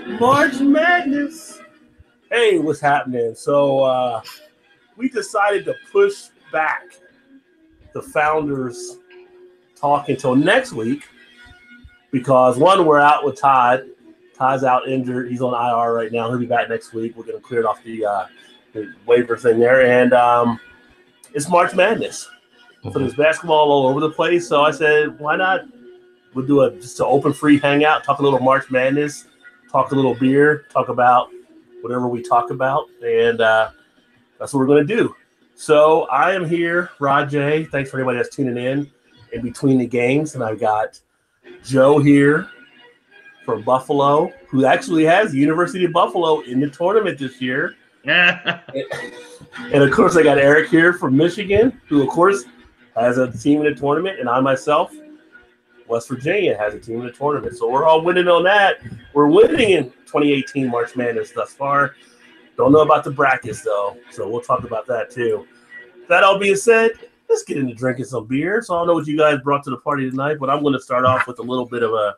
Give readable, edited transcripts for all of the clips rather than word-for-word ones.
March Madness. Hey, what's happening? So we decided to push back the founders talk until next week because one, we're out with Todd. Todd's out injured. He's on IR right now. He'll be back next week. We're going to clear it off the waiver thing there. And it's March Madness. So there's basketball all over the place. So I said, why not? We'll do just an open free hangout, talk a little March Madness, talk a little beer, talk about whatever we talk about. And that's what we're going to do. So I am here, Rajay. Thanks for anybody that's tuning in between the games. And I've got Joe here from Buffalo, who actually has the University of Buffalo in the tournament this year. And of course, I got Eric here from Michigan, who, of course, has a team in the tournament. And I myself, West Virginia, has a team in the tournament. So we're all winning on that. We're winning in 2018 March Madness thus far. Don't know about the brackets, though. So we'll talk about that, too. That all being said, let's get into drinking some beer. So I don't know what you guys brought to the party tonight, but I'm going to start off with a little bit of a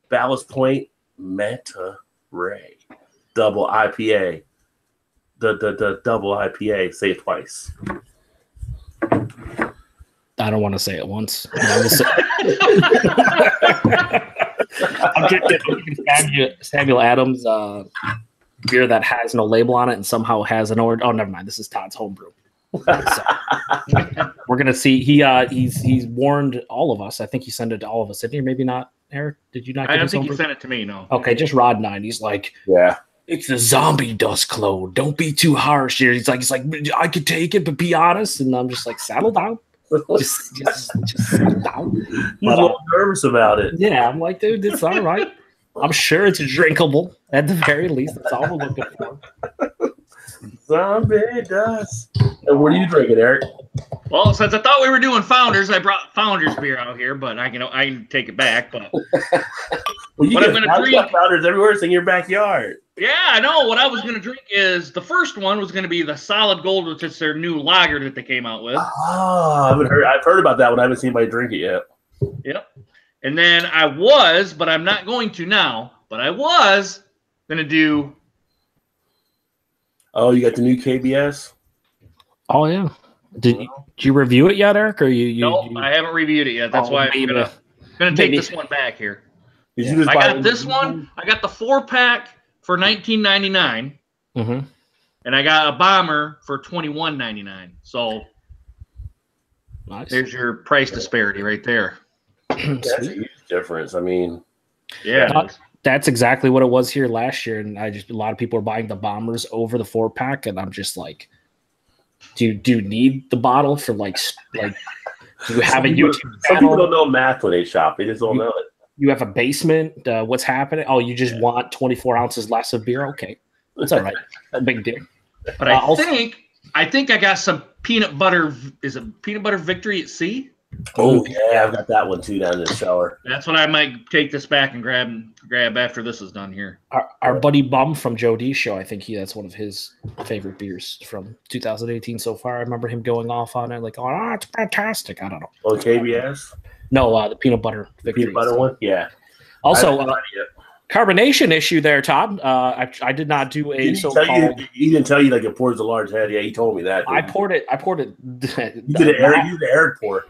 Ballast Point Manta Ray double IPA. The double IPA. Say it twice. I don't want to say it once. I'm drinking Samuel Adams beer that has no label on it and somehow has an order. Oh, never mind. This is Todd's homebrew. So, we're gonna see. He's warned all of us. I think he sent it to all of us. Didn't he? Maybe not, Eric. Did you not? I don't think he sent it to me. No. Okay, just Rod and I. And he's like, yeah, it's the zombie dust clone. Don't be too harsh here. He's like, I could take it, but be honest. And I'm just like, saddle down. Just settle down. He's a little nervous about it. Yeah, I'm like, dude, it's all right. I'm sure it's drinkable at the very least. That's all we're looking for. Zombie dust. And what are you drinking, Eric? Well, since I thought we were doing Founders, I brought Founders beer out here, but I can take it back. But well, you get Founders everywhere. It's in your backyard. Yeah, I know. What I was going to drink is the first one was going to be the Solid Gold, which is their new lager that they came out with. Oh, I've heard about that one. I haven't seen anybody drink it yet. Yep. And then I was, but I'm not going to now, but I was going to do. Oh, you got the new KBS? Oh, yeah. Did you review it yet, Eric? Or Nope, I haven't reviewed it yet. That's why I'm going to take this one back here. I got this one. I got the 4-pack for $19.99. Mm-hmm. And I got a bomber for $21.99. So nice. There's your price disparity right there. That's a huge difference. I mean, yeah. That's exactly what it was here last year. And a lot of people are buying the bombers over the 4-pack. And I'm just like, do you need the bottle for like do you have a YouTube channel? Some people don't know math when they shop. They just don't know it. You have a basement. What's happening? Oh, you just want 24 ounces less of beer? Okay. That's all right. No big deal. But I think I got some peanut butter. Is it peanut butter victory at sea? Oh, yeah. I've got that one too down in the cellar. That's what I might take this back and grab after this is done here. Our buddy Bum from Joe D's show, I think that's one of his favorite beers from 2018 so far. I remember him going off on it like, oh, it's fantastic. I don't know. Oh, KBS? No, the peanut butter victory. Peanut butter one? Yeah. Also, carbonation issue there, Todd. I did not do a so-called. He didn't tell you like it pours a large head. Yeah, he told me that. I poured it. You did the Eric pour.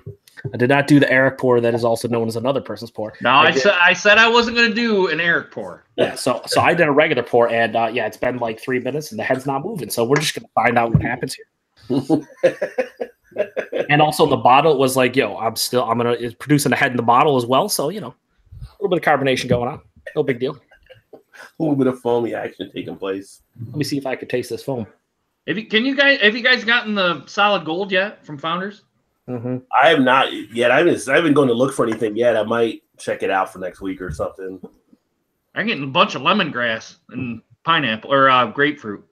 I did not do the Eric pour. That is also known as another person's pour. No, I said I wasn't going to do an Eric pour. Yeah, so I did a regular pour, and it's been like 3 minutes, and the head's not moving. So we're just going to find out what happens here. And also the bottle was like, it's producing a head in the bottle as well. So, a little bit of carbonation going on. No big deal. A little bit of foamy action taking place. Let me see if I could taste this foam. Have you guys gotten the Solid Gold yet from Founders? Mm-hmm. I have not yet. I haven't going to look for anything yet. I might check it out for next week or something. I'm getting a bunch of lemongrass and pineapple or grapefruit.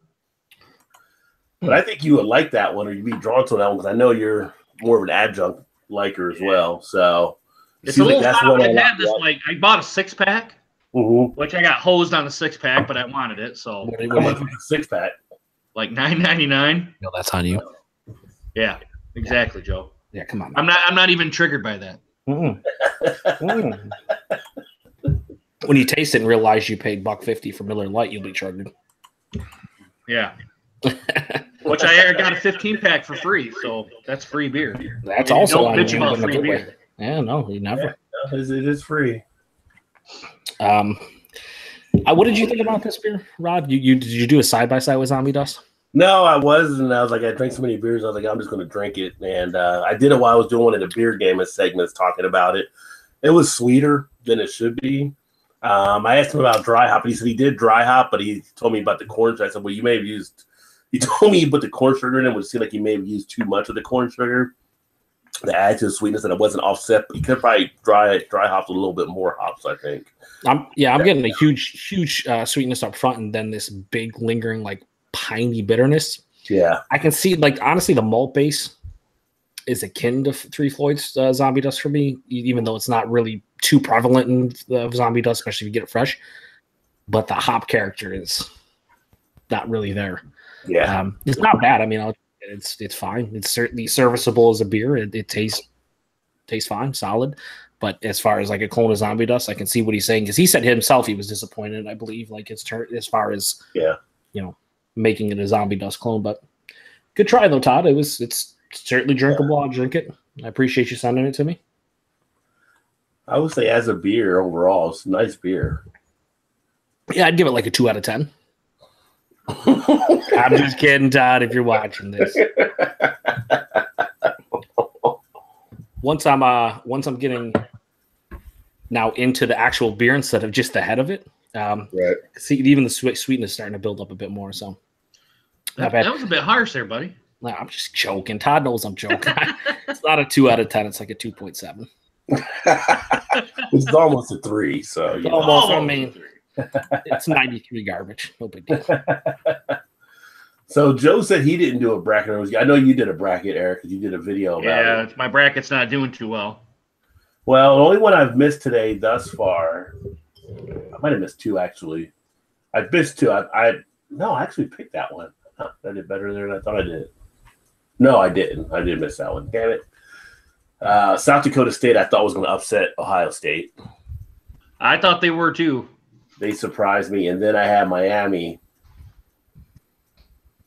But I think you would like that one, or you'd be drawn to that one because I know you're more of an adjunct liker as well. So it's a little tough. I bought a 6-pack, which I got hosed on the 6-pack, but I wanted it. So how much was a 6-pack? Like $9.99. No, that's on you. Yeah, exactly, Joe. Yeah, come on. I'm not even triggered by that. When you taste it and realize you paid $1.50 for Miller Lite, you'll be triggered. Yeah. Which I got a 15-pack for free, so that's free beer. That's also don't bitch about free beer. Yeah, no, you never. Yeah, it is free. What did you think about this beer, Rod? Did you do a side-by-side with Zombie Dust? No, I wasn't. I was like, I drank so many beers. I was like, I'm just going to drink it. And I did it while I was doing one of the beer gaming segments talking about it. It was sweeter than it should be. I asked him about dry hop, and he said he did dry hop, but he told me about the corn sugar. I said, well, you may have used – he told me you put the corn sugar in it, which seemed like you may have used too much of the corn sugar to add to the sweetness, and it wasn't offset. But you could probably dry hops with a little bit more hops, I think. I'm getting a huge sweetness up front, and then this big lingering like piney bitterness. Yeah, I can see like honestly the malt base is akin to Three Floyd's Zombie Dust for me, even though it's not really too prevalent in the Zombie Dust, especially if you get it fresh. But the hop character is not really there. Yeah, it's not bad. I mean, it's fine. It's certainly serviceable as a beer. It tastes fine, solid. But as far as like a clone of Zombie Dust, I can see what he's saying because he said himself he was disappointed. I believe like as far as making it a Zombie Dust clone. But good try though, Todd. It's certainly drinkable. I'll drink it. I appreciate you sending it to me. I would say as a beer overall, it's a nice beer. Yeah, I'd give it like a 2 out of 10. I'm just kidding, Todd, if you're watching this. Once I'm getting now into the actual beer instead of just the head of it, right. See even the sweetness starting to build up a bit more. So that was a bit harsh there, buddy. No, I'm just joking. Todd knows I'm joking. It's not a 2 out of 10. It's like a 2.7. It's almost a 3. So almost. I mean, it's 93 garbage. No big deal. So Joe said he didn't do a bracket. I know you did a bracket, Eric, because you did a video about it. Yeah, my bracket's not doing too well. Well, the only one I've missed today thus far, I might have missed 2 actually. I missed 2. I actually picked that one. Huh, I did better than I thought I did. No, I didn't. I did miss that one. Damn it. South Dakota State I thought was going to upset Ohio State. I thought they were too. They surprised me, and then I had Miami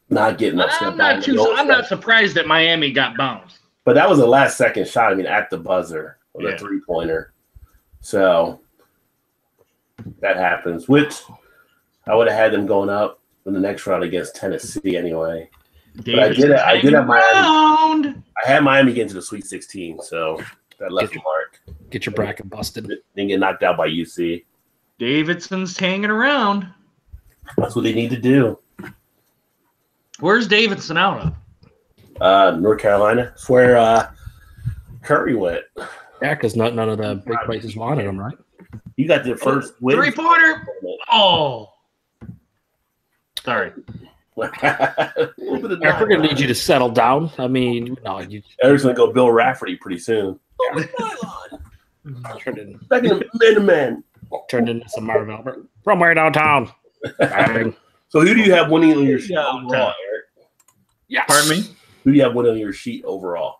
not getting upset. I'm not surprised that Miami got bounced. But that was a last-second shot. I mean, at the buzzer with a 3-pointer. So that happens. Which I would have had them going up in the next round against Tennessee anyway. But I did have Miami. I had Miami get into the Sweet 16, so that left a mark. Get your bracket busted. Didn't get knocked out by UC. Davidson's hanging around. That's what they need to do. Where's Davidson out of? North Carolina. That's where Curry went. Yeah, because none of the big places wanted him, right? You got the first win. 3-pointer. Oh. Sorry. Eric, we're going to need you to settle down. I mean, no. Eric's going to go Bill Rafferty pretty soon. Back in the man. Turned into some Marvin Albert. From where downtown? So who do you have winning on your sheet overall, Eric? Yes. Pardon me? Who do you have winning on your sheet overall?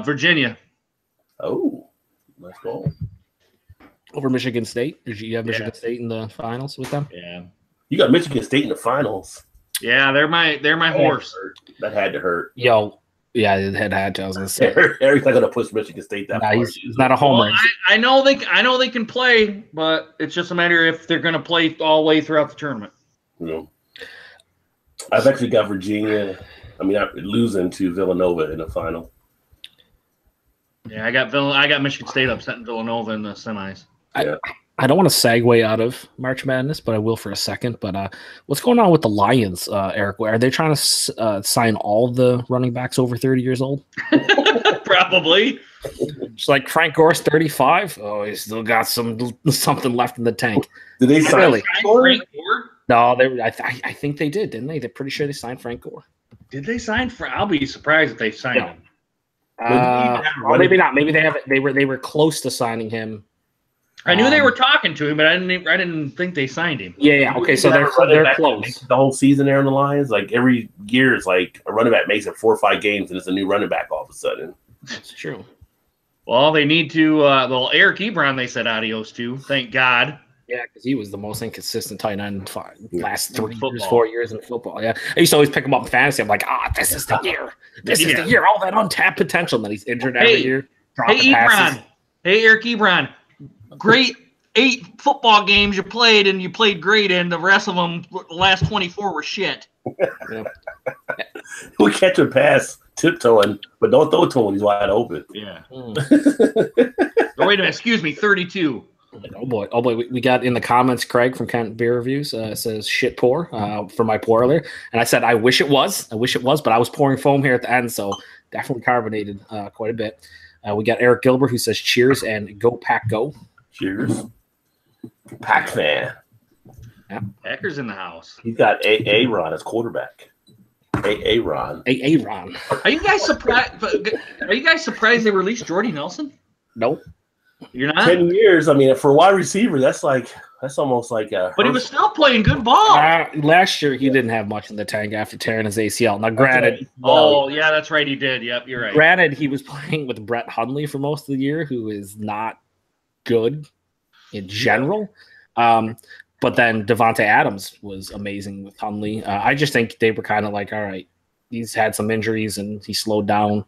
Virginia. Oh, let's go. Over Michigan State? Did you have Michigan State in the finals with them? Yeah. You got Michigan State in the finals. Yeah, they're my horse. That had to hurt. Yo, yeah, it had to. I was gonna say Eric's not gonna push Michigan State that far. He's not a homer. Well, I know they can play, but it's just a matter if they're gonna play all the way throughout the tournament. Yeah. I've actually got Virginia. I mean, losing to Villanova in the final. Yeah, I got Michigan State upsetting Villanova in the semis. I don't want to segue out of March Madness, but I will for a second. But what's going on with the Lions, Eric? Are they trying to sign all the running backs over 30 years old? Probably. It's like Frank Gore's 35. Oh, he's still got something left in the tank. Did they sign Frank Gore? No, I think they did, didn't they? They're pretty sure they signed Frank Gore. Did they sign Frank? I'll be surprised if they signed him. Well, maybe not. Maybe they haven't. They were close to signing him. I knew they were talking to him, but I didn't think they signed him. Yeah. Okay, so they're close. The whole season there on the Lions, like every year is like a running back makes it 4 or 5 games, and it's a new running back all of a sudden. That's true. Well, they need to. Well, Eric Ebron, they said adios to. Thank God. Yeah, because he was the most inconsistent tight end last 3 years, 4 years in football. Yeah, I used to always pick him up in fantasy. I'm like, this is the year. This is the year. All that untapped potential. And then he's injured every year. Hey, Ebron. Hey, Eric Ebron. Great 8 football games you played, and you played great, and the rest of them, the last 24 were shit. Yeah. We catch a pass tiptoeing, but don't throw it to him when he's wide open. Yeah. Oh, wait a minute. Excuse me. 32. Oh boy! We got in the comments. Craig from Kent Beer Reviews says shit pour for my pour earlier, and I said I wish it was, but I was pouring foam here at the end, so definitely carbonated quite a bit. We got Eric Gilbert who says cheers and go Pack go. Cheers, Pack fan. Yeah, Packers in the house. He's got Aaron as quarterback. Aaron. Are you guys surprised? Are you guys surprised they released Jordy Nelson? Nope. You're not? 10 years. I mean, for a wide receiver, that's almost like a. But he was still playing good ball. Last year, he didn't have much in the tank after tearing his ACL. Now, granted. Yeah, that's right. He did. Yep, you're right. Granted, he was playing with Brett Hundley for most of the year, who is not good in general. But then Devontae Adams was amazing with Hundley. I just think they were kind of like, all right, he's had some injuries and he slowed down.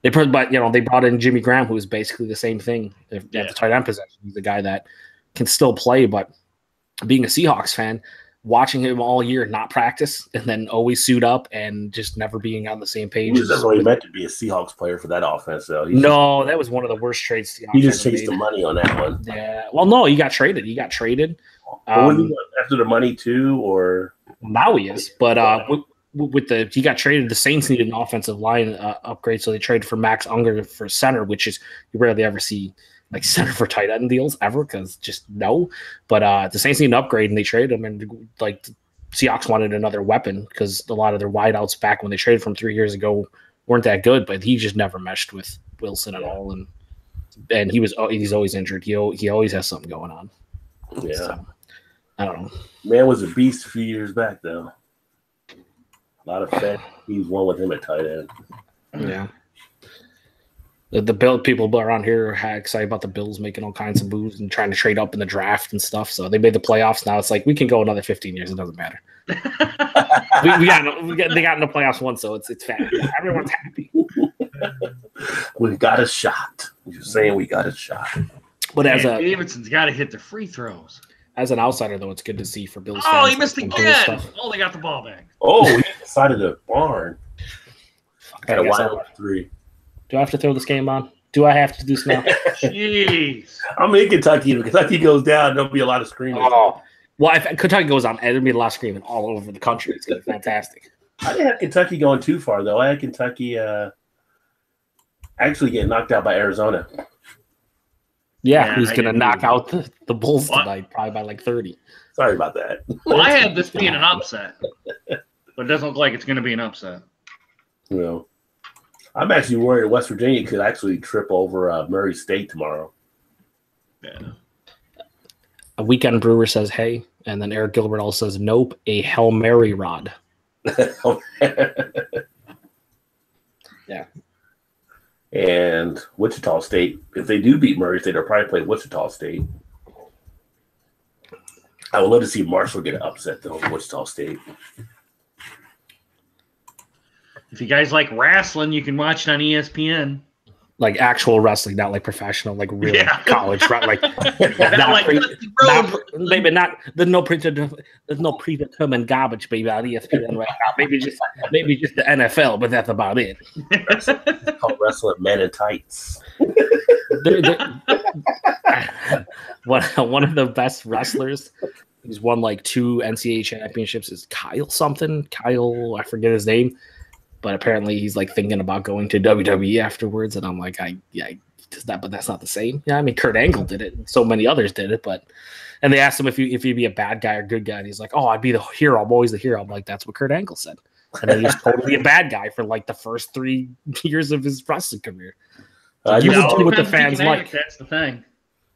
They brought in Jimmy Graham, who is basically the same thing at the tight end position. He's a guy that can still play, but being a Seahawks fan, watching him all year not practice and then always suit up and just never being on the same page. He was really meant to be a Seahawks player for that offense, though. That was one of the worst trades. He just chased the money on that one. Yeah. Well, no, he got traded. He After the money too, or now he is, but he got traded. The Saints needed an offensive line upgrade, so they traded for Max Unger for center, which is you rarely ever see like center for tight end deals ever because just no. But the Saints need an upgrade, and they traded him. And like the Seahawks wanted another weapon because a lot of their wideouts back when they traded from 3 years ago weren't that good. But he just never meshed with Wilson at all, and he's always injured. He always has something going on. Yeah, so, I don't know. Man was a beast a few years back though. A lot of fans. He's one with him at tight end. Yeah. The Bill people around here are excited about the Bills making all kinds of moves and trying to trade up in the draft and stuff. So they made the playoffs. Now it's like we can go another 15 years. It doesn't matter. They got in the playoffs once, so it's fat. Everyone's happy. We've got a shot. You're saying we got a shot. But Davidson's got to hit the free throws. As an outsider, though, it's good to see for Bills. Oh, he missed again. Oh, they got the ball back. Oh, he decided the barn. Had a wide 3. Do I have to throw this game on? Do I have to do this now? Jeez. I'm in Kentucky. If Kentucky goes down, there'll be a lot of screaming. Oh. Well, if Kentucky goes on, there'll be a lot of screaming all over the country. It's going to be fantastic. I didn't have Kentucky going too far, though. I had Kentucky actually getting knocked out by Arizona. Yeah, who's going to knock out the Bulls tonight, probably by like 30. Sorry about that. Well, I had this being an upset, but it doesn't look like it's going to be an upset. No. I'm actually worried West Virginia could actually trip over Murray State tomorrow. Yeah. A Weekend Brewer says, hey, and then Eric Gilbert also says, nope, a Hail Mary rod. Yeah. And Wichita State, if they do beat Murray State, they'll probably play Wichita State. I would love to see Marshall get an upset, though, Wichita State. If you guys like wrestling, you can watch it on ESPN. Like actual wrestling, not like professional, like real college, right? Like, maybe not. There's no predetermined garbage, baby, on ESPN right now. Maybe just the NFL, but that's about it. Called wrestling men in tights. One of the best wrestlers who's won like 2 NCAA championships is Kyle something. Kyle, I forget his name. But apparently he's like thinking about going to WWE afterwards, and I'm like, but that's not the same. Yeah, I mean, Kurt Angle did it, and so many others did it. And they asked him if he'd be a bad guy or good guy, and he's like, oh, I'd be the hero. I'm always the hero. I'm like, that's what Kurt Angle said. And then he was totally a bad guy for like the first 3 years of his wrestling career. You will do what the fans like. That's the thing.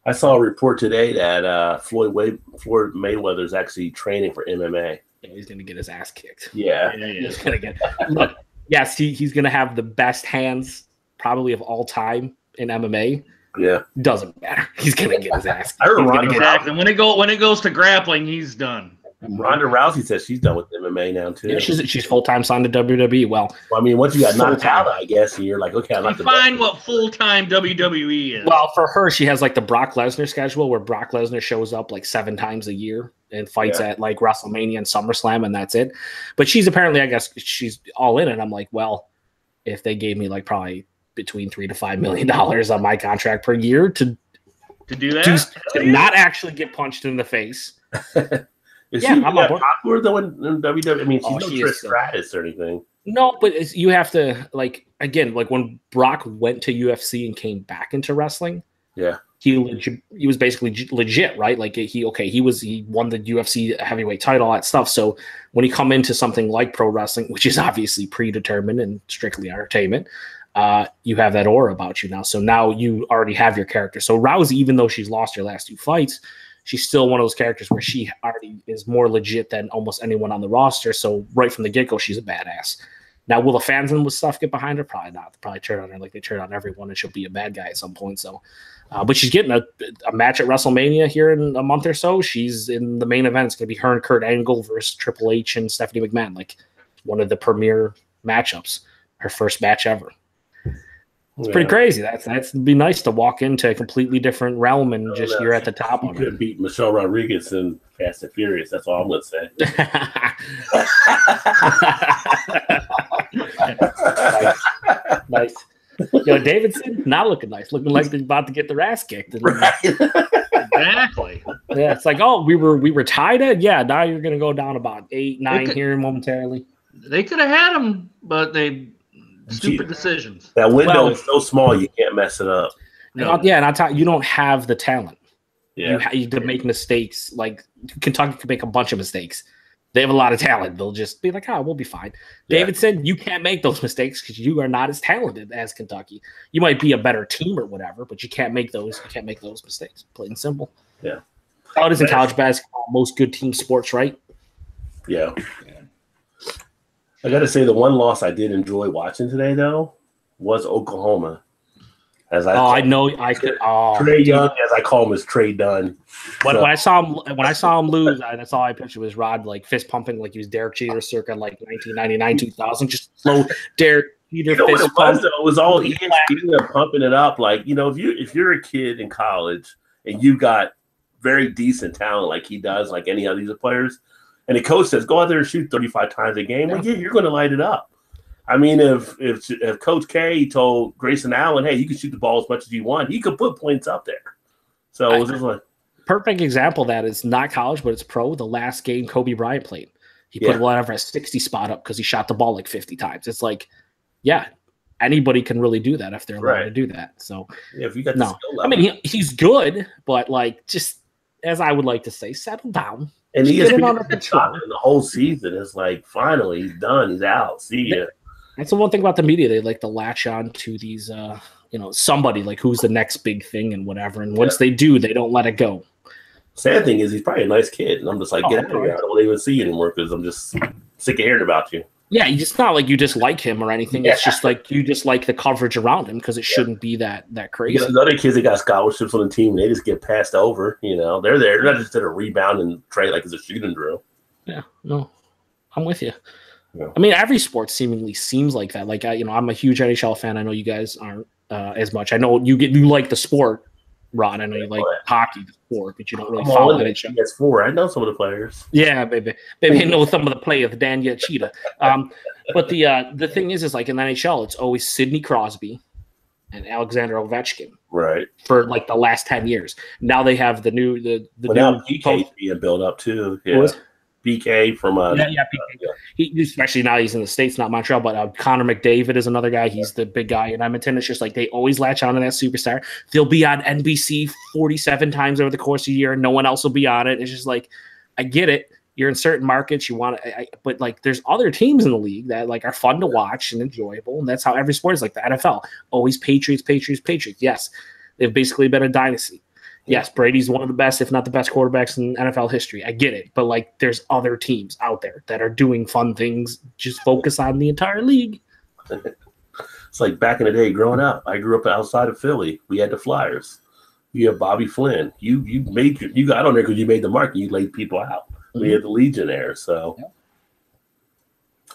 I saw a report today that Floyd Mayweather is actually training for MMA. Yeah, he's going to get his ass kicked. Yeah. He's going to get. Look. Yes, he's going to have the best hands probably of all time in MMA, Yeah, doesn't matter. He's gonna get his ass. I heard Ronda Exactly. When it goes to grappling, he's done. Ronda Rousey says she's done with MMA now too. Yeah, she's full time signed to WWE. Well, I mean, once you got knocked out, I guess and you're like, okay, I'm not Define what full time WWE is. Well, for her, she has like the Brock Lesnar schedule where Brock Lesnar shows up like 7 times a year and fights at like WrestleMania and SummerSlam, and that's it. But she's apparently, I guess, she's all in, and I'm like, well, if they gave me like probably between $3 to $5 million on my contract per year to do that, to not actually get punched in the face. Is she that popular though in WWE? I mean, she's no Trish Stratus or anything. No, but you have to like again, like when Brock went to UFC and came back into wrestling. Yeah, he was basically legit, right? Like he won the UFC heavyweight title, all that stuff. So when you come into something like pro wrestling, which is obviously predetermined and strictly entertainment, you have that aura about you now. So now you already have your character. So Rousey, even though she's lost her last 2 fights, she's still one of those characters where she already is more legit than almost anyone on the roster. So right from the get-go, she's a badass. Now, will the fans and stuff get behind her? Probably not. They'll probably turn on her like they turn on everyone, and she'll be a bad guy at some point. So, but she's getting a match at WrestleMania here in a month or so. She's in the main event. It's going to be her and Kurt Angle versus Triple H and Stephanie McMahon, like one of the premier matchups. Her first match ever. It's pretty crazy. That's be nice to walk into a completely different realm and just you're at the top of it. You could beat Michelle Rodriguez in Fast and Furious. That's all I'm gonna say. Nice. Yo, Davidson, not looking nice, looking like he's about to get their ass kicked. Right. Exactly. Yeah, it's like, oh, we were tied at. Yeah, now you're gonna go down about 8, 9 here momentarily. They could have had him, but they. Stupid decisions. That window is so small you can't mess it up. No. Yeah, and I tell you don't have the talent. Yeah, you to make mistakes. Like Kentucky can make a bunch of mistakes. They have a lot of talent. They'll just be like, "Oh, we'll be fine." Yeah. Davidson, you can't make those mistakes because you are not as talented as Kentucky. You might be a better team or whatever, but you can't make those. You can't make those mistakes. Plain and simple. Yeah. How it is in college basketball. Most good team sports, right? Yeah. I got to say, the one loss I did enjoy watching today, though, was Oklahoma. As I know I could. Trey Young, as I call him, is Trey Dunn. When I saw him lose, that's all I pictured was Rod like fist pumping like he was Derek Jeter circa like 1999, 2000, just slow Derek Jeter fist what it was, though? It was all ESPN pumping it up. Like, if you're a kid in college and you got very decent talent like he does, like any of these players. And the coach says, go out there and shoot 35 times a game. Well, yeah, you're going to light it up. I mean, if Coach K told Grayson Allen, hey, you can shoot the ball as much as you want, he could put points up there. So it was just like perfect example of that is not college, but it's pro. The last game Kobe Bryant played, he put whatever a 60 spot up because he shot the ball like 50 times. It's like, yeah, anybody can really do that if they're allowed to do that. So yeah, if you got the skill level. I mean, he's good, but like just as I would like to say, settle down. And he has been under control the whole season. It's like finally he's done. He's out. See ya. That's the one thing about the media. They like to latch on to these, somebody like who's the next big thing and whatever. And once they do, they don't let it go. Sad thing is he's probably a nice kid. And I'm just like, get out of here. I don't even see you anymore because I'm just sick of hearing about you. Yeah, it's not like you dislike him or anything. It's just like you just like the coverage around him because it shouldn't be that crazy. There's other kids that got scholarships on the team, and they just get passed over. They're there. They're not just at a rebound and trade like it's a shooting drill. Yeah, no, I'm with you. Yeah. I mean, every sport seemingly seems like that. Like I'm a huge NHL fan. I know you guys aren't as much. I know you like the sport, Rod. I know you like hockey, the sport, but you don't really follow NHL. Yes, 4. I know some of the players. Yeah, maybe I know some of the players. Dan Cheetah. But the thing is like in the NHL, it's always Sidney Crosby and Alexander Ovechkin, right? For like the last 10 years. Now they have the new now PK's being built up too. Yeah. BK from PK. He especially now he's in the States, not Montreal. But Connor McDavid is another guy. He's the big guy in Edmonton. It's just like they always latch on to that superstar. They'll be on NBC 47 times over the course of a year, and no one else will be on it. It's just like I get it. You're in certain markets, you want to, but like there's other teams in the league that like are fun to watch and enjoyable, and that's how every sport is. Like the NFL, always Patriots. Yes, they've basically been a dynasty. Yes, Brady's one of the best, if not the best quarterbacks in NFL history. I get it. But, like, there's other teams out there that are doing fun things. Just focus on the entire league. It's like back in the day growing up. I grew up outside of Philly. We had the Flyers. You have Bobby Flynn. You got on there because you made the market. You laid people out. We had the Legion there. So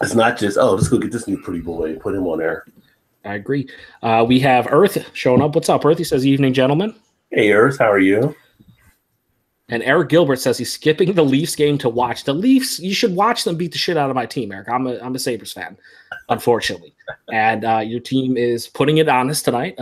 it's not just, let's go get this new pretty boy and put him on there. I agree. We have Earth showing up. What's up, Earth? He says, evening, gentlemen. Hey, Earth, how are you? And Eric Gilbert says he's skipping the Leafs game to watch. The Leafs, you should watch them beat the shit out of my team, Eric. I'm a Sabres fan, unfortunately. And your team is putting it on us tonight.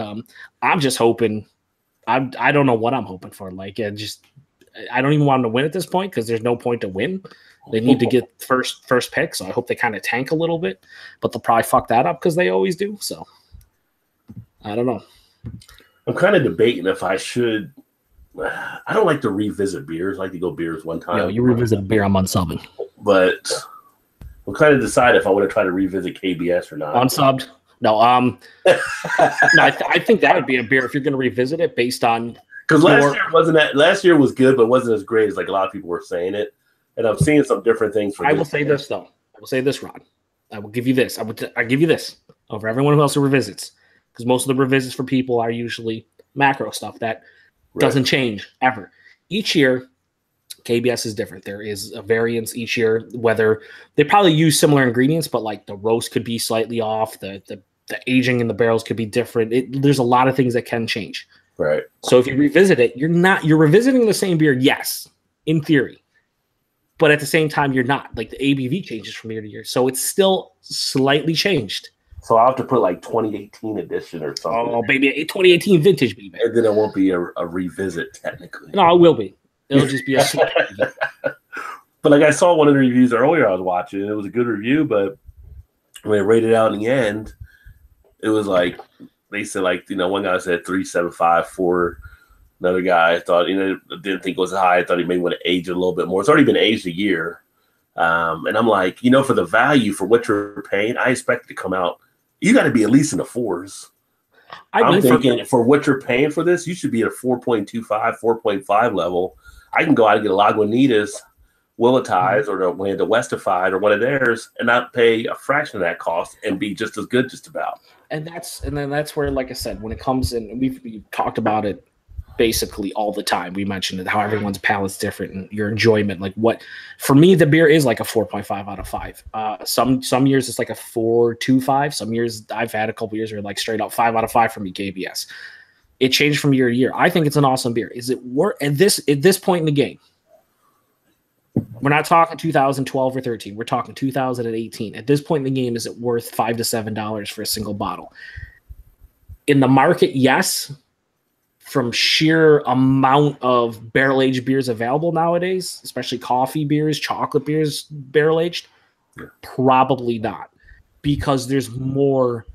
I'm just hoping – I don't know what I'm hoping for. Like, I don't even want them to win at this point because there's no point to win. They need to get first pick, so I hope they kind of tank a little bit. But they'll probably fuck that up because they always do. So, I don't know. I'm kind of debating if I should – I don't like to revisit beers. I like to go beers one time. Yo, you revisit a beer, I'm unsubbing. But I'm kind of decide if I want to try to revisit KBS or not. Unsubbed? No. No, I think that would be a beer if you're going to revisit it based on because last year was good, but wasn't as great as like a lot of people were saying it. And I'm seeing some different things. I will say this though. I will say this, Ron. I will give you this. I give you this over everyone else who revisits because most of the revisits for people are usually macro stuff that doesn't change ever. Each year, KBS is different. There is a variance each year, whether they probably use similar ingredients, but like the roast could be slightly off, the aging in the barrels could be different. There's a lot of things that can change. Right. So if you revisit it, you're revisiting the same beer, yes, in theory. But at the same time, you're not. Like the ABV changes from year to year. So it's still slightly changed. So I'll have to put like 2018 edition or something. Oh, baby, a 2018 vintage, baby. And then it won't be a revisit, technically. No, it will be. It'll just be a slight revisit. But like I saw one of the reviews earlier I was watching, and it was a good review, but when they rated it out in the end, it was like, they said like, one guy said 3.75 for another guy thought, didn't think it was high. I thought he may want to age it a little bit more. It's already been aged a year. And I'm like, for the value for what you're paying, I expect it to come out. You got to be at least in the fours. I'm thinking for what you're paying for this, you should be at a 4.25, 4.5 level. I can go out and get a Lagunitas, Willetize, or the Westified, or one of theirs, and not pay a fraction of that cost and be just as good, just about. And then that's where, like I said, when it comes in, we've talked about it basically all the time. We mentioned how everyone's palate's different and your enjoyment. Like for me, the beer is like a 4.5 out of 5. Some years it's like a 4.25. Some years I've had a couple years where like straight up 5 out of 5 for me, KBS. It changed from year to year. I think it's an awesome beer. Is it worth at this point in the game? We're not talking 2012 or 13. We're talking 2018. At this point in the game, is it worth $5 to $7 for a single bottle? In the market, yes. From sheer amount of barrel-aged beers available nowadays, especially coffee beers, chocolate beers, barrel-aged, probably not. Because there's more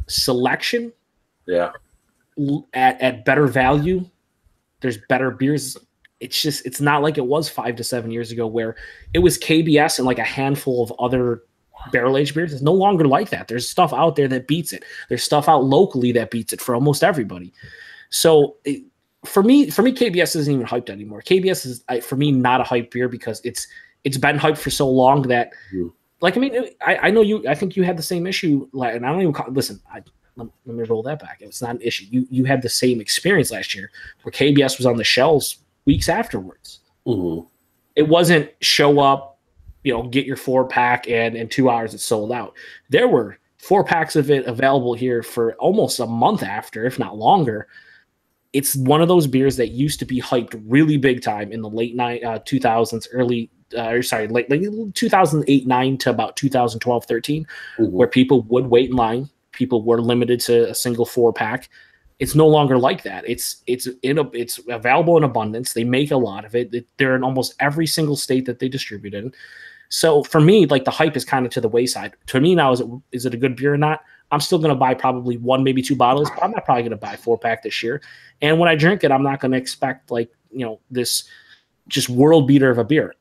selection. Yeah. At better value. There's better beers. It's not like it was 5 to 7 years ago where it was KBS and like a handful of other barrel-aged beers. It's no longer like that. There's stuff out there that beats it. There's stuff out locally that beats it for almost everybody. So for me, KBS isn't even hyped anymore. KBS is, for me, not a hype beer because it's been hyped for so long that, like, I mean, I know you. I think you had the same issue. And I don't even listen. Let me roll that back. It's not an issue. You had the same experience last year where KBS was on the shelves weeks afterwards. Mm-hmm. It wasn't show up, get your 4-pack and in 2 hours it's sold out. There were 4-packs of it available here for almost a month after, if not longer. It's one of those beers that used to be hyped really big time in the late 2000s, late 2008, 9 to about 2012, 13, where people would wait in line. People were limited to a single 4-pack. It's no longer like that. It's available in abundance. They make a lot of it. They're in almost every single state that they distribute in. So for me, like the hype is kind of to the wayside. To me now, is it a good beer or not? I'm still going to buy probably 1, maybe 2 bottles, but I'm not probably going to buy a 4-pack this year. And when I drink it, I'm not going to expect this just world beater of a beer.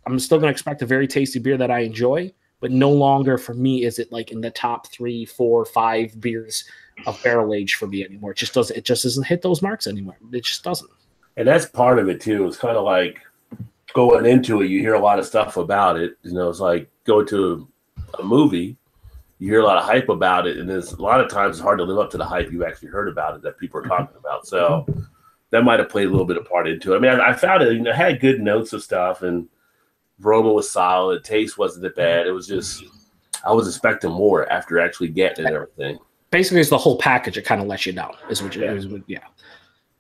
I'm still going to expect a very tasty beer that I enjoy, but no longer for me is it like in the top 3, 4, 5 beers of barrel age for me anymore. It just doesn't hit those marks anymore. It just doesn't. And that's part of it too. It's kind of like going into it, you hear a lot of stuff about it. It's like go to a movie. you hear a lot of hype about it, and there's a lot of times it's hard to live up to the hype you've actually heard about it that people are talking about. So that might have played a little bit of part into it. I mean, I found it, it had good notes of stuff, and aroma was solid. Taste wasn't that bad. It was just, I was expecting more after actually getting it and everything. Basically, it's the whole package that kind of lets you down.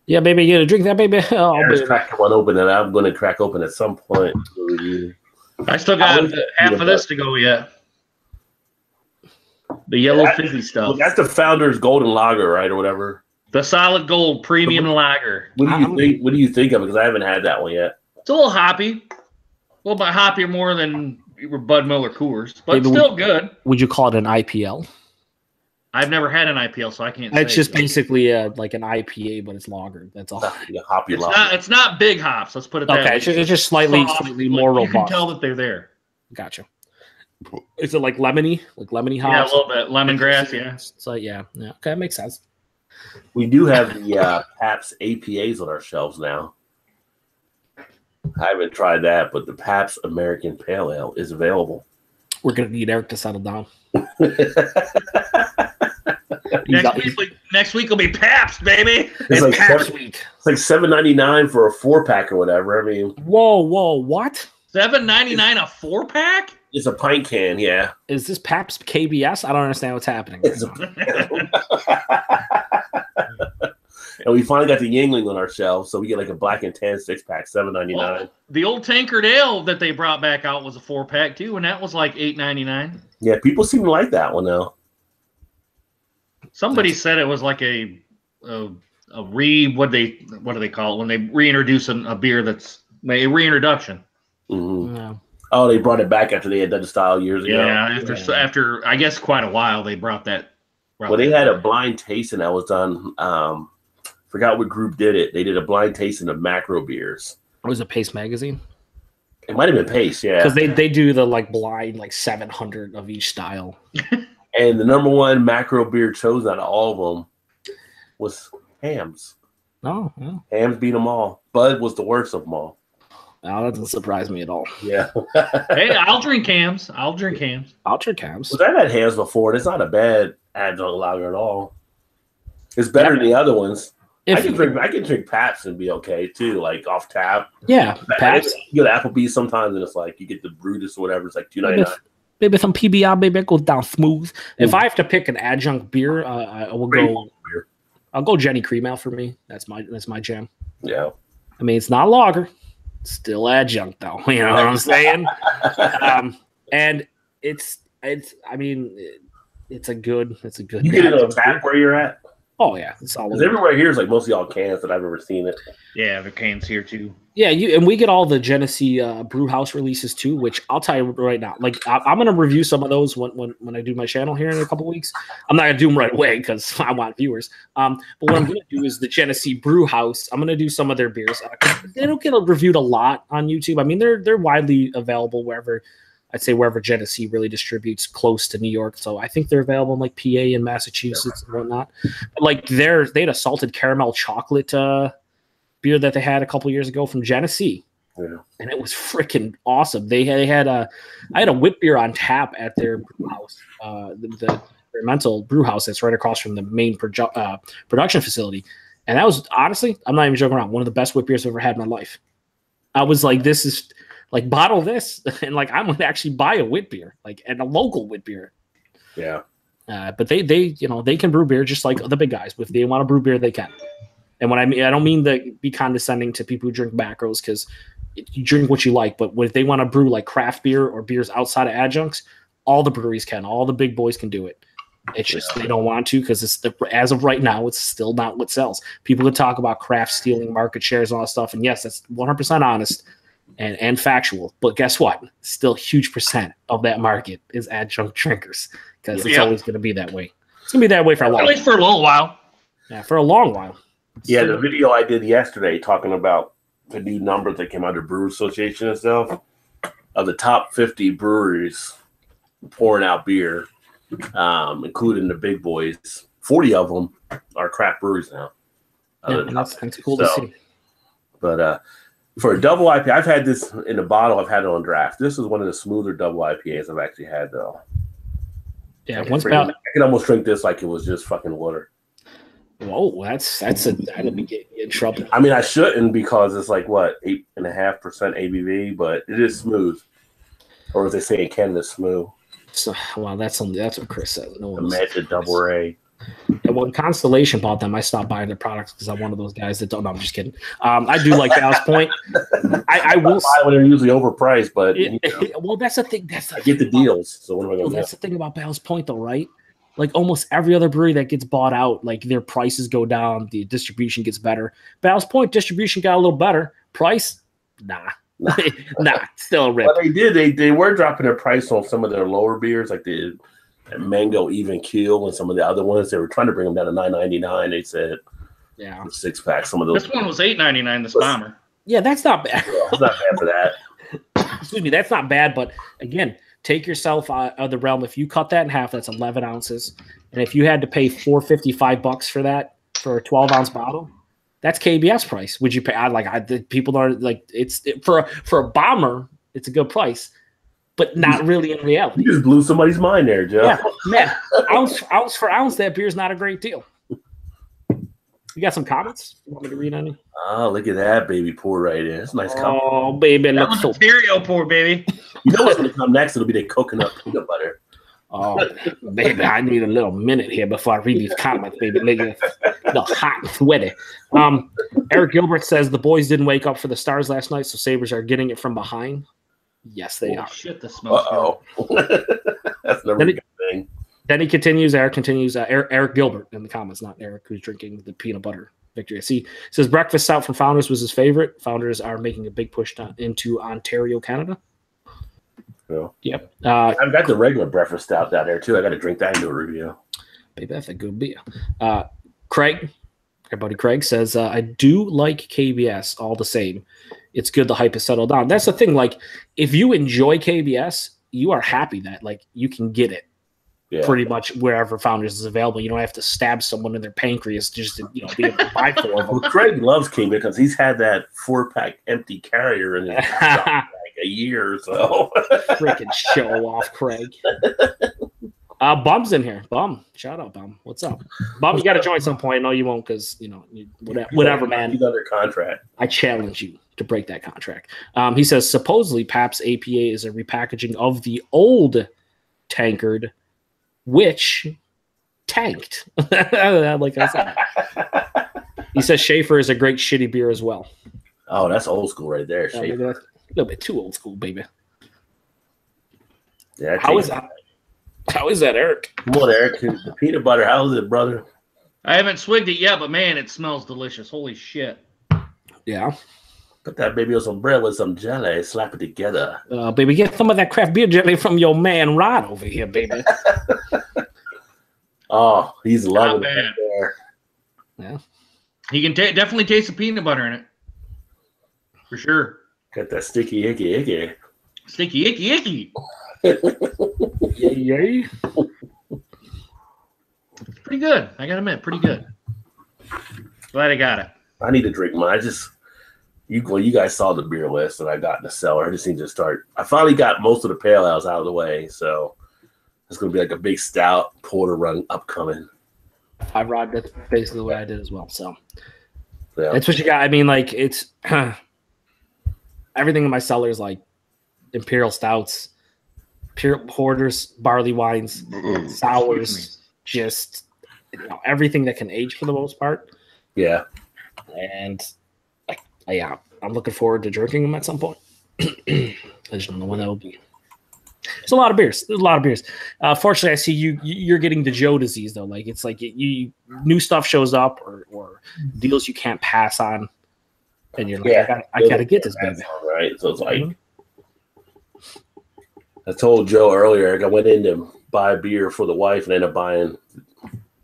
Yeah, baby, you gonna drink that, baby? Oh, baby. Cracking one open, and I'm going to crack open at some point. I still got half of this to go yet. The yellow fizzy stuff. Well, that's the Founder's Golden Lager, right, or whatever. The solid gold premium lager. What do you think? What do you think of it? Because I haven't had that one yet. It's a little hoppy. A little bit hoppier more than Bud Miller Coors, but maybe still good. Would you call it an IPL? I've never had an IPL, so I can't say. It's just basically like an IPA, but it's lager. That's all. Hoppy lager. It's not big hops. Let's put it that way. It's just slightly more robust. You can tell that they're there. Gotcha. Is it like lemony hops? Yeah, a little bit. Lemongrass, yeah. So yeah. Okay, that makes sense. We do have the Pabst APAs on our shelves now. I haven't tried that, but the Pabst American Pale Ale is available. We're going to need Eric to settle down. Next week will be Pabst, baby. It's like Pabst week. It's like $7.99 for a 4-pack or whatever. I mean, whoa, what? $7.99 a 4-pack? It's a pint can, yeah. Is this Pabst KBS? I don't understand what's happening. And we finally got the Yingling on our shelves, so we get like a black and tan 6-pack, $7.99. Well, the old Tankard Ale that they brought back out was a 4-pack too, and that was like $8.99. Yeah, people seem to like that one though. Somebody said it was like a what do they call it when they reintroduce a beer that's a reintroduction. Mm-hmm. Yeah. Oh, they brought it back after they had done the style years ago. Yeah, after I guess quite a while they brought that. They had a blind tasting that was done. Forgot what group did it. They did a blind tasting of macro beers. Was it Pace Magazine? It might have been Pace, yeah. Because they do the blind 700 of each style. And the number one macro beer chosen out of all of them was Hamm's. Oh, yeah. Hamm's beat them all. Bud was the worst of them all. That doesn't surprise me at all. Yeah. Hey, I'll drink Hamm's. I've had Hamm's. I've had Hamm's before, and it's not a bad adjunct lager at all. It's better than the other ones. I can drink Pabst and be okay too, like off tap. Yeah, Pabst. You go to Applebee's sometimes, and it's like you get the Brutus or whatever. It's like $2.99. Maybe some PBR, maybe it goes down smooth. If I have to pick an adjunct beer, I will go. I'll go Jenny Cream Ale for me. That's my jam. Yeah. I mean, it's not lager, it's still adjunct though. You know what I'm saying? And it's a good. You get it on tap where you're at. Oh yeah, it's all everywhere here is like mostly all cans that I've ever seen it. Yeah, the cans here too. Yeah, and we get all the Genesee brew house releases too, which I'll tell you right now. Like I'm gonna review some of those when I do my channel here in a couple weeks. I'm not gonna do them right away because I want viewers. But what I'm gonna do is the Genesee brew house. I'm gonna do some of their beers. They don't get reviewed a lot on YouTube. I mean, they're widely available wherever. I'd say wherever Genesee really distributes close to New York. So I think they're available in like PA and Massachusetts and whatnot. But like they had a salted caramel chocolate beer that they had a couple years ago from Genesee. Yeah. And it was freaking awesome. I had a wit beer on tap at their brew house, the experimental brew house that's right across from the main production facility. And that was honestly, I'm not even joking around, one of the best wit beers I've ever had in my life. I was like, this is like bottle this, and like I'm gonna actually buy a wit beer, like and a local wit beer. Yeah. But they can brew beer just like the big guys. If they want to brew beer, they can. And what I mean, I don't mean to be condescending to people who drink macros because you drink what you like. But if they want to brew like craft beer or beers outside of adjuncts, all the breweries can. All the big boys can do it. It's just they don't want to because as of right now, it's still not what sells. People can talk about craft stealing market shares and all that stuff, and yes, that's 100% honest. And factual, but guess what? Still, huge percent of that market is adjunct drinkers because it's always going to be that way. It's going to be that way for a long, at least for a little while. Yeah, for a long while. Yeah, the video I did yesterday talking about the new numbers that came out of Brewer Association and stuff of the top 50 breweries pouring out beer, including the big boys. 40 of them are craft breweries now. Yeah, that's cool to see. But for a double IPA, I've had this in a bottle. I've had it on draft. This is one of the smoother double IPAs I've actually had, though. Yeah, I once I can almost drink this like it was just fucking water. Whoa, that'd be getting you in trouble. I mean, I shouldn't because it's like what 8.5% ABV, but it is smooth, or as they say in Canada, smooth. So, well, that's what Chris said. No one Imagine double A. And when Constellation bought them, I stopped buying their products because I'm one of those guys that don't. No, I'm just kidding. I do like Ballast Point. I will buy when they're usually overpriced, but well, that's the thing. I get the deals. So what am I going to do? That's the thing about Ballast Point, though, right? Like almost every other brewery that gets bought out, like their prices go down, the distribution gets better. Ballast Point distribution got a little better. Price, nah, still a rip. Well, they did. They were dropping their price on some of their lower beers, like the Mango Even Keel and some of the other ones. They were trying to bring them down to $9.99. They said, yeah, 6-pack. Some of those. This one was $8.99. This bomber. Yeah, that's not bad. It's not bad for that. Excuse me, that's not bad. But again, take yourself out of the realm. If you cut that in half, that's 11 ounces. And if you had to pay $4.55 for that for a 12-ounce bottle, that's KBS price. Would you pay? People are like for a bomber, it's a good price. But not really in reality. You just blew somebody's mind there, Joe. Yeah, man. ounce for ounce, that beer's not a great deal. You got some comments? You want me to read any? Oh, look at that baby pour right in. It's a nice comment. Oh, baby. That was a cereal pour, baby. You know what's going to come next? It'll be the coconut peanut butter. Oh, baby, I need a little minute here before I read these comments, baby. Nigga, the hot and sweaty. Eric Gilbert says the boys didn't wake up for the stars last night, so Sabres are getting it from behind. Yes, they are. Shit, this smells good. That's never a good thing. Then he continues. Eric continues. Eric Gilbert in the comments, not Eric, who's drinking the peanut butter victory. See, says breakfast stout from Founders was his favorite. Founders are making a big push into Ontario, Canada. Cool. Yep. I've got the regular breakfast stout down there too. I got to drink that into a review. Baby, that's a good beer. Craig, our buddy Craig says, I do like KBS all the same. It's good the hype has settled down. That's the thing. Like, if you enjoy KBS, you are happy that like you can get it pretty much wherever Founders is available. You don't have to stab someone in their pancreas just to be able to buy 4 of them. Well, Craig loves KBS because he's had that 4-pack empty carrier in his like a year or so. Freaking show off, Craig. Bum's in here. Bum, shout out, Bum. What's up, Bum? You got to join some point. No, you won't, because whatever, man. He's under contract. I challenge you to break that contract. He says supposedly Pabst APA is a repackaging of the old tankard, which tanked. Like I said. He says Schaefer is a great shitty beer as well. Oh, that's old school right there, Schaefer. A little bit too old school, baby. Yeah. How is that? How is that, Eric? Come on, Eric. The peanut butter. How is it, brother? I haven't swigged it yet, but man, it smells delicious. Holy shit. Yeah. Put that baby on some bread with some jelly. Slap it together. Baby, get some of that craft beer jelly from your man Rod over here, baby. Oh, he's loving it there. Yeah. He can definitely taste the peanut butter in it. For sure. Got that sticky, icky. Sticky, icky. Yay. Pretty good. I gotta admit, pretty good. Glad I got it. I need to drink mine. You guys saw the beer list that I got in the cellar. I just need to start. I finally got most of the pale ales out of the way, so it's going to be like a big stout porter run upcoming. Rod, that's basically what I did as well. So yeah. That's what you got. I mean, like, it's everything in my cellar is like imperial stouts, pure porters, barley wines, sours, just everything that can age for the most part. Yeah. And I'm looking forward to drinking them at some point. I just don't know when that will be. There's a lot of beers. Fortunately, I see you're getting the Joe disease though. Like it's like new stuff shows up or deals you can't pass on, and you're like, I gotta get this baby. Right. So it's like I told Joe earlier, I went in to buy beer for the wife and ended up buying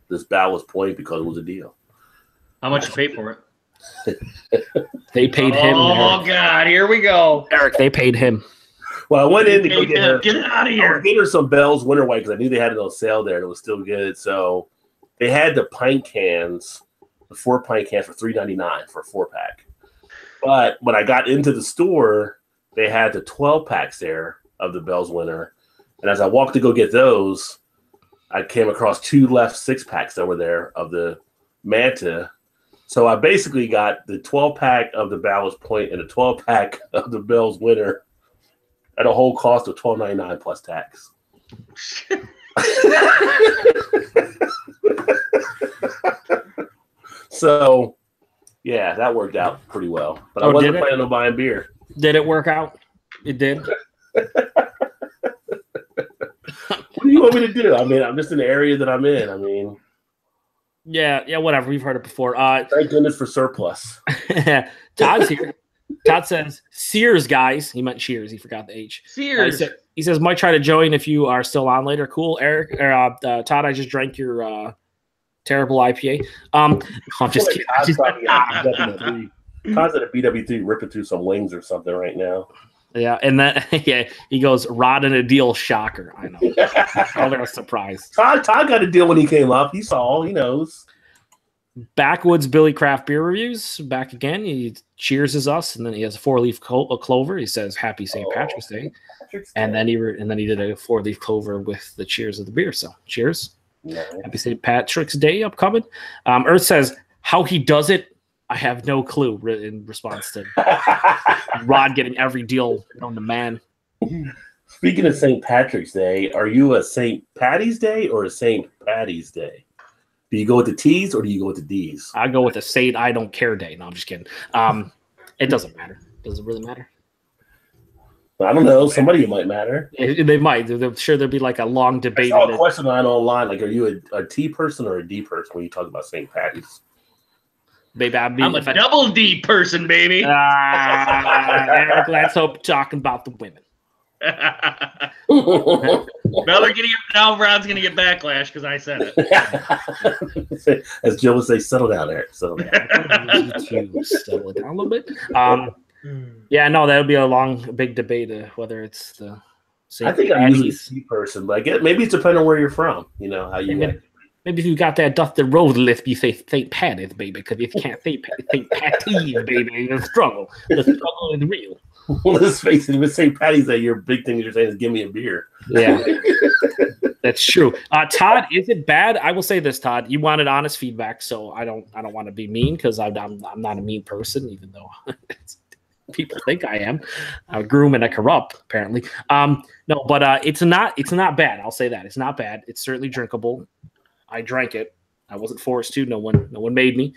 this Ballast Point because it was a deal. How much you pay for it? They paid him. Oh God, here we go, Eric. They paid him. Well, I went in to go get her. Get it out of here. Get her some Bell's Winter White because I knew they had it on sale there and it was still good. So they had the pint cans, the 4 pint cans for $3.99 for a 4-pack. But when I got into the store, they had the 12 packs there of the Bell's Winter. And as I walked to go get those, I came across 2 left 6-packs that were there of the Manta. So I basically got the 12-pack of the Ballast Point and the 12-pack of the Bell's Winter at a whole cost of $12.99 plus tax. So, yeah, that worked out pretty well. But I wasn't planning on buying beer. Did it work out? It did. What do you want me to do? I mean, I'm just in the area that I'm in. I mean, yeah, whatever. We've heard it before. Thank goodness for surplus. Todd's here. Todd says, Sears, guys. He meant Cheers. He forgot the H. Sears. He says, might try to join if you are still on later. Cool. Eric, Todd, I just drank your terrible IPA. I'm just kidding. Todd's at a BW3 ripping through some wings or something right now. Yeah, and then he goes, Rod in a deal, shocker. I know. Oh, they're a surprise. Todd got a deal when he came up. He saw, he knows. Backwoods Billy Craft Beer Reviews back again. He cheers us, and then he has a 4-leaf clover. He says, "Happy St. Patrick's Day," and then he did a 4-leaf clover with the cheers of the beer. So, cheers! Nice. Happy St. Patrick's Day upcoming. Earth says, "How he does it, I have no clue." In response to Rod getting every deal on the man. Speaking of St. Patrick's Day, are you a St. Patty's Day or a St. Patty's Day? Do you go with the T's or do you go with the D's? I go with the Saint I don't care day. No, I'm just kidding. It doesn't matter. Does it really matter? I don't know. Somebody might matter. They might. They're sure there'll be like a long debate. I saw a question online. Like, are you a T person or a D person when you talk about St. Patty's? Baby, I'm a double D person, baby. Eric, let's hope talking about the women. Well, now Rod's gonna get backlash because I said it. As Joe would say, settle down, Eric. Settle down. Settle it down a little bit. Yeah, no, that'll be a long, big debate whether it's the. I think I'm usually a C person, but maybe it's depending on where you're from. You know how you. Maybe if you got that Dustin Road lift, you say St. Patty's, baby, because if you can't say St. Patty's, baby, the struggle is real. Well, let's face it, with St. Patty's Day, your big thing you're saying is give me a beer. Yeah, that's true. Todd, is it bad? I will say this, Todd. You wanted honest feedback, so I don't want to be mean because I'm not a mean person, even though people think I am. I groom and I corrupt, apparently. No, but it's not bad. I'll say that it's not bad. It's certainly drinkable. I drank it. I wasn't forced to. No one made me.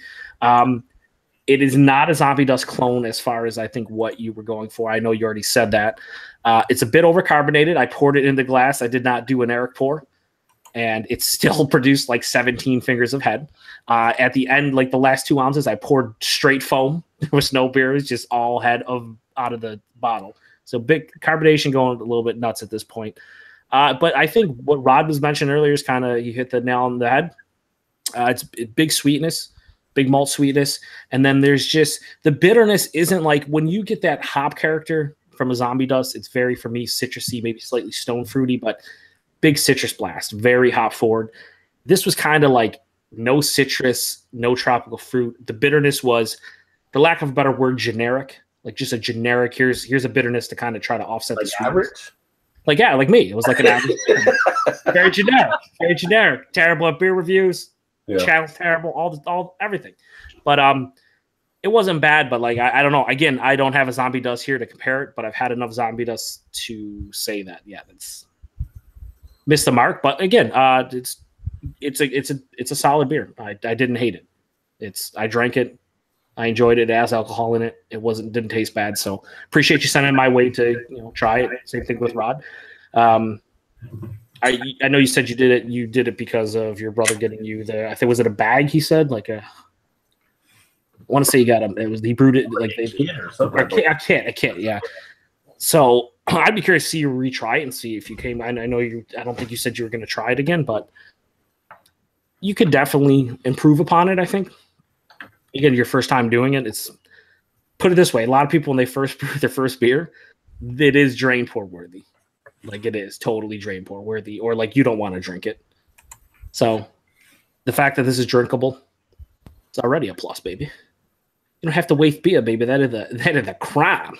It is not a Zombie Dust clone as far as I think what you were going for. I know you already said that. It's a bit overcarbonated. I poured it in the glass. I did not do an Eric pour, and it still produced like 17 fingers of head. At the end, like the last 2 ounces, I poured straight foam. There was no beer. It was just all head out of the bottle. So big carbonation going a little bit nuts at this point. But I think what Rod was mentioning earlier is kind of you hit the nail on the head. It's big sweetness. Big malt sweetness, and then there's just the bitterness isn't like when you get that hop character from a Zombie Dust. It's very, for me, citrusy, maybe slightly stone fruity, but big citrus blast, very hop forward. This was kind of like no citrus, no tropical fruit. The bitterness was, for lack of a better word, generic, like just a generic. Here's a bitterness to kind of try to offset like the sweetness. Average. Like me, it was like an average. Very generic. Terrible at beer reviews. Yeah. Channel's terrible, all everything, but it wasn't bad. But like I don't know. Again, I don't have a Zombie Dust here to compare it, but I've had enough Zombie Dust to say that that's missed the mark. But again, it's a solid beer. I didn't hate it. I drank it. I enjoyed it. It has alcohol in it. It didn't taste bad. So appreciate you sending my way to try it. Same thing with Rod. I know you said you did it. You did it because of your brother getting you I think was it a bag? He said like I want to say he got him. It was he brewed it like a kit. Yeah. So I'd be curious to see you retry it and see if you came. I know you. I don't think you said you were going to try it again, but you could definitely improve upon it. I think. Again, your first time doing it. It's put it this way: a lot of people when they first brew their first beer, it is drain pour worthy. Like it is totally drain pour worthy, or like you don't want to drink it. So the fact that this is drinkable, it's already a plus, baby. You don't have to waste beer, baby. That is the crime.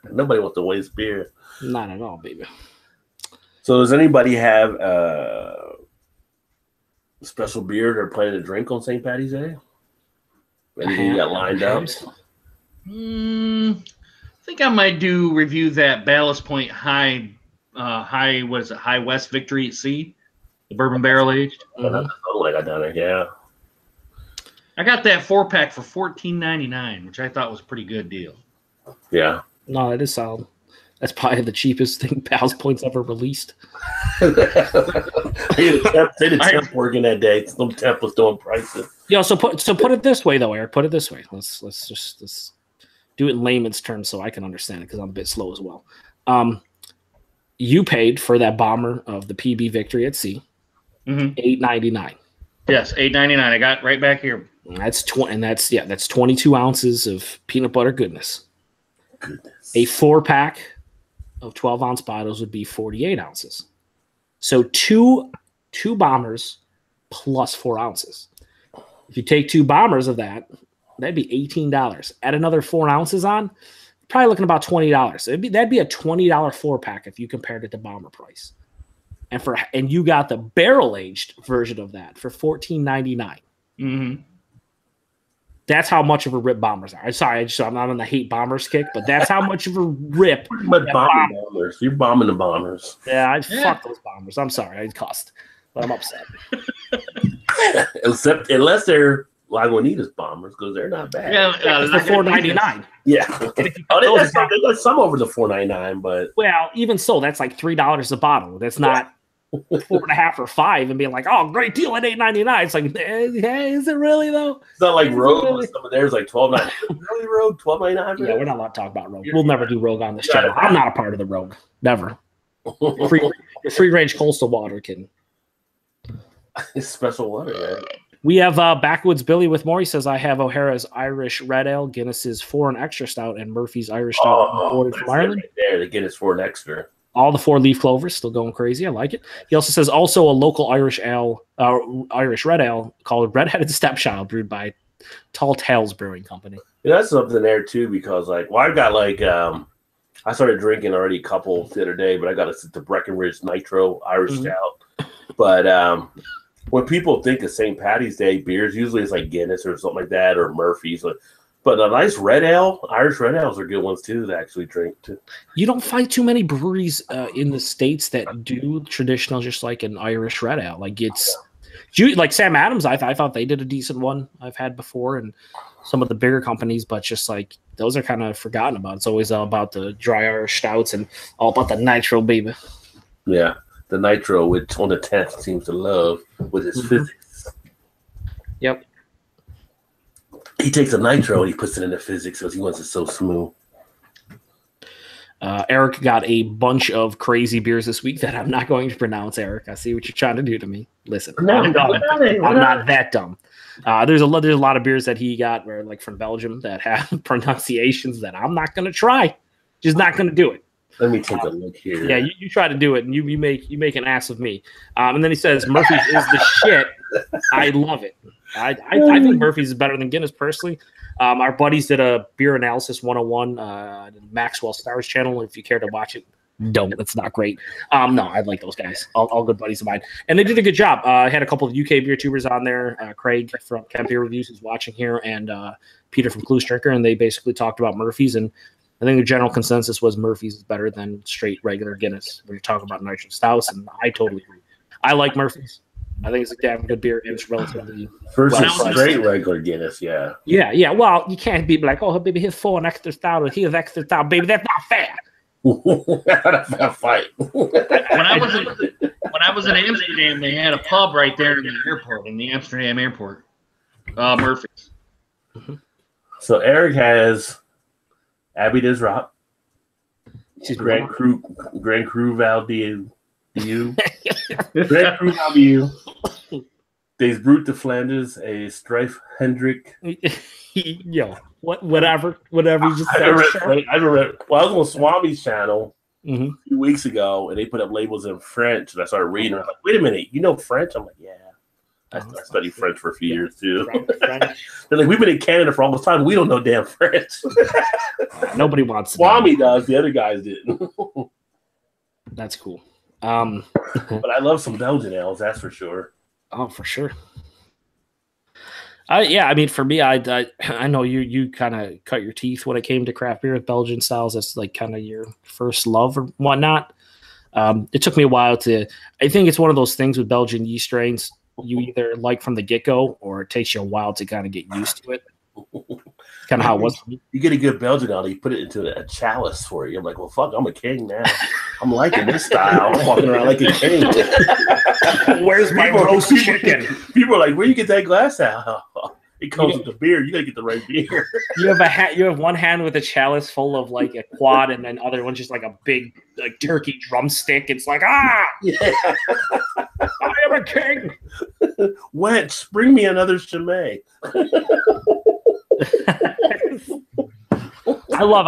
Nobody wants to waste beer. Not at all, baby. So does anybody have a special beer they're planning to drink on St. Patty's Day? Anything you got lined up? I think I might review that Ballast Point High West Victory at Sea, the bourbon barrel aged. That's what I got down there. Yeah. I got that 4-pack for $14.99, which I thought was a pretty good deal. Yeah. No, it is solid. That's probably the cheapest thing Ballast Point's ever released. They did temp working that day. Some temp was doing prices. Yeah, so put it this way though, Eric. Put it this way. Let's do it in layman's terms so I can understand it because I'm a bit slow as well. You paid for that bomber of the PB Victory at Sea, $8.99. Yes, $8.99. I got right back here. That's 22 ounces of peanut butter goodness. A 4-pack of 12-ounce bottles would be 48 ounces. So two bombers plus 4 ounces. If you take 2 bombers of that, that'd be $18. Add another 4 ounces on, probably looking about $20. That'd be a $20 4-pack if you compared it to bomber price. And you got the barrel aged version of that for $14.99. Mm-hmm. That's how much of a rip bombers are. Sorry, I'm not on the hate bombers kick, but that's how much of a rip. But bombers, you're bombing the bombers. Yeah, fuck those bombers. I'm sorry, I cussed, but I'm upset. Unless they're Lagunitas bombers, because they're not bad. Yeah, they're $4.99. Yeah, they got some over the $4.99, but even so, that's like $3 a bottle. That's not 4.5 or 5 and being like, oh, great deal at $8.99. It's like, hey, is it really though? It's not like Rogue. Really? Some of theirs like $12.99. Really, Rogue? $12.99? Yeah, we're not allowed to talk about Rogue. We'll never do Rogue on this channel. I'm not a part of the Rogue. Never. Free range coastal water can. It's special water. Yeah. We have Backwoods Billy with more. He says, I have O'Hara's Irish Red Ale, Guinness's 4 and Extra Stout, and Murphy's Irish Stout imported from Ireland. Right there, the Guinness 4 and Extra. All the 4-leaf clovers still going crazy. I like it. He also says also a local Irish Red Ale called Redheaded Stepchild, brewed by Tall Tales Brewing Company. Yeah, that's something there too, because I've got I started drinking already a couple the other day, but I got the Breckenridge Nitro Irish Stout. But when people think of St. Patty's Day beers, usually it's like Guinness or something like that, or Murphy's. But a nice red ale, Irish red ales are good ones too to actually drink too. You don't find too many breweries in the States that do traditional, just like an Irish red ale. Like Sam Adams, I thought they did a decent one I've had before, and some of the bigger companies, but just like those are kind of forgotten about. It's always all about the dry Irish stouts and all about the nitro, baby. Yeah, the nitro, which on the 10th seems to love with his physics. Yep. He takes a nitro and he puts it into physics because he wants it so smooth. Eric got a bunch of crazy beers this week that I'm not going to pronounce, Eric. I see what you're trying to do to me. Listen, I'm not that dumb. There's a lot of beers that he got from Belgium that have pronunciations that I'm not going to try. Just not going to do it. Let me take a look here. Yeah, you try to do it, and you make an ass of me. And then he says, Murphy's is the shit. I love it. I think Murphy's is better than Guinness, personally. Our buddies did a Beer Analysis 101 Maxwell Stars channel. If you care to watch it, don't. It's not great. No, I like those guys. All good buddies of mine. And they did a good job. I had a couple of UK beer tubers on there. Craig from Kemp Beer Reviews is watching here, and Peter from Clues Drinker, and they basically talked about Murphy's. And I think the general consensus was Murphy's is better than straight regular Guinness when you're talking about nitro stouts, and I totally agree. I like Murphy's. I think it's a damn good beer, and it's relatively versus straight regular Guinness. Yeah. Well, you can't be like, oh, baby, here's 4 and extra stout, or here's extra stout, baby. That's not fair. That's not fight. When I was in Amsterdam, they had a pub right there in the airport, in the Amsterdam airport. Murphy's. So Eric has Abbey Does Rock, Grand Cru Valdieu, Grand Cru Valdieu, Des Brut de Flanders, a Strife Hendrick. Yo, whatever you just said. I was on Swami's channel a few weeks ago, and they put up labels in French, and I started reading. I was like, wait a minute, you know French? I'm like, yeah. I studied French for a few years too. They're like, we've been in Canada for all this time. We don't know damn French. Nobody wants to. Swami does. The other guys didn't. That's cool. But I love some Belgian ales, that's for sure. Oh, for sure. Yeah, I mean, for me, I know you kind of cut your teeth when it came to craft beer with Belgian styles. That's like kind of your first love or whatnot. It took me a while to. I think it's one of those things with Belgian yeast strains you either like from the get go, or it takes you a while to kind of get used to it. Kind of how it was for me. You get a good Belgian ale, you put it into a chalice for you. I'm like, well, fuck, I'm a king now. I'm liking this style. I'm walking around like a king. Where's my roast chicken? People are like, where you get that glass out? It comes with the beer. You gotta get the right beer. You have a hat. You have one hand with a chalice full of like a quad, and then other one's just like a big like turkey drumstick. It's like yeah, I am a king. Wench, bring me another Chimay. I love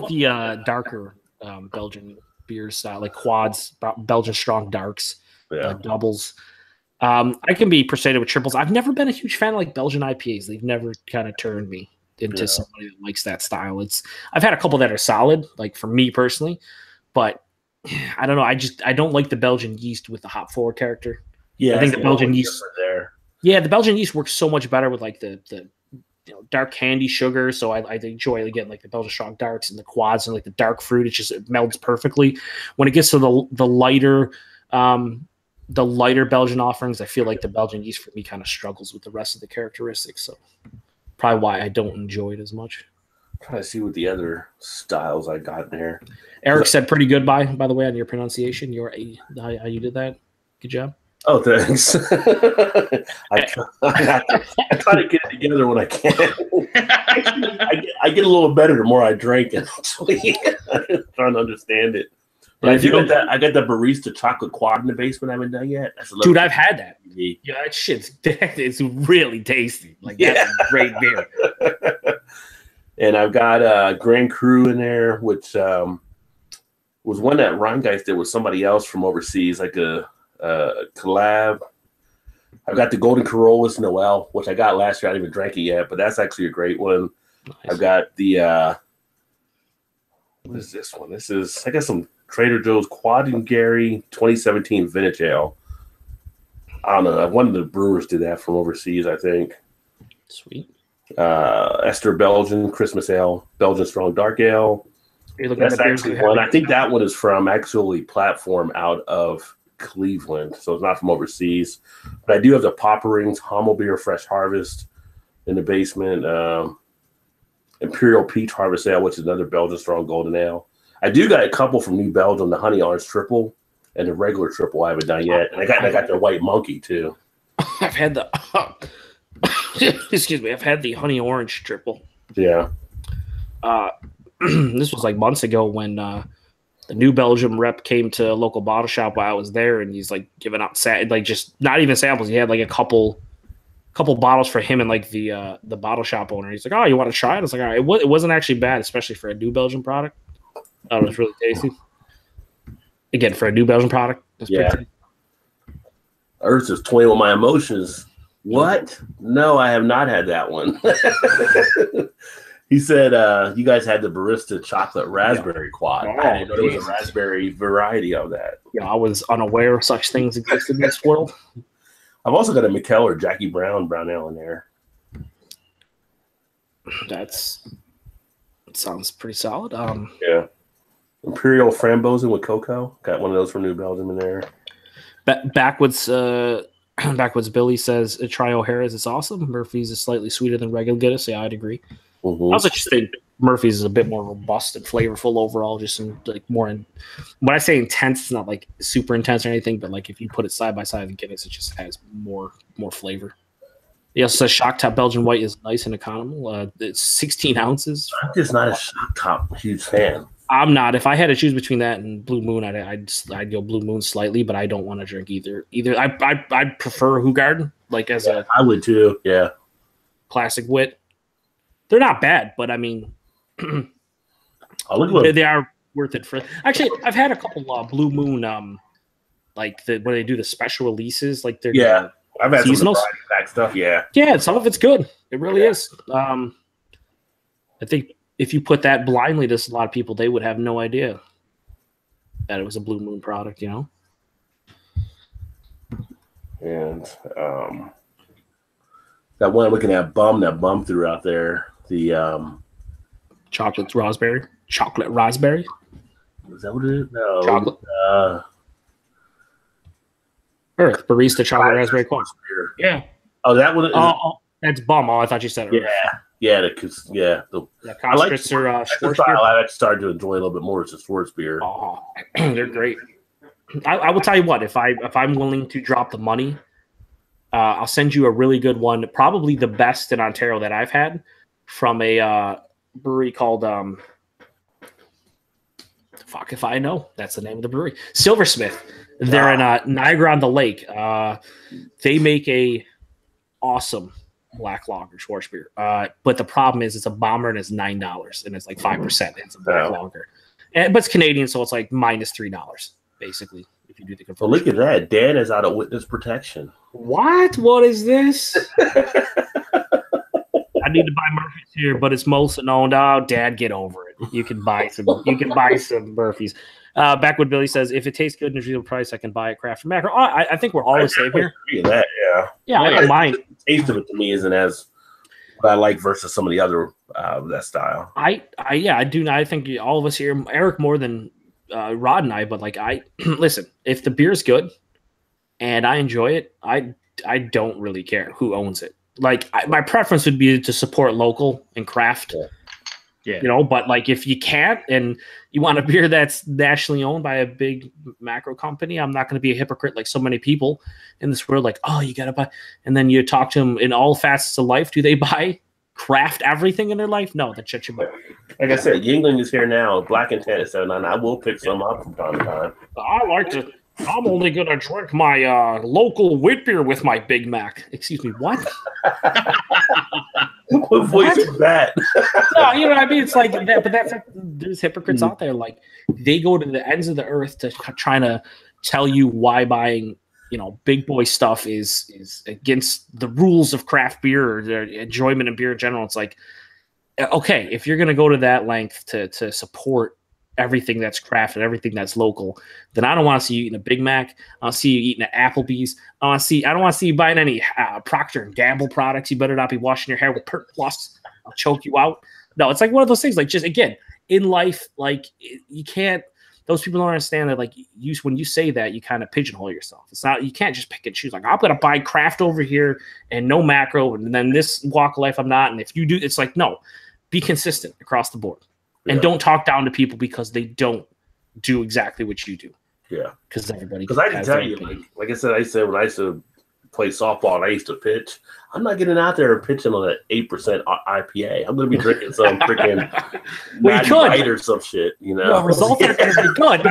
the darker Belgian beer style, like quads, Belgian strong darks, doubles. I can be persuaded with triples. I've never been a huge fan of like Belgian IPAs. They've never kind of turned me into somebody that likes that style. I've had a couple that are solid, like for me personally, but I don't know. I don't like the Belgian yeast with the hop forward character. Yeah, I think the Belgian yeast there. Yeah, the Belgian yeast works so much better with like the dark candy sugar. So I enjoy again like the Belgian strong darks and the quads and like the dark fruit. It melds perfectly. When it gets to the lighter Belgian offerings, I feel like the Belgian yeast for me kind of struggles with the rest of the characteristics. So probably why I don't enjoy it as much. I'm trying to see what the other styles I got in there. Eric said pretty good by the way on your pronunciation. How you did that. Good job. Oh, thanks. I try to get it together when I can. Actually, I get a little better the more I drink it. Actually, trying to understand it. But I got the barista chocolate quad in the basement. I haven't done yet. Dude, I've had that. Yeah, that shit's it's really tasty. Like that's a great beer. And I've got Grand Cru in there, which was one that Rheingeist did with somebody else from overseas, like a collab. I've got the Golden Corollas Noel, which I got last year. I didn't even drink it yet, but that's actually a great one. Nice. I've got the what is this one? I got some Trader Joe's Quad and Gary 2017 Vintage Ale. I don't know. One of the brewers did that from overseas, I think. Sweet. Esther Belgian Christmas Ale, Belgian Strong Dark Ale. That's actually one. I think that one is from actually platform out of Cleveland, so it's not from overseas. But I do have the Papa Rings Hummel Beer Fresh Harvest in the basement. Imperial Peach Harvest Ale, which is another Belgian Strong Golden Ale. I do got a couple from New Belgium, the Honey Orange Triple and the regular Triple I haven't done yet. And I got their White Monkey too. I've had the excuse me, I've had the Honey Orange Triple. Yeah. This was like months ago when the New Belgium rep came to a local bottle shop while I was there, and he's like giving out like just not even samples. He had like a couple bottles for him and like the bottle shop owner. He's like, "Oh, you want to try it?" I was like, "All right." It wasn't actually bad, especially for a New Belgium product. It was really tasty. Again, for a New Belgium product, it's pretty tasty. Earth is toying with my emotions. What? No, I have not had that one. He said, you guys had the barista chocolate raspberry quad. I didn't know there was a raspberry variety of that. Yeah, I was unaware such things existed in this world. I've also got a McKellar Jackie Brown ale in there. That sounds pretty solid. Yeah. Imperial Frambozen with cocoa. Got one of those from New Belgium in there. Backwoods Billy says try O'Hara's. It's awesome. Murphy's is slightly sweeter than regular Guinness. Yeah, I'd agree. Mm-hmm. I also just think Murphy's is a bit more robust and flavorful overall. Just some like more in. When I say intense, it's not like super intense or anything, but like if you put it side by side with Guinness, it just has more flavor. He also says Shock Top Belgian White is nice and economical. It's 16 ounces. I'm just not a Shock Top huge fan. I'm not. If I had to choose between that and Blue Moon, I'd go Blue Moon slightly, but I don't want to drink either. I prefer Hoegaarden, like as a. I would too. Yeah. Classic wit. They're not bad, but I mean, they are worth it for. Actually, I've had a couple Blue Moon, like where they do the special releases, like they're I've had seasonals. Some back stuff. Yeah, some of it's good. It really is. I think if you put that blindly to a lot of people, they would have no idea that it was a Blue Moon product. You know. and that one looking at that bum threw out there. The chocolate raspberry. Is that what it is? No. Chocolate. Earth barista chocolate raspberry corn. Yeah. Oh, that one. Oh, that's bum. Oh, I thought you said Earth. Yeah. I like Schwarzbier. I started to enjoy a little bit more. It's a Schwarzbier. Oh, they're great. I will tell you what. If I'm willing to drop the money, I'll send you a really good one. Probably the best in Ontario that I've had from a brewery called fuck if I know. That's the name of the brewery. Silversmith. They're in Niagara on the Lake. They make a awesome black lager Schwarzbier. But the problem is it's a bomber and it's $9 and it's like 5%. It's a black lager. But it's Canadian, so it's like minus $3 basically if you do the conversion. Well, look at that. Dan is out of witness protection. What? What is this? I need to buy Murphy's here, but it's Molson owned. Oh, Dad, get over it. You can buy some. Murphy's. Backwood Billy says, if it tastes good and is real price, I can buy it craft from Macro. I think we're all the same here. That, yeah, I don't mind. The taste of it to me isn't as what I like versus some of the other that style. I do. I think all of us here, Eric more than Rod and I, but like listen, if the beer's good and I enjoy it, I don't really care who owns it. Like my preference would be to support local and craft. Yeah. You know, but like if you can't and you want a beer that's nationally owned by a big macro company, I'm not going to be a hypocrite like so many people in this world. Like, oh, you got to buy. And then you talk to them in all facets of life. Do they buy craft everything in their life? No, that's shut your mouth. Like I said, Yingling is here now. Black and Tan is $7.99. I will pick some up from time to time. I'm only going to drink my local wheat beer with my Big Mac. Excuse me, what? What voice is that? No, you know what I mean? It's like that, but that's there's hypocrites out there. Like they go to the ends of the earth to trying to tell you why buying, you know, big boy stuff is against the rules of craft beer or the enjoyment of beer in general. It's like, okay, if you're going to go to that length to support everything that's craft and everything that's local, then I don't want to see you eating a Big Mac. I want to see you eating an Applebee's. I don't want to see you buying any Procter and Gamble products. You better not be washing your hair with Pert Plus. I'll choke you out. No, it's like one of those things. Like just again in life, like you can't. Those people don't understand that. Like when you say that, you kind of pigeonhole yourself. It's not. You can't just pick and choose. Like I'm gonna buy craft over here and no macro, and then this walk of life I'm not. And if you do, it's like no, be consistent across the board. And don't talk down to people because they don't do exactly what you do. Yeah. Because everybody. Because I can tell you, like I said when I used to play softball and I used to pitch, I'm not getting out there and pitching on an 8% IPA. I'm going to be drinking some freaking Natty Light or some shit, you know? Well, results are going to be good.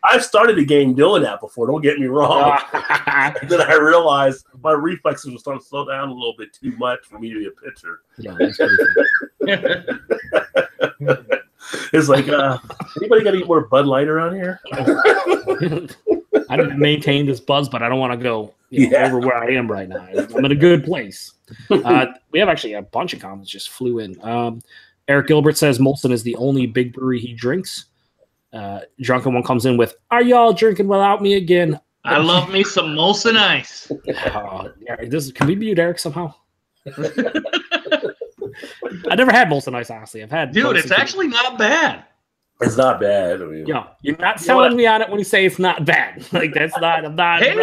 I've started a game doing that before. Don't get me wrong. And then I realized my reflexes were starting to slow down a little bit too much for me to be a pitcher. Yeah, that's pretty cool. It's like, anybody got to eat more Bud Light around here? I didn't maintain this buzz, but I don't want to go over where I am right now. I'm in a good place. We have actually a bunch of comments just flew in. Eric Gilbert says Molson is the only big brewery he drinks. Drunken one comes in with, "Are y'all drinking without me again?" I love me some Molson Ice. Can we mute Eric somehow? I never had Molson Ice, honestly. I've had. Dude, it's actually not bad. It's not bad. I mean, you're not selling me on it when you say it's not bad. Like that's not. I'm not. Hey,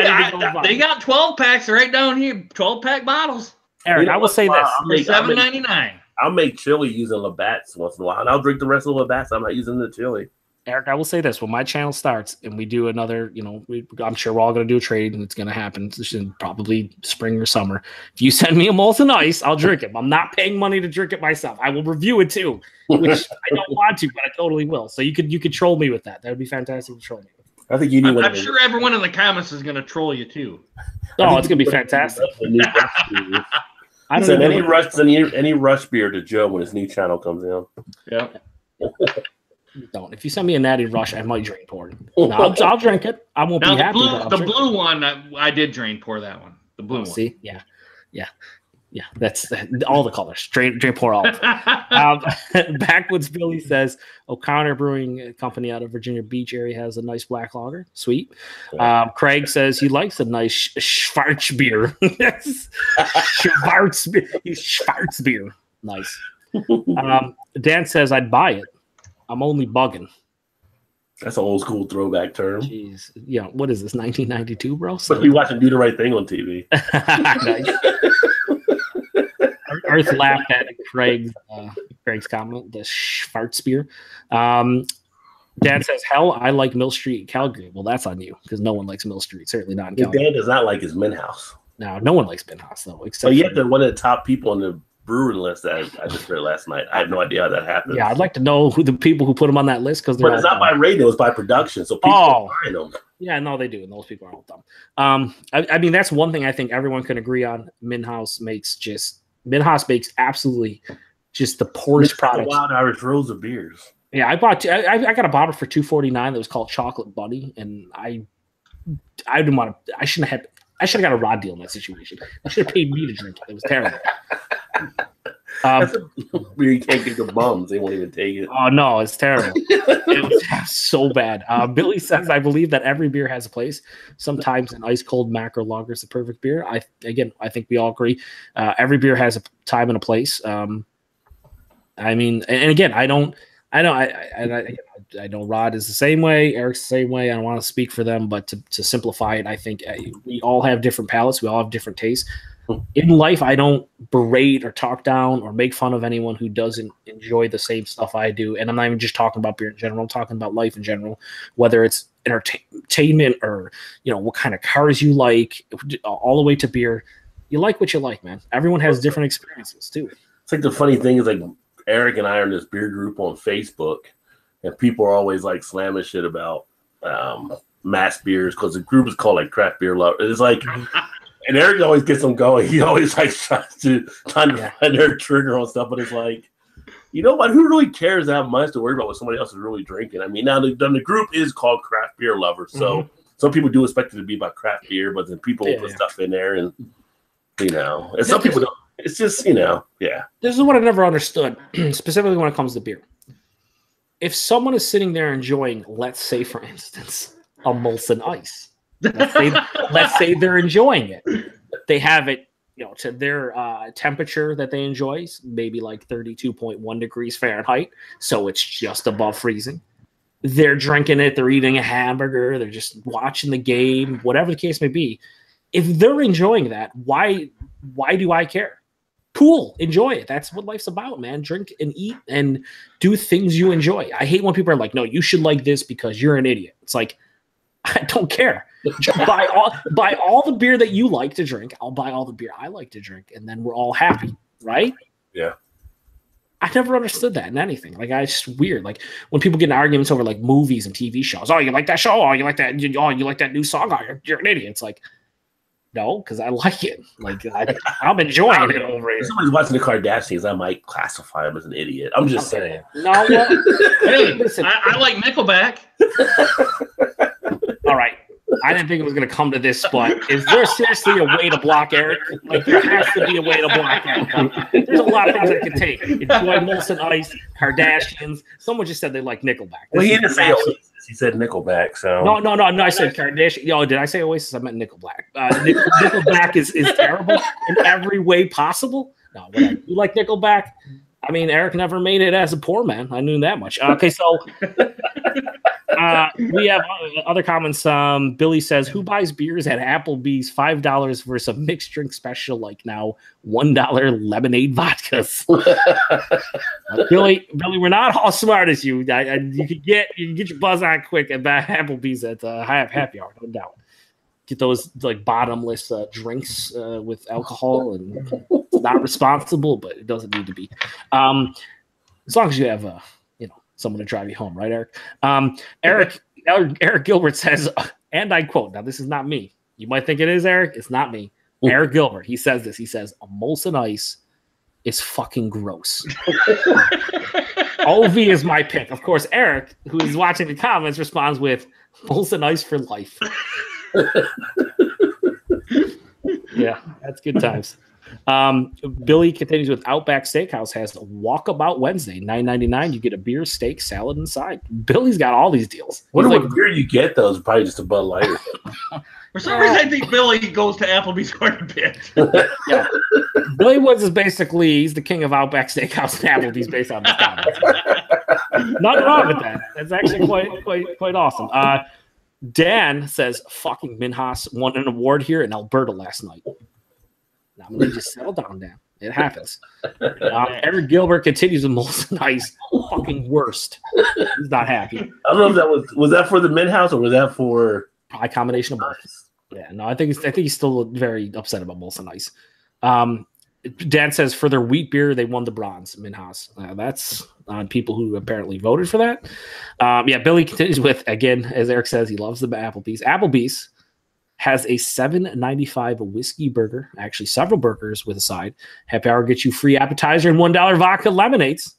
they got 12 packs right down here. 12-pack bottles. Eric, I will say this: $7.99. I'll make chili using Labatt's once in a while, and I'll drink the rest of the Labatt's. I'm not using the chili. Eric, I will say this: when my channel starts and we do another, I'm sure we're all going to do a trade, and it's going to happen probably spring or summer. If you send me a Molson Ice, I'll drink it. I'm not paying money to drink it myself. I will review it too, which I don't want to, but I totally will. So you could troll me with that. That would be fantastic to troll me with. I think you need. I'm sure everyone in the comments is going to troll you too. Oh, it's going to be fantastic. I don't send any rush beer to Joe when his new channel comes in. Yeah. Don't. If you send me a Natty Rush, I might drain pour it. No, I'll drink it. I won't be happy. The blue one, I did drain pour that one. The blue one. See, yeah. Yeah, that's all the colors. Drink pour all. Backwoods Billy says O'Connor Brewing Company out of Virginia Beach area has a nice black lager. Sweet. Craig says he likes a nice Schwarzbier. Schwarzbier. Nice. Dan says I'd buy it. I'm only bugging. That's an old school throwback term. Jeez. Yeah, what is this, 1992, bro? But we watching Do the Right Thing on TV. Nice. Earth laughed at Craig's comment, the Schwarzbier. Dan says, hell, I like Mill Street in Calgary. Well, that's on you, because no one likes Mill Street. Certainly not in Calgary. Dan does not like his Mint House. No one likes Mint House, though. But yet they're one of the top people on the brewing list that I just read last night. I have no idea how that happens. Yeah, I'd like to know who the people who put them on that list. But it's not by rating, it's by production. So people are buying them. Yeah, no, they do. And those people are all dumb. I mean, that's one thing I think everyone can agree on. Mint House makes absolutely just the poorest product. Wild Irish Rose of beers. Yeah, I got a bottle for $2.49 that was called Chocolate Bunny, and I didn't want to. I should have got a raw deal in that situation. I should have paid me to drink it. It was terrible. You can't get the bums; they won't even take it. Oh no, it's terrible. It was so bad. Billy says, "I believe that every beer has a place. Sometimes an ice cold macro lager is the perfect beer." I think we all agree. Every beer has a time and a place. I mean, and again, I know Rod is the same way, Eric's the same way. I don't want to speak for them, but to simplify it, I think we all have different palates. We all have different tastes. In life, I don't berate or talk down or make fun of anyone who doesn't enjoy the same stuff I do. And I'm not even just talking about beer in general. I'm talking about life in general, whether it's entertainment or, what kind of cars you like, all the way to beer. You like what you like, man. Everyone has different experiences, too. It's like the funny thing is, like, Eric and I are in this beer group on Facebook, and people are always, like, slamming shit about mass beers because the group is called, like, Craft Beer Love. It's like... And Eric always gets them going. He always tries to find their trigger on stuff, but it's like, you know what? Who really cares that much to worry about what somebody else is really drinking? I mean, now the group is called Craft Beer Lovers, so some people do expect it to be about craft beer, but then people put stuff in there, and and some people don't. It's just This is what I never understood, specifically when it comes to beer. If someone is sitting there enjoying, let's say, for instance, a Molson Ice. Let's say they're enjoying it. They have it, to their temperature that they enjoy, maybe like 32.1 degrees Fahrenheit. So it's just above freezing. They're drinking it. They're eating a hamburger. They're just watching the game, whatever the case may be. If they're enjoying that, why do I care? Cool. Enjoy it. That's what life's about, man. Drink and eat and do things you enjoy. I hate when people are like, no, you should like this because you're an idiot. It's like, I don't care. buy all the beer that you like to drink. I'll buy all the beer I like to drink, and then we're all happy, right? Yeah. I never understood that in anything. Like, it's just weird. Like when people get in arguments over like movies and TV shows. Oh, you like that show? Oh, you like that? Oh, you like that new song? Oh, you're an idiot. It's like, no, because I like it. Like I'm enjoying it over here. If somebody's watching the Kardashians, I might classify them as an idiot. I'm just saying. No, well, hey, listen, I like Nickelback. All right. I didn't think it was going to come to this, but is there seriously a way to block Eric? Like, there has to be a way to block Eric. There's a lot of things I can take. Enjoy Molson Ice, Kardashians. Someone just said they like Nickelback. Well, he didn't say Oasis. He said Nickelback. So no. I said Kardashian. Did I say Oasis? I meant Nickelback. Nickelback is terrible in every way possible. No, whatever. You like Nickelback? I mean, Eric never made it as a poor man. I knew that much. Okay, so we have other comments. Billy says, who buys beers at Applebee's $5 versus a mixed drink special like now $1 lemonade vodkas? Billy, we're not all smart as you. You can get your buzz on quick at Applebee's at happy hour, no doubt. Get those like bottomless drinks with alcohol, and it's not responsible, but it doesn't need to be. As long as you have someone to drive you home, right, Eric? Eric Gilbert says, and I quote, now this is not me. You might think it is, Eric. It's not me. Eric Gilbert, he says this. He says, a Molson Ice is fucking gross. OV is my pick. Of course, Eric, who is watching the comments, responds with Molson Ice for life. Yeah, that's good times. Billy continues with Outback Steakhouse has Walkabout Wednesday, $9.99. You get a beer, steak, salad, and side. Billy's got all these deals. Wonder what beer you get those? Probably just a Bud Light. For some reason, I think Billy goes to Applebee's quite a bit. Yeah, Billy Woods is basically he's the king of Outback Steakhouse and Applebee's based on this comment. Nothing wrong with that. That's actually quite awesome. Dan says, "Fucking Minhas won an award here in Alberta last night." Now I'm gonna just settle down, Dan. It happens. Eric Gilbert continues with Molson Ice. Fucking worst. He's not happy. I don't know if that was that for the Midhouse or was that for a combination of both. Yeah, no, I think he's still very upset about Molson Ice. Dan says for their wheat beer, they won the bronze, Minhas. That's on people who apparently voted for that. Billy continues with, again, as Eric says, he loves the Applebee's. Applebee's has a $7.95 whiskey burger, actually several burgers with a side. Happy hour gets you free appetizer and $1 vodka lemonades.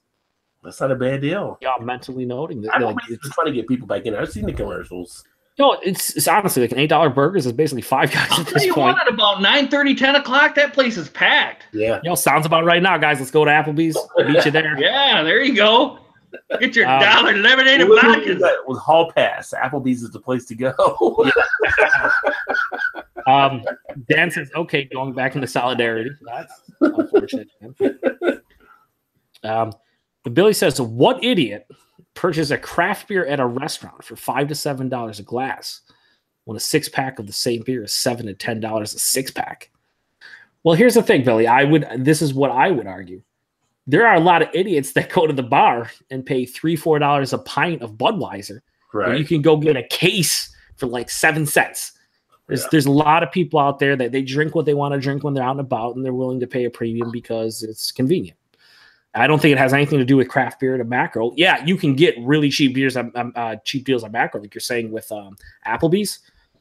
That's not a bad deal. Yeah, I'm mentally noting that. It's trying to get people back in. I've seen the commercials. No, it's honestly like an $8 burgers is basically Five Guys at this point. At about 9:30, 10 o'clock, that place is packed. Yeah. Sounds about right now, guys. Let's go to Applebee's. Meet you there. Yeah, there you go. Get your dollar lemonade and vodka. With Hall Pass, Applebee's is the place to go. Dan says, okay, going back into solidarity. That's unfortunate. Billy says, what idiot purchase a craft beer at a restaurant for $5 to $7 a glass when a 6-pack of the same beer is $7 to $10 a 6-pack? Well, here's the thing, Billy. This is what I would argue. There are a lot of idiots that go to the bar and pay $3-4 a pint of Budweiser. Right. Where you can go get a case for like 7 cents. There's a lot of people out there that they drink what they want to drink when they're out and about, and they're willing to pay a premium because it's convenient. I don't think it has anything to do with craft beer at a macro. Yeah, you can get really cheap beers, cheap deals at macro, like you're saying with Applebee's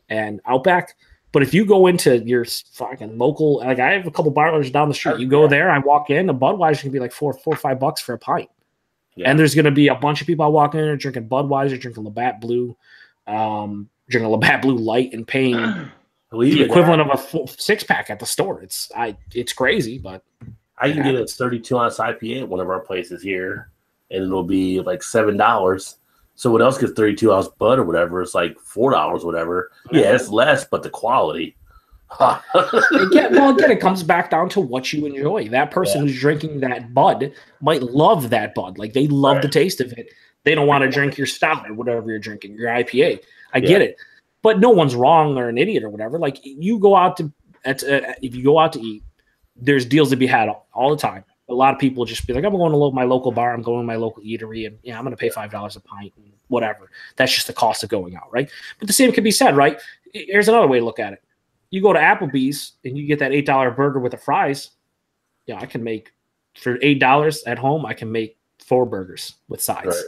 and Outback. But if you go into your fucking local, like I have a couple barlers down the street, you go there, I walk in, a Budweiser can be like $4 or $5 for a pint. Yeah. And there's going to be a bunch of people I walk in there drinking Budweiser, drinking Labatt Blue, drinking a Labatt Blue Light, and paying the equivalent of a 6-pack at the store. It's crazy, but I can get a 32-ounce IPA at one of our places here, and it'll be like $7. Someone else gets 32-ounce Bud or whatever. It's like $4, whatever. Yeah, it's less, but the quality. Again, it comes back down to what you enjoy. That person who's drinking that Bud might love that Bud. Like, they love the taste of it. They don't want to drink your stout or whatever you're drinking, your IPA. I get it. But no one's wrong or an idiot or whatever. Like, you go out to if you go out to eat, there's deals to be had all the time. A lot of people just be like, I'm going to my local bar, I'm going to my local eatery, and I'm going to pay $5 a pint and whatever. That's just the cost of going out, right? But the same can be said, right? Here's another way to look at it. You go to Applebee's and you get that $8 burger with the fries. I can make, for $8 at home, I can make 4 burgers with sides. Right.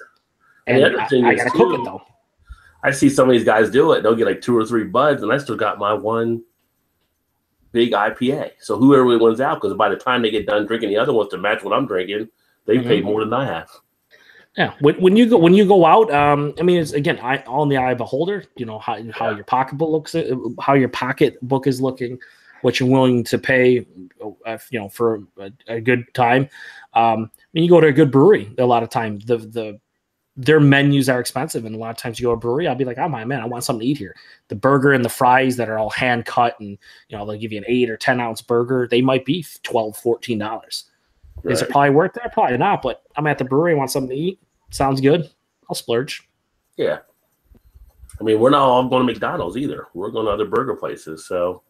And I got to cook it, though. I see some of these guys do it. They'll get like 2 or 3 Buds, and I still got my one big IPA. So whoever wins out, because by the time they get done drinking the other ones to match what I'm drinking, they paid more than I have. Yeah, when you go out, I mean, it's again, all in the eye of a beholder. You know how your pocketbook looks, how your pocketbook is looking, what you're willing to pay, for a good time. When you go to a good brewery, a lot of times their menus are expensive, and a lot of times you go to a brewery, I'll be like, oh my man, I want something to eat here. The burger and the fries that are all hand cut, and they'll give you an 8 or 10 ounce burger. They might be $12, $14. Right. Is it probably worth that? Probably not. But I'm at the brewery, I want something to eat. Sounds good. I'll splurge. Yeah. I mean, we're not all going to McDonald's either. We're going to other burger places. So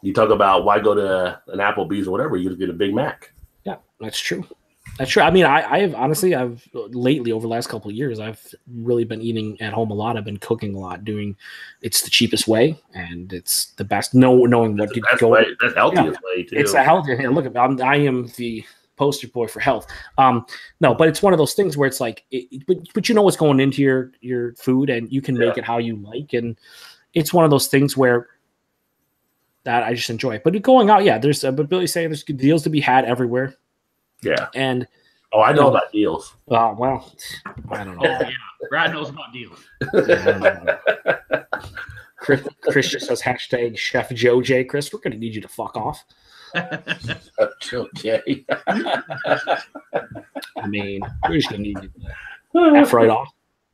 you talk about why go to an Applebee's or whatever, you get a Big Mac. Yeah, that's true. That's true. I mean, I've lately, over the last couple of years, I've really been eating at home a lot. I've been cooking a lot, it's the cheapest way, and it's the best. Knowing what to go. Way. That's the healthiest way too. It's a healthier. Hey, look, I am the poster boy for health. No, but it's one of those things where it's like, but you know what's going into your food, and you can make it how you like, and it's one of those things where that I just enjoy. But going out, but Billy's saying there's good deals to be had everywhere. Yeah. And I know about deals. Oh, well, I don't know. Brad knows about deals. Chris just says hashtag Chef Joe J. Chris, we're going to need you to fuck off. Okay. I mean, we're just gonna need to F right off.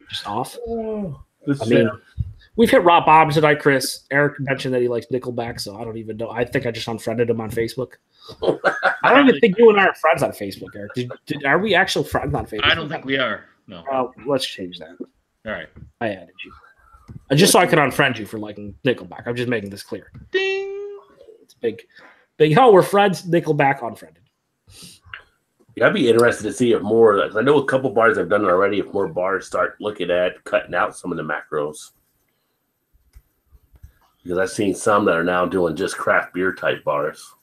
Just off. I mean, we've hit rock bottom tonight, Chris. Eric mentioned that he likes Nickelback, so I don't even know. I think I just unfriended him on Facebook. I don't even think you and I are friends on Facebook, Eric. Are we actual friends on Facebook? I don't think we are. No. Let's change that. All right. I added you. Just so I can unfriend you for liking Nickelback. I'm just making this clear. Ding. It's big. Oh, we're friends. Nickelback unfriended. Yeah, I'd be interested to see if more. I know a couple bars have done it already. If more bars start looking at cutting out some of the macros, because I've seen some that are now doing just craft beer type bars.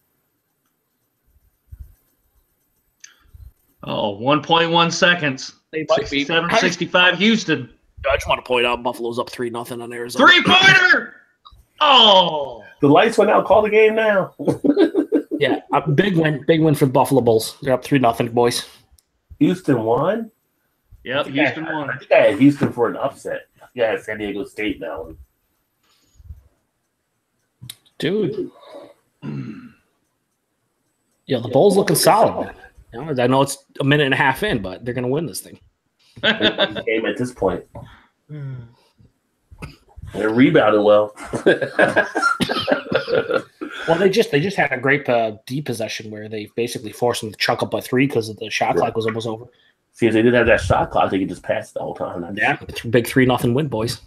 Oh, 1.1 seconds. They might be 765 Houston. I just want to point out Buffalo's up 3-0 on Arizona. 3-pointer. Oh. The lights went out. Call the game now. Yeah, a big win for the Buffalo Bulls. They're up 3-0, boys. Houston won? Yep, Houston won. I think I had Houston for an upset. Yeah, I had San Diego State now. Dude. Yeah, the Bulls looking solid, man. You know, I know it's a minute and a half in, but they're going to win this thing. Game at this point. They're rebounding well. Well, they just had a great deep possession where they basically forced them to chuck up a three because the shot clock was almost over. See, if they did have that shot clock, they could just pass the whole time. Yeah, big 3-0 win, boys.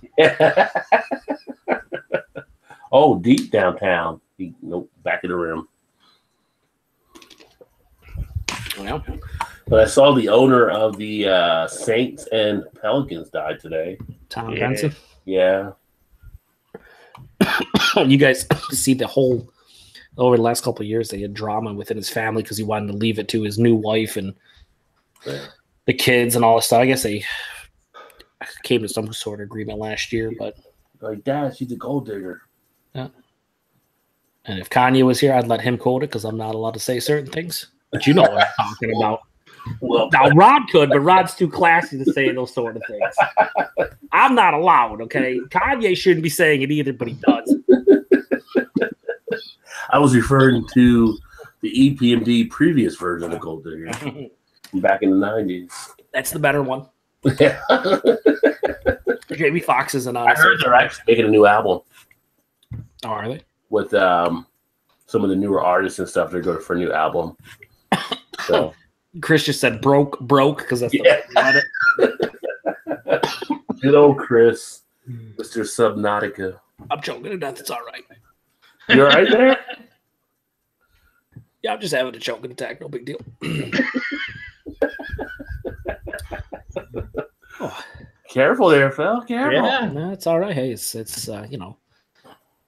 Oh, deep downtown. Nope, back of the rim. Well, but I saw the owner of the Saints and Pelicans died today. Tom Benson. Yeah. You guys see the whole over the last couple of years, they had drama within his family because he wanted to leave it to his new wife and the kids and all this stuff. I guess they came to some sort of agreement last year, but like, Dad, she's a gold digger. Yeah. And if Kanye was here, I'd let him quote it because I'm not allowed to say certain things. But you know what I'm talking about. Well, now Rod could, but Rod's too classy to say those sort of things. I'm not allowed, okay? Kanye shouldn't be saying it either, but he does. I was referring to the EPMD previous version of Gold Digger back in the 90s. That's the better one. Yeah. Jamie Foxx isn't on. I heard they're actually making a new album. Oh, are they? With some of the newer artists and stuff. They're going for a new album. So. Chris just said broke because that's the Good old Chris, Mr. Subnautica. I'm joking to death. It's all right. You all right there? Yeah, I'm just having a choking attack. No big deal. Oh. Careful there, Phil. Careful. Yeah, no, it's all right. Hey, it's you know,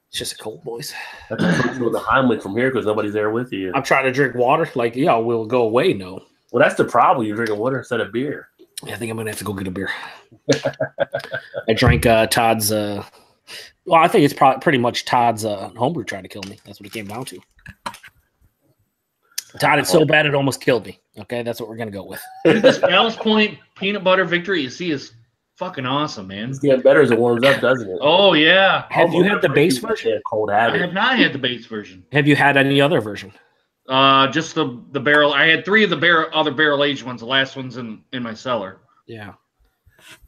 it's just a cold, boys. That's the Heimlich from here because nobody's there with you. I'm trying to drink water. Like, yeah, we'll go away. No. Well, that's the problem. You're drinking water instead of beer. Yeah, I think I'm gonna have to go get a beer. I drank Todd's. Well, I think it's pretty much Todd's homebrew trying to kill me. That's what it came down to. Todd, it's so bad it almost killed me. Okay, that's what we're gonna go with. This Ballast Point peanut butter victory you see is fucking awesome, man. It's getting better as it warms up, doesn't it? Oh yeah. Have you had the base version? Cold I habit. have not had the base version. Have you had any other version? Just the barrel. I had 3 of the other barrel aged ones. The last one's in my cellar. Yeah.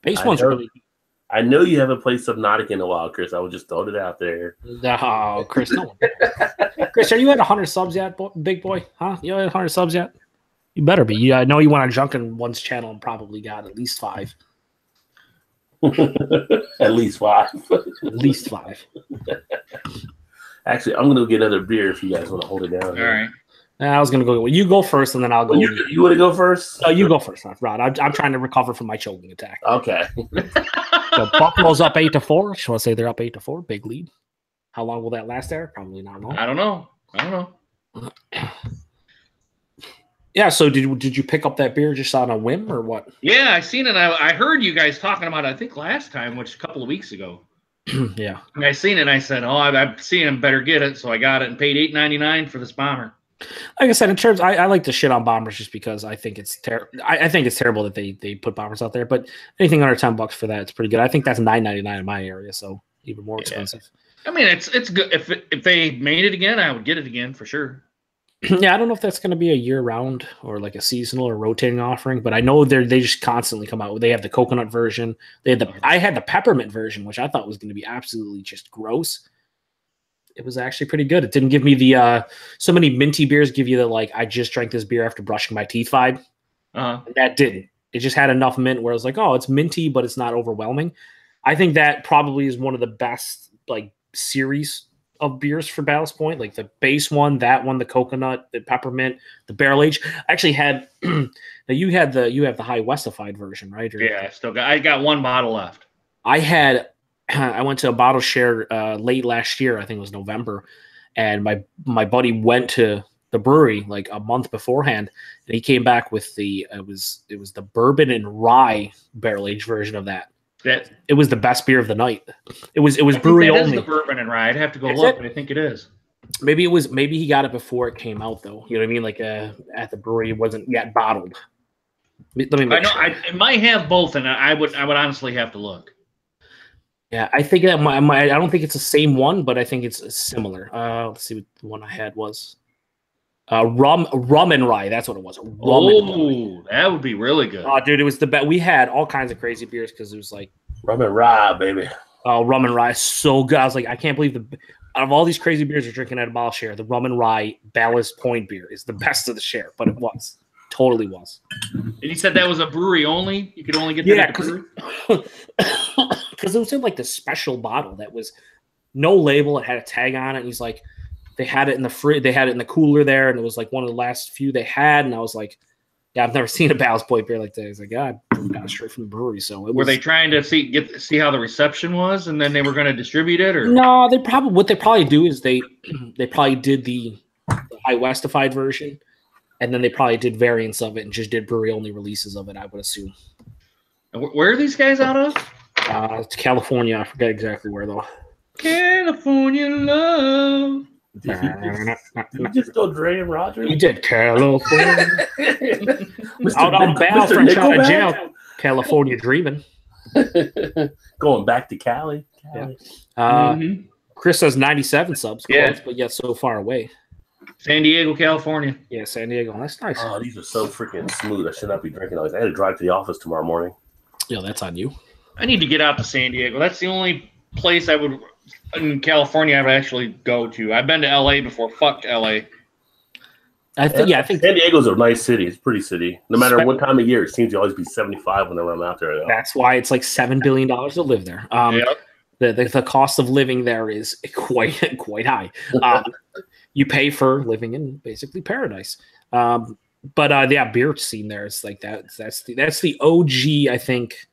Base one's really. I know you haven't played Subnautica in a while, Chris. I was just throwing it out there. No, Chris, no. Chris, are you at 100 subs yet, big boy? Huh? You at 100 subs yet? You better be. I know you went on Junkin' One's channel and probably got at least 5. At least 5. At least 5. Actually, I'm going to get another beer if you guys want to hold it down. All right. I was going to go. Well, you go first, and then I'll go. You want to go first? No, you go first, Rod. I'm trying to recover from my choking attack. Okay. So Buffalo's up 8-4. Should I say they're up 8-4? Big lead. How long will that last there? Probably not long. I don't know. Yeah. So did you pick up that beer just on a whim or what? Yeah, I seen it. I heard you guys talking about it, I think last time, which a couple of weeks ago. Yeah. And I seen it. And I said, "Oh, I've seen him. Better get it." So I got it and paid $8.99 for this bomber. Like I said, in terms, I like to shit on bombers just because I think it's terrible. I think it's terrible that they put bombers out there. But anything under $10 for that, it's pretty good. I think that's $9.99 in my area, so even more expensive. I mean, it's good. If they made it again, I would get it again for sure. Yeah, I don't know if that's going to be a year-round or like a seasonal or rotating offering, but I know they just constantly come out. They have the coconut version. I had the peppermint version, which I thought was going to be absolutely just gross. It was actually pretty good. It didn't give me the so many minty beers give you the like I just drank this beer after brushing my teeth vibe. That didn't. It just had enough mint where I was like, oh, it's minty, but it's not overwhelming. I think that probably is one of the best like series of beers for Ballast Point, like the base one, that one, the coconut, the peppermint, the barrel age. I actually had now you have the high westified version, right? Or, yeah, I got one bottle left. I went to a bottle share late last year, I think it was November, and my buddy went to the brewery like a month beforehand, and he came back with it was the bourbon and rye barrel age version of that. It was the best beer of the night. It was brewery only. It is the bourbon and rye. I'd have to go look, but I think it is. Maybe he got it before it came out though. You know what I mean? Like at the brewery, it wasn't yet bottled. Let me make sure. It might have both, and I would honestly have to look. Yeah, I think that I don't think it's the same one, but I think it's similar. Let's see what the one I had was. Rum and rye. That's what it was. That would be really good. Oh, dude, it was the best. We had all kinds of crazy beers because it was like rum and rye, baby. Oh, rum and rye, so good. I was like, I can't believe out of all these crazy beers you're drinking at a bottle share, the rum and rye Ballast Point beer is the best of the share. But it was, totally was. And you said that was a brewery only. You could only get that at the brewery. Because it was in like the special bottle that was no label. It had a tag on it. And he's like. They had it in the fridge. They had it in the cooler there, and it was like one of the last few they had. And I was like, "Yeah, I've never seen a Ballast Point beer like that." He's like, "God, I got it straight from the brewery." So were they trying to see how the reception was, and then they were going to distribute it, or no? What they probably do is they probably did the high westified version, and then they probably did variants of it and just did brewery only releases of it. I would assume. Where are these guys out of? It's California. I forget exactly where though. California love. Did you just go Dre and Roger? You did California. Out on bail, fresh out of jail. California dreaming. Going back to Cali. Yeah. Chris says 97 subs, close, but yet so far away. San Diego, California. Yeah, San Diego. That's nice. Oh, these are so freaking smooth. I should not be drinking all these. I had to drive to the office tomorrow morning. Yo, that's on you. I need to get out to San Diego. That's the only place I would in California I would actually go to. I've been to LA before. Fuck LA. I think San Diego's a nice city. It's a pretty city. No matter what time of year, it seems to always be 75 whenever I'm out there. Though. That's why it's like $7 billion to live there. The cost of living there is quite high. You pay for living in basically paradise. But beer scene there is like that. That's the OG. I think.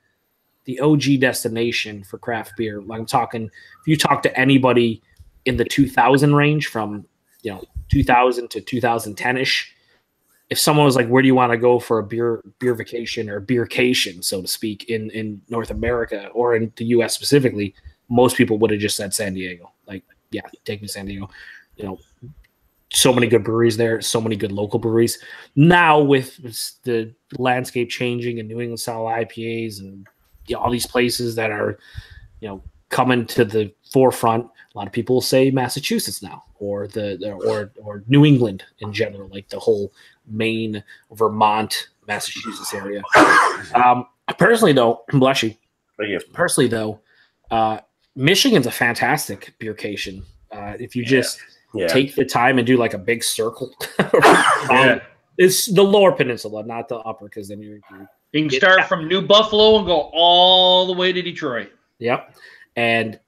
The OG destination for craft beer. Like I'm talking, if you talk to anybody in the 2000 range from 2000 to 2010-ish, if someone was like, where do you want to go for a beer vacation or beercation, so to speak, in North America or in the US specifically, most people would have just said San Diego. Like, yeah, take me to San Diego. So many good breweries there, so many good local breweries. Now with the landscape changing and New England style IPAs and all these places that are, coming to the forefront. A lot of people say Massachusetts now, or or New England in general, like the whole Maine, Vermont, Massachusetts area. Personally, though, bless you. Personally, though, Michigan's a fantastic beercation. If you just take the time and do like a big circle. It's the lower peninsula, not the upper, because then you can start from New Buffalo and go all the way to Detroit. Yep. And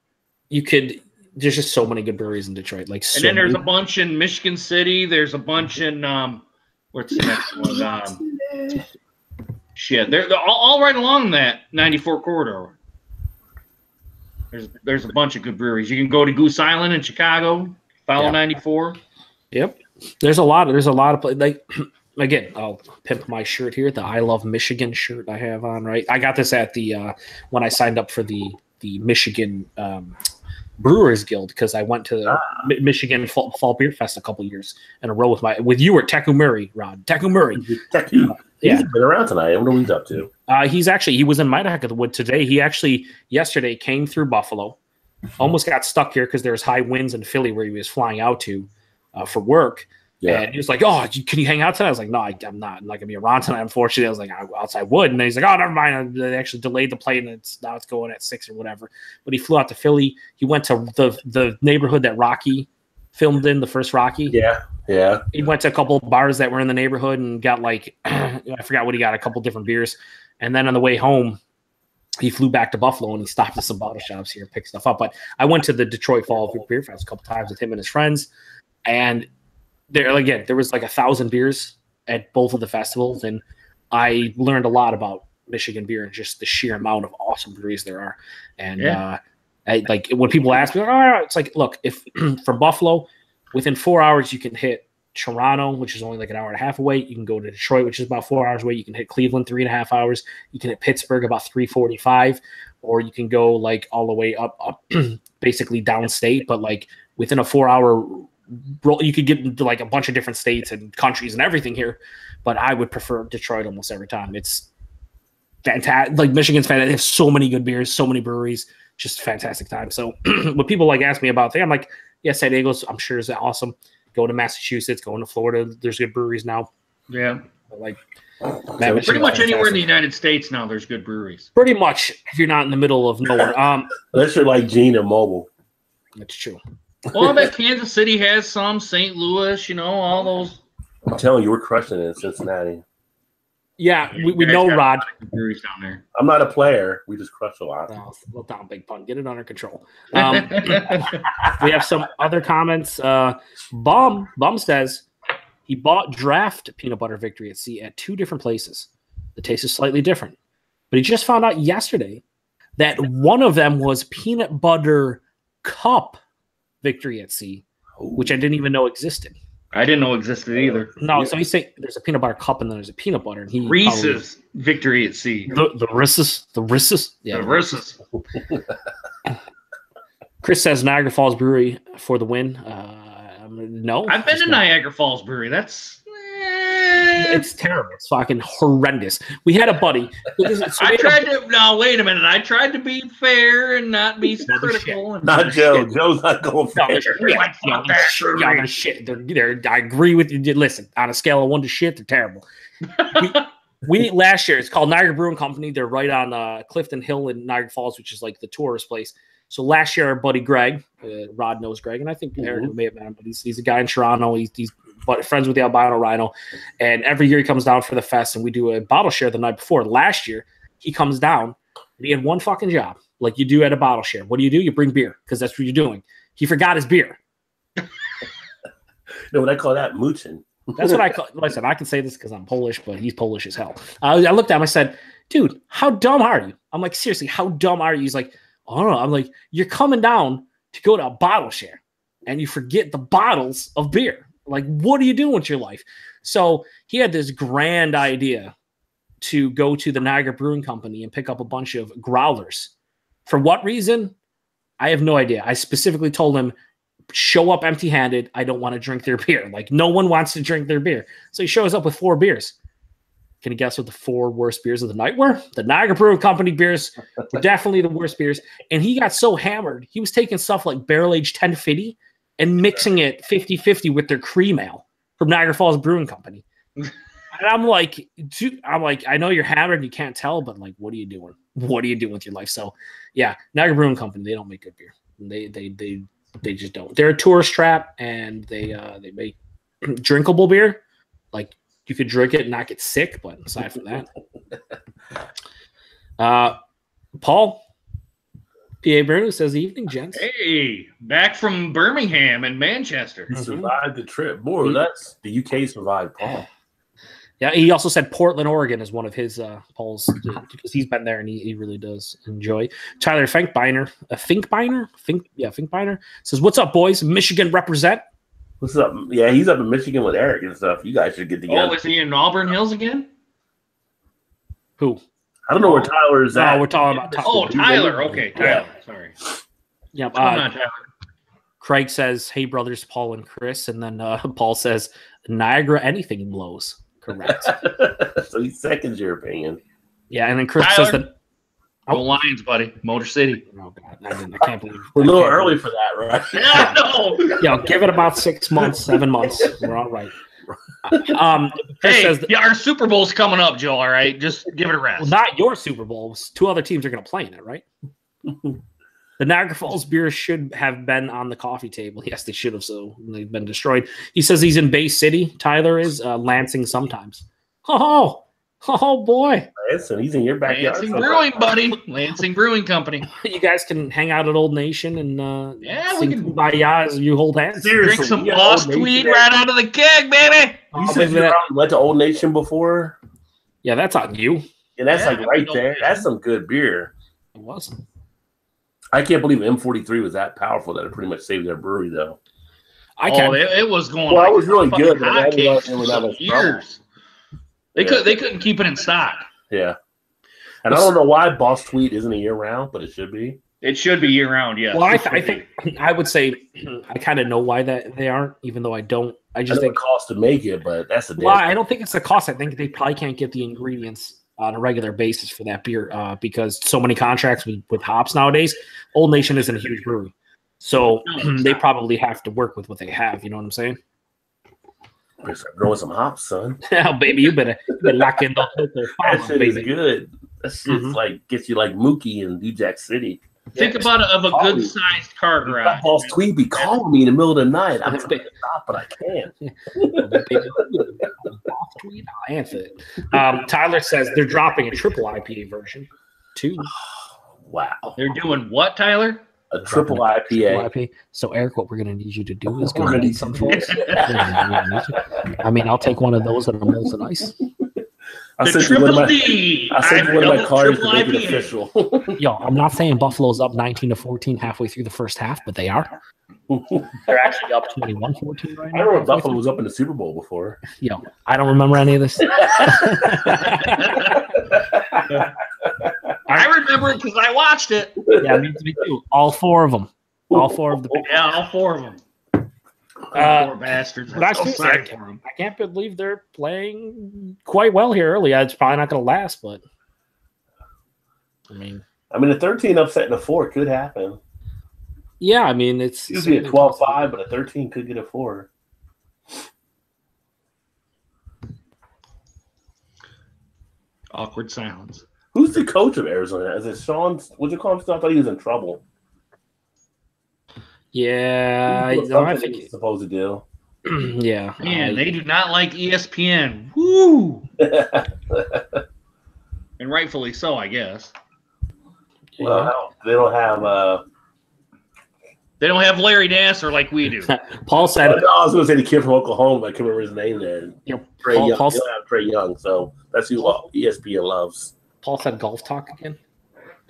there's just so many good breweries in Detroit. Then there's a bunch in Michigan City. There's a bunch in, what's the next one? They're all right along that 94 corridor. There's a bunch of good breweries. You can go to Goose Island in Chicago, follow 94. Yep. There's a lot of like again, I'll pimp my shirt here, the I Love Michigan shirt I have on, right? I got this at the when I signed up for the Michigan Brewers Guild, because I went to the Michigan Fall Beer Fest a couple years in a row with you or Teku Murray, Rod. Teku Murray. He's been around tonight. I wonder what he's up to. He was in my neck of the wood today. He actually yesterday came through Buffalo, almost got stuck here because there's high winds in Philly where he was flying out to for work. Yeah. And he was like, "Oh, can you hang out tonight?" I was like, "No, I'm not. I'm not gonna be around tonight, unfortunately." I was like, "I would." And then he's like, "Oh, never mind. They actually delayed the plane, and now it's going at 6 or whatever." But he flew out to Philly. He went to the neighborhood that Rocky filmed in, the first Rocky. Yeah. He went to a couple of bars that were in the neighborhood and got like I forgot what he got, a couple different beers. And then on the way home, he flew back to Buffalo and he stopped at some bottle shops here and picked stuff up. But I went to the Detroit Fall Beer Fest a couple times with him and his friends, and there was like 1,000 beers at both of the festivals, and I learned a lot about Michigan beer and just the sheer amount of awesome breweries there are. And like when people ask me, "Oh," it's like, look, if from Buffalo, within 4 hours you can hit Toronto, which is only like an hour and a half away. You can go to Detroit, which is about 4 hours away. You can hit Cleveland, 3.5 hours. You can hit Pittsburgh about 3:45, or you can go like all the way up basically downstate. But like within a 4 hour roll, you could get into like a bunch of different states and countries and everything here. But I would prefer Detroit almost every time. It's fantastic. Like Michigan's fantastic. They have so many good beers, so many breweries, just fantastic time. So when people like ask me about that, I'm like, yeah, San Diego's, I'm sure, is awesome. Go to Massachusetts, going to Florida. There's good breweries now. Yeah. Like pretty much anywhere in the United States now, there's good breweries. Pretty much, if you're not in the middle of nowhere. Unless you're like Gene or Mobile. That's true. Well, I bet Kansas City has some, St. Louis, all those. I'm telling you, we're crushing it in Cincinnati. Yeah, we know, Rod. Breweries down there. I'm not a player. We just crush a lot. Oh, well done, Big Pun. Get it under control. We have some other comments. Bum says he bought draft peanut butter Victory at Sea at 2 different places. The taste is slightly different. But he just found out yesterday that one of them was peanut butter cup Victory at Sea, which I didn't even know existed. I didn't know existed either. No, so he's saying there's a peanut butter cup and then there's a peanut butter. And he Reese's Victory at Sea. The Reese's. Yeah, the Reese's. Chris says Niagara Falls Brewery for the win. No. I've been to Niagara Falls Brewery. It's terrible. It's fucking horrendous. We had a buddy. I tried to be fair and not be critical. Not Joe. Joe's not going for They're shit. I agree with you. Listen, on a scale of 1 to shit, they're terrible. We last year, it's called Niagara Brewing Company. They're right on Clifton Hill in Niagara Falls, which is like the tourist place. So last year, our buddy Greg, Rod knows Greg, and I think Eric may have met him, but he's a guy in Toronto. He's friends with the albino rhino, and every year he comes down for the fest, and we do a bottle share the night before. Last year, he comes down, and he had one fucking job, like you do at a bottle share. What do? You bring beer, because that's what you're doing. He forgot his beer. No, what I call that, mooching. That's what I call. Listen, I can say this because I'm Polish, but he's Polish as hell. I looked at him, I said, dude, how dumb are you? I'm like, seriously, how dumb are you? He's like, I don't know. I'm like, you're coming down to go to a bottle share, and you forget the bottles of beer. Like, what are you doing with your life? So he had this grand idea to go to the Niagara Brewing Company and pick up a bunch of growlers. For what reason? I have no idea. I specifically told him, show up empty-handed. I don't want to drink their beer. Like, no one wants to drink their beer. So he shows up with 4 beers. Can you guess what the 4 worst beers of the night were? The Niagara Brewing Company beers were definitely the worst beers. And he got so hammered, he was taking stuff like barrel-aged 1050 and mixing it 50-50 with their cream ale from Niagara Falls Brewing Company. And I'm like, dude, I know you're hammered and you can't tell, but like, what are you doing? What are you doing with your life? So yeah, Niagara Brewing Company, they don't make good beer. They just don't. They're a tourist trap, and they make drinkable beer. Like, you could drink it and not get sick, but aside from that. Paul, PA Bruno says, evening, gents. Hey, back from Birmingham and Manchester. He survived the trip. More or less, the UK survived Paul. Yeah, he also said Portland, Oregon is one of his Paul's, because he's been there and he really does enjoy. Tyler Finkbeiner says, what's up, boys? Michigan represent. What's up? Yeah, he's up in Michigan with Eric and stuff. You guys should get together. Oh, is he in Auburn Hills again? Who? I don't know where Tyler is at. No, we're talking about Tyler. Oh, Tyler. Okay, Tyler. Sorry. Yep. What's going on, Tyler? Craig says, hey, brothers, Paul and Chris. And then Paul says, Niagara anything blows. Correct. So he seconds your opinion. Yeah, and then Chris Tyler, says that. Go Lions, buddy. Motor City. Oh God, I can't believe we're a little early for that, right? Yeah, no. Yeah, give it about 6 months, 7 months. We're all right. Chris Hey, says yeah, our Super Bowl's coming up, Joe. All right, just give it a rest. well, not your Super Bowls. 2 other teams are going to play in it, right? The Niagara Falls beer should have been on the coffee table. Yes, they should have. So they've been destroyed. He says he's in Bay City. Tyler is Lansing sometimes. Oh boy! Lansing, he's in your backyard. Lansing Brewing, buddy. Lansing Brewing Company. You guys can hang out at Old Nation and Yeah, we can kumbaya as you hold hands. Seriously, drink some yeah, Lost Old Tweed Nation. right out of the keg, baby. You said you went to Old Nation before? Yeah, that's on you. Yeah, that's Yeah, like right we there. know. That's some good beer. It was. I can't believe M43 was that powerful that it pretty much saved their brewery, though. I can't. It was going. Well, like it was really fucking good, but I didn't realize hotcakes it was for that much years. They couldn't keep it in stock. Yeah. And I don't know why Boss Tweed isn't a year round, but it should be. It should be year round. Yeah. Well, I think I would say I kind of know why that they aren't, even though I don't. I just think it costs to make it, but that's the well, I don't think it's the cost. I think they probably can't get the ingredients on a regular basis for that beer because so many contracts with hops nowadays. Old Nation isn't a huge brewery, so they probably have to work with what they have. You know what I'm saying? Better start growing some hops, son. Yeah, baby, you better lock in those That farmers, shit is baby. good. That shit's like gets you like Mookie in New Jack City. Think about it of a good sized car garage. Boss Tweed be calling me in the middle of the night. I'm trying to stop, but I can't. I'll answer it. Tyler says they're dropping a triple IPA version too. Wow. They're doing what, Tyler? A triple IPA. So, Eric, what we're going to need you to do is We're go gonna need need some some for us. I mean, I'll take one of those and a molten ice. I'll The send you one of triple my, D. I'll send you one of my Double cards to triple make it IPA. official. Yo, I'm not saying Buffalo's up 19-14 halfway through the first half, but they are. They're actually up 21-14 right now. I remember halfway Buffalo through. was up in the Super Bowl before. Yo, I don't remember any of this. I remember it because I watched it. Yeah, me too. All 4 of them. All 4 of the. Yeah, all 4 of them. Poor bastards. But I, I'm so still, sorry for them. I can't believe they're playing quite well here early. It's probably not going to last, but I mean, a 13 upset in a 4 could happen. yeah, I mean, it's Usually a 12-5, but a 13 could get a 4. Awkward silence. Who's the coach of Arizona? Is it Sean? Would you call him still? I thought he was in trouble. Yeah, I Something think he's supposed to do. yeah. Man, they do not like ESPN. Woo! And rightfully so, I guess. Well, they don't have. They don't have Larry Nasser like we do. Paul said, I was going to say the kid from Oklahoma. I can't remember his name there. you know, Trey Paul, Young. Paul, They don't have Trey Young, so that's who ESPN loves. Paul said golf talk again.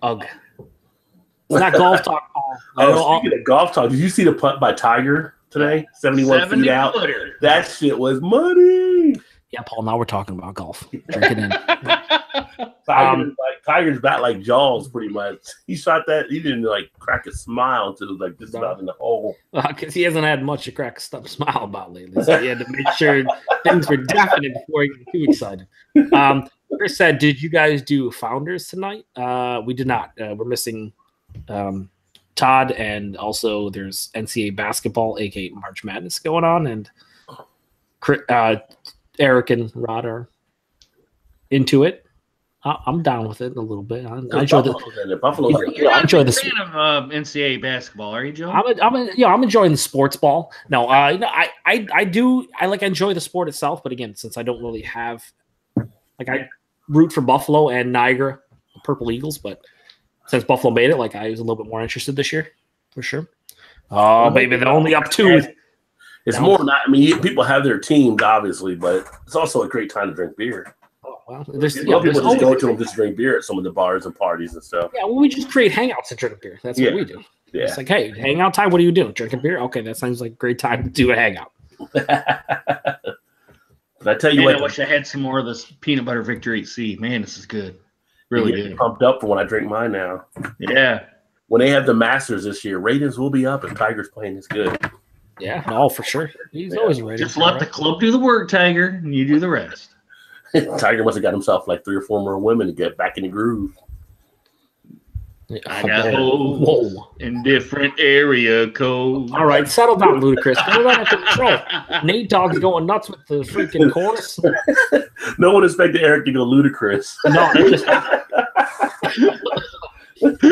Ugh. It's not golf talk, Paul. I know all- Speaking of golf talk, did you see the putt by Tiger today? 71 feet out. footer. That shit was money. yeah, Paul. Now we're talking about golf. Drink it in. Tiger's bat like Jaws, pretty much. He shot that. He didn't like crack a smile until it was like just about in the hole. Because he hasn't had much to crack a smile about lately. So he had to make sure things were definite before he got too excited. Chris said, did you guys do Founders tonight? We did not. We're missing Todd, and also there's NCAA basketball, aka March Madness, going on, and Eric and Rod are into it. I'm down with it a little bit. I enjoy Buffalo's You're I not enjoy a big this. fan of NCAA basketball, are you, Joe? I'm enjoying the sports ball. No, I enjoy the sport itself, but again, since I don't really have, like, I root for Buffalo and Niagara, the Purple Eagles, but since Buffalo made it, like, I was a little bit more interested this year, for sure. Oh, baby, they're only up 2. It's more not. I mean, people have their teams, obviously, but it's also a great time to drink beer. Oh, well, there's People just always, go to them just to drink beer at some of the bars and parties and stuff. yeah, well, we just create hangouts and drink beer. That's what we do. Yeah. It's like, hey, hangout time. What are you doing? Drinking beer? Okay, that sounds like a great time to do a hangout. But I tell you Man, what, I wish I had some more of this peanut butter Victor 8C. Man, this is good. Really you get good. pumped up for when I drink mine now. Yeah. When they have the Masters this year, ratings will be up if Tiger's playing is good. Yeah, no, for sure. He's always ready. Just let the club do the work, Tiger, and you do the rest. Tiger must have got himself like 3 or 4 more women to get back in the groove. I got holes in different area codes. All right, settle down, Ludacris. Get it under control. Nate Dogg's going nuts with the freaking chorus. No one expected Eric to go Ludacris. No, that just happened.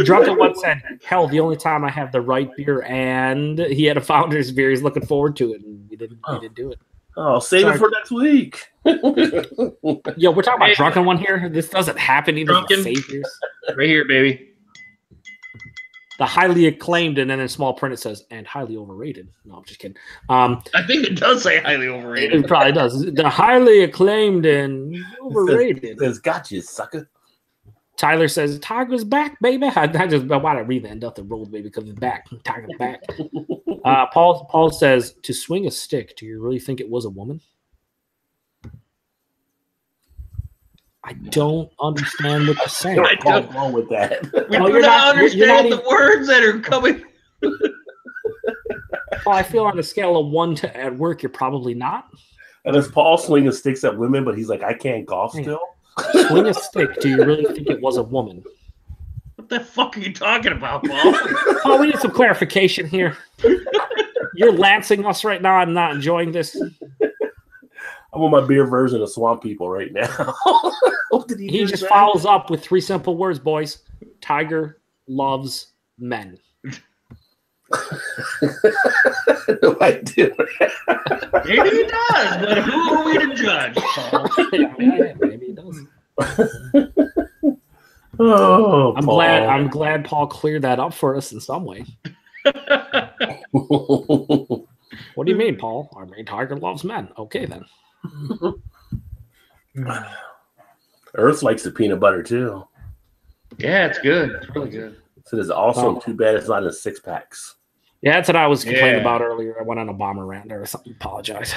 Drunken One said, hell, the only time I have the right beer, and he had a Founder's beer. He's looking forward to it, and we didn't do it. Oh, save it for next week. Yo, we're talking about Drunken One here. This doesn't happen even with saviors. Right here, baby. The highly acclaimed, and then in small print it says, and highly overrated. No, I'm just kidding. I think it does say highly overrated. It probably does. The highly acclaimed and overrated. It says gotcha, sucker. Tyler says, Tiger's back, baby. I just why did I read that? Nothing rolled, baby, because it's back. Tiger's back. Paul says, to swing a stick, do you really think it was a woman? I don't understand what you're saying. I don't go with that. We do not understand the words that are coming. Well, I feel on a scale of 1 to at work, you're probably not. And as Paul swinging sticks at women, but he's like, I can't golf still. Swing a stick. Do you really think it was a woman? What the fuck are you talking about, Paul? Oh, we need some clarification here. You're lancing us right now. I'm not enjoying this. I'm on my beer version of Swamp People right now. He just follows up with 3 simple words, boys. Tiger loves men. No idea. Maybe he does, but who are we to judge, Paul? Yeah, maybe he does. Oh, I'm glad Paul cleared that up for us in some way. What do you mean, Paul? I mean, Tiger loves men. Okay, then. Earth likes the peanut butter too. Yeah, it's good. It's really good. So it's also too bad it's not in 6-packs. Yeah, that's what I was complaining about earlier. I went on a bomber rant or something. Apologize.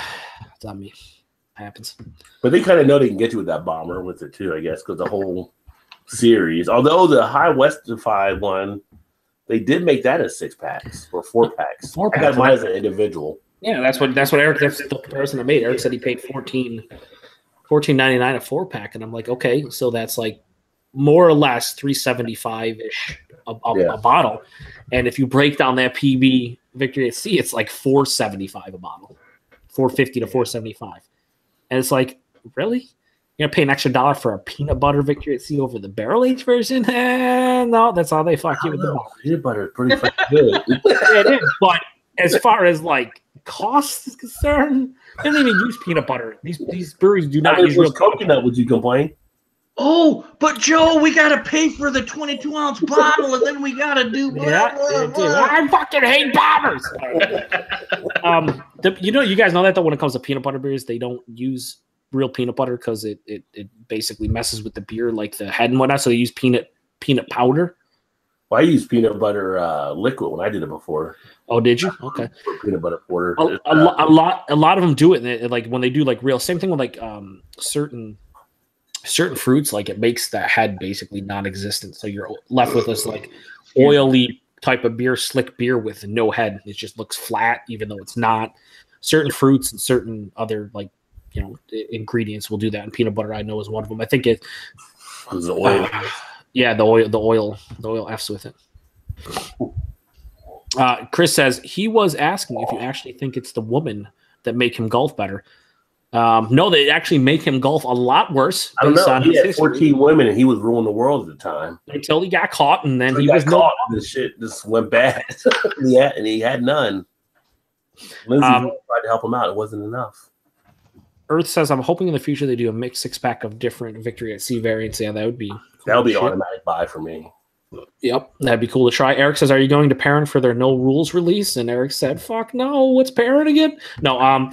It's on me. Happens. But they kind of know they can get you with that bomber with it too, I guess, because the whole series. Although the High Westified one, they did make that in 6-packs or 4-packs. 4-packs. I got mine as an individual. Yeah, that's what Eric. That's the comparison I made. Eric said he paid $14.99 a 4-pack, and I'm like, okay, so that's like more or less $3.75-ish a bottle. And if you break down that PB Victory at Sea, it's like $4.75 a bottle, $4.50 to $4.75, and it's like, really? You're gonna pay an extra $1 for a peanut butter Victory at Sea over the barrel aged version? No, that's how they fuck you with the bottle. Peanut butter is pretty fucking good. Yeah, it is, but as far as like cost is concerned, they don't even use peanut butter. These breweries do not use real coconut. Would you complain? Oh, but Joe, we gotta pay for the 22-ounce bottle, and then we gotta do. I fucking hate bombers. You guys know that though. When it comes to peanut butter beers, they don't use real peanut butter because it basically messes with the beer, like the head and whatnot. So they use peanut powder. Well, I used peanut butter liquid when I did it before. Oh, did you? Okay. Peanut butter porter. A lot of them do it. And like when they do like real, same thing with like certain fruits, like it makes the head basically non-existent. So you're left with this like oily type of beer, slick beer with no head. It just looks flat, even though it's not. Certain fruits and certain other like ingredients will do that. And peanut butter, I know, is one of them. I think it was the oil. Yeah, the oil F's with it. Chris says he was asking if you actually think it's the woman that make him golf better. No, they actually make him golf a lot worse. I don't know. He had 14 women, and he was ruling the world at the time until he got caught, and then he got was caught. And the shit just went bad. Yeah, and he had none. Lindsay tried to help him out. It wasn't enough. Earth says, I'm hoping in the future they do a mixed 6-pack of different Victory at Sea variants. Yeah, that would be cool. That would be automatic buy for me. Yep, that'd be cool to try. Eric says, are you going to Perrin for their no rules release? And Eric said, fuck no, what's Perrin again? No,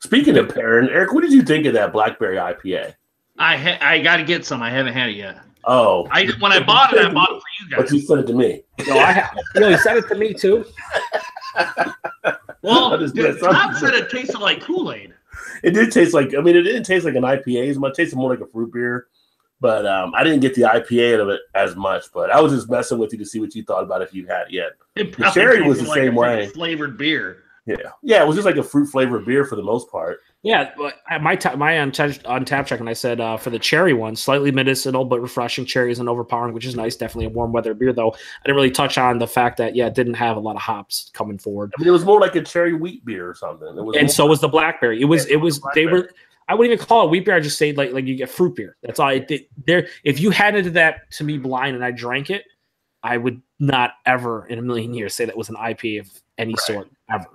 Speaking of Perrin, Eric, what did you think of that Blackberry IPA? I got to get some. I haven't had it yet. Oh. When I bought it, I bought it for you guys. But you sent it to me. No, he sent it to me too. Well, Tom said it tasted like Kool-Aid. It did taste like, it didn't taste like an IPA as much. It tasted more like a fruit beer. But I didn't get the IPA out of it as much. But I was just messing with you to see what you thought about it if you had it yet. The cherry was the same way. Flavored beer. Yeah. Yeah, it was just like a fruit flavored beer for the most part. Yeah, but my on tap check, and I said for the cherry one, slightly medicinal but refreshing. Cherry isn't overpowering, which is nice. Definitely a warm weather beer, though. I didn't really touch on the fact that it didn't have a lot of hops coming forward. I mean, it was more like a cherry wheat beer or something. And so was the blackberry. It was they were. I wouldn't even call it wheat beer. I just say like you get fruit beer. That's all. There, if you handed that to me blind and I drank it, I would not ever in a million years say that was an IPA of any sort ever.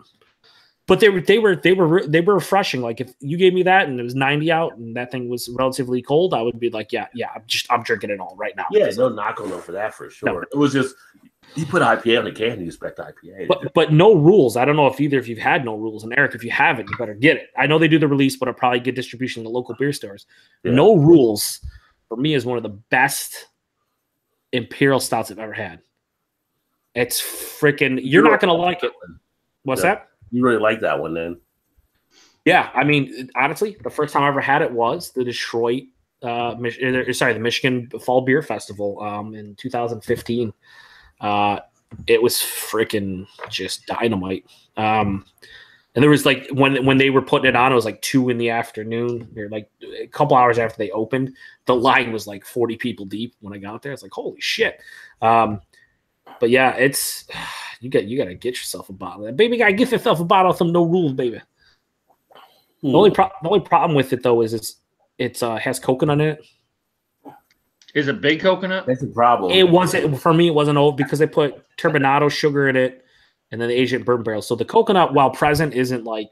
But they were refreshing. Like if you gave me that and it was 90 out and that thing was relatively cold, I would be like, yeah, I'm drinking it all right now. Yeah, no knock on them for that for sure. No. It was just you put IPA on the can, you expect IPA. But no rules. I don't know if you've had no rules. And Eric, if you haven't, you better get it. I know they do the release, but I'll probably get distribution in the local beer stores. Yeah. No rules for me is one of the best imperial stouts I've ever had. It's freaking. You're not gonna like it. What's that? You really like that one, then? Yeah, I mean, honestly, the first time I ever had it was the Detroit, the Michigan Fall Beer Festival in 2015. It was freaking just dynamite. And there was like when they were putting it on, it was like 2 p.m. They're like a couple hours after they opened. The line was like 40 people deep when I got there. It's like holy shit. But yeah, it's you got to get yourself a bottle. Baby, gotta get yourself a bottle of some No Rules, baby. The only problem with it though is it has coconut in it. Is it big coconut? That's a problem. It wasn't for me. It wasn't old because they put turbinado sugar in it, and then the Asian bourbon barrel. So the coconut, while present, isn't like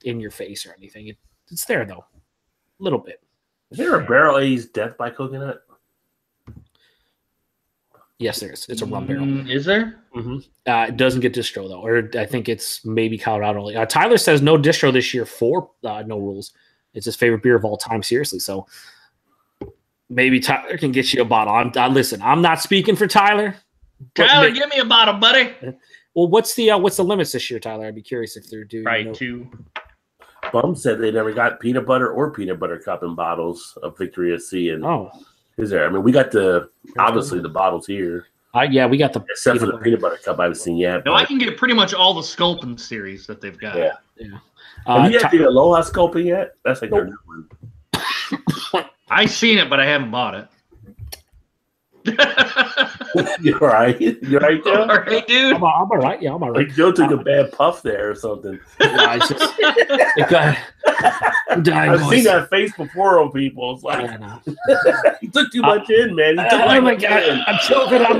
in your face or anything. It's there though, a little bit. Is there a barrel aged death by coconut? Yes, there is. It's a rum barrel. Is there? Mm-hmm. It doesn't get distro though, or I think it's maybe Colorado only. Tyler says no distro this year for No Rules. It's his favorite beer of all time. Seriously, so maybe Tyler can get you a bottle. Listen, I'm not speaking for Tyler. Tyler, give me a bottle, buddy. Well, what's the limits this year, Tyler? I'd be curious if they're due. Right, 2. Bum said they never got peanut butter or peanut butter cup in bottles of Victoria C. And is there? I mean, we got obviously the bottles here. We got the except for the peanut butter cup I haven't seen yet. No, I can get pretty much all the Sculpin series that they've got. Yeah. Have you had the Aloha Sculpin yet? That's like their new one. I've seen it, but I haven't bought it. You're right. You're right, Joe? All right, dude. I'm all right. Yeah, I'm all right. Like Joe took a bad puff there or something. I've seen that face before on people. It's like he took too much in, man. Oh my god, I'm choking on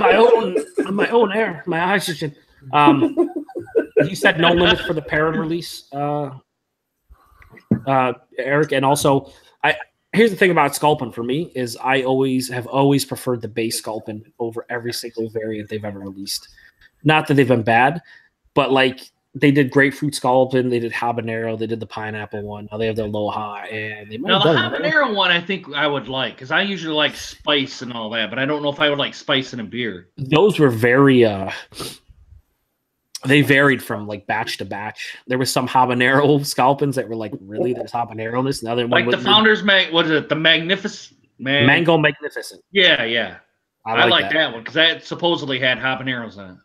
my own air, my oxygen. You said no limits for the Perrin release, Eric, and also here's the thing about Sculpin for me is I have always preferred the base Sculpin over every single variant they've ever released. Not that they've been bad, but like they did grapefruit Sculpin, they did habanero, they did the pineapple one. Now they have the Aloha, and they now the habanero one I think I would like because I usually like spice and all that, but I don't know if I would like spice in a beer. Those were very they varied from like batch to batch. There was some habanero Sculpins that were like, really, there's habanero in this. Another one like the Founders what is it? The Mango Magnificent. Yeah. I like that one because that supposedly had habaneros in it.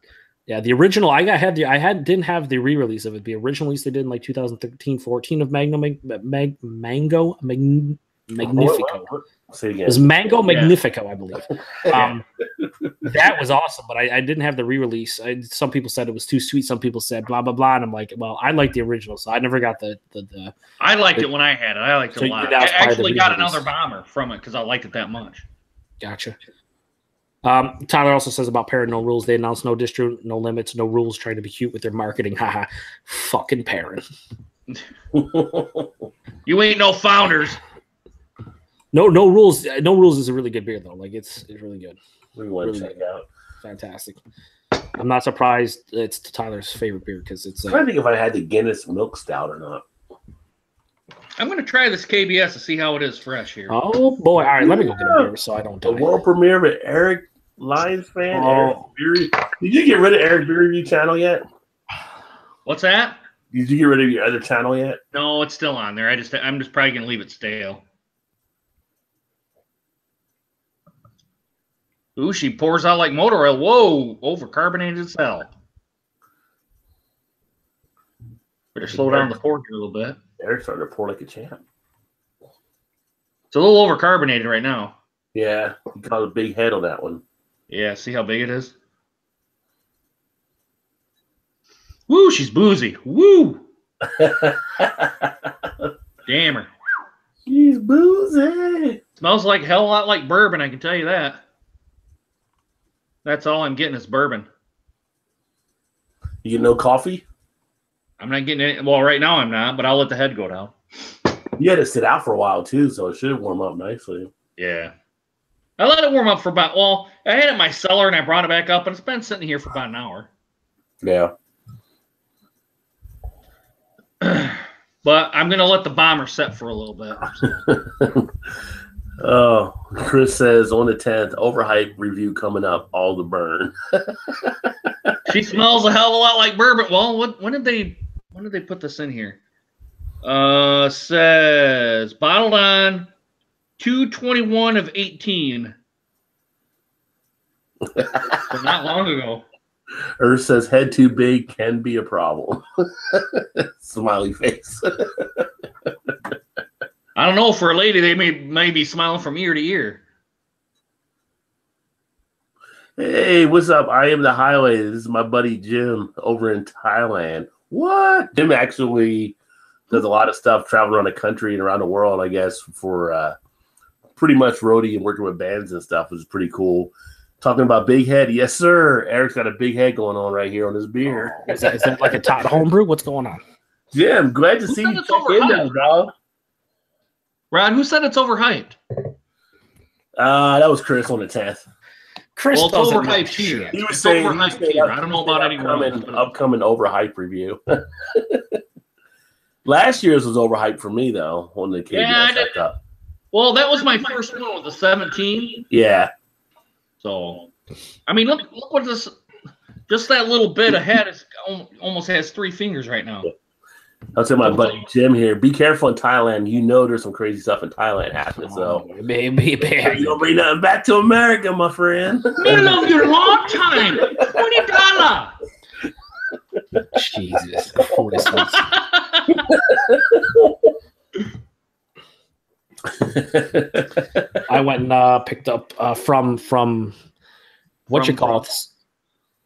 Yeah, the original didn't have the re-release of it. The original release they did in like 2013-14 of Mango Magnifico. Say again. It was Mango Magnifico, I believe. That was awesome, but I didn't have the re-release. Some people said it was too sweet. Some people said blah blah blah, and I'm like, well, I like the original, so I never got the. I liked it when I had it. I liked it a lot. I actually got another bomber from it because I liked it that much. Gotcha. Tyler also says about Perrin No Rules. They announced no distro, no limits, no rules, trying to be cute with their marketing. Haha, fucking Perrin. You ain't no Founders. No rules. No Rules is a really good beer though. Like it's really good. We want to check it out. Fantastic. I'm not surprised it's Tyler's favorite beer because it's. I'm trying to think if I had the Guinness Milk Stout or not. I'm going to try this KBS to see how it is fresh here. Oh boy! All right, let me go get a beer so I don't die. The world premiere of it, Eric Lions fan. Eric Did you get rid of Eric Beer Review channel yet? What's that? Did you get rid of your other channel yet? No, it's still on there. I'm just probably going to leave it stale. Ooh, she pours out like motor oil. Whoa, overcarbonated as hell. Better slow down the pour here a little bit. Eric's starting to pour like a champ. It's a little overcarbonated right now. Yeah, you got a big head on that one. Yeah, see how big it is? Woo, she's boozy. Woo! Damn her. She's boozy. Smells like hell a lot like bourbon, I can tell you that. That's all I'm getting is bourbon. You get no coffee? I'm not getting it. Well, right now I'm not, but I'll let the head go down. You had to sit out for a while, too, so it should warm up nicely. Yeah. I let it warm up for about, well, I had it in my cellar and I brought it back up, and it's been sitting here for about an hour. Yeah. But I'm going to let the bomber set for a little bit. Oh, Chris says on the 10th, overhype review coming up, all the burn. She smells a hell of a lot like bourbon. Well, when did they put this in here? Says bottled on 2/21 of 18. So not long ago. Earth says head too big can be a problem. Smiley face. I don't know. For a lady, they may be smiling from ear to ear. Hey, what's up? I am the highway. This is my buddy Jim over in Thailand. What? Jim actually does a lot of stuff traveling around the country and around the world, I guess, for pretty much roadie and working with bands and stuff, which is pretty cool. Talking about big head. Yes, sir. Eric's got a big head going on right here on his beer. Is that like a Todd homebrew? What's going on? Jim, glad to see you check in now, dog. Rod, who said it's overhyped? That was Chris on the 10th. Chris it's doesn't overhyped shit. here. He was saying, overhyped here. I don't know about anyone. Upcoming overhype review. Last year's was overhyped for me, though, when the KBS stepped up. Well, that was my first one with the 17. Yeah. So, I mean, look what this, just that little bit ahead is almost has 3 fingers right now. I'll tell my buddy Jim here, be careful in Thailand. You know there's some crazy stuff in Thailand happening. So, baby. You don't bring nothing back to America, my friend. Middle of your long time. $20. Jesus. I went and picked up from what you call it,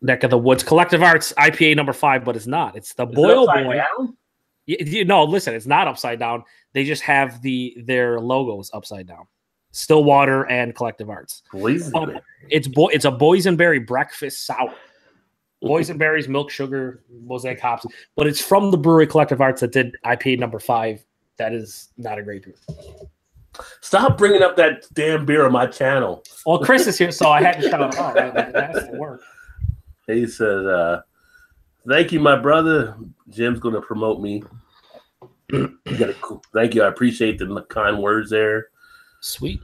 neck of the woods, Collective Arts IPA number 5, but it's not. It's the Boil Boy. No, listen, it's not upside down. They just have their logos upside down. Stillwater and Collective Arts. It's a boysenberry breakfast sour. Boysenberries, milk, sugar, mosaic hops, but it's from the brewery Collective Arts that did IPA number 5. That is not a great beer. Stop bringing up that damn beer on my channel. Well, Chris is here, so I had to shout it out. That has to work. He says, thank you, my brother. Jim's going to promote me. Thank you. I appreciate the kind words there. Sweet.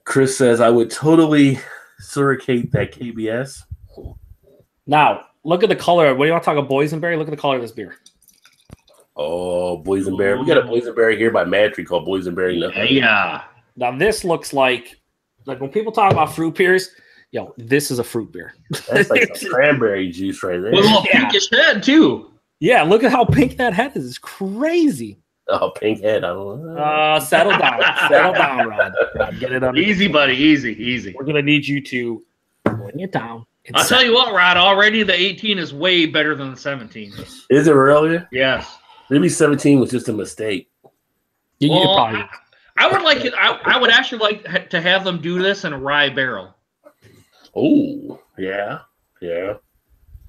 Chris says, I would totally surrogate that KBS. Now, look at the color. When you want to talk about boysenberry, look at the color of this beer. Oh, boysenberry. We got a boysenberry here by Mantry called boysenberry. Yeah. Now, this looks like when people talk about fruit beers, this is a fruit beer. That's like some cranberry juice right there. With a little pinkish head, too. Yeah, look at how pink that head is. It's crazy. Oh, pink head. I don't know. Settle down. Settle down, Rod. Get it under. Easy, buddy. Easy. We're going to need you to bring it down. I'll tell you what, Rod. Already the 18 is way better than the 17. Is it really? Yes. Maybe 17 was just a mistake. I would like it. I would actually like to have them do this in a rye barrel. Oh, yeah.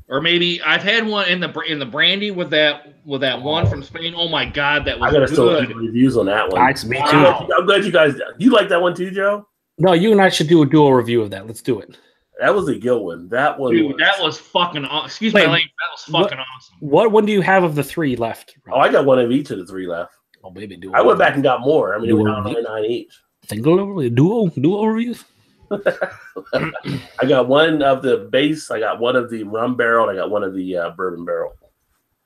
Or maybe I've had one in the brandy with that one from Spain. Oh my God, that was I gotta still good. do reviews on that one. Me too. Wow. I'm glad you guys. You like that one too, Joe? No, you and I should do a dual review of that. Let's do it. That was a good one. That one. Dude, that was fucking awesome. Excuse my language. That was fucking awesome. What one do you have of the 3 left? Oh, I got one of each of the 3 left. Oh, baby, I went back and got more. I mean, it was 9 each. Dual reviews. I got one of the base. I got one of the rum barrel. And I got one of the bourbon barrel.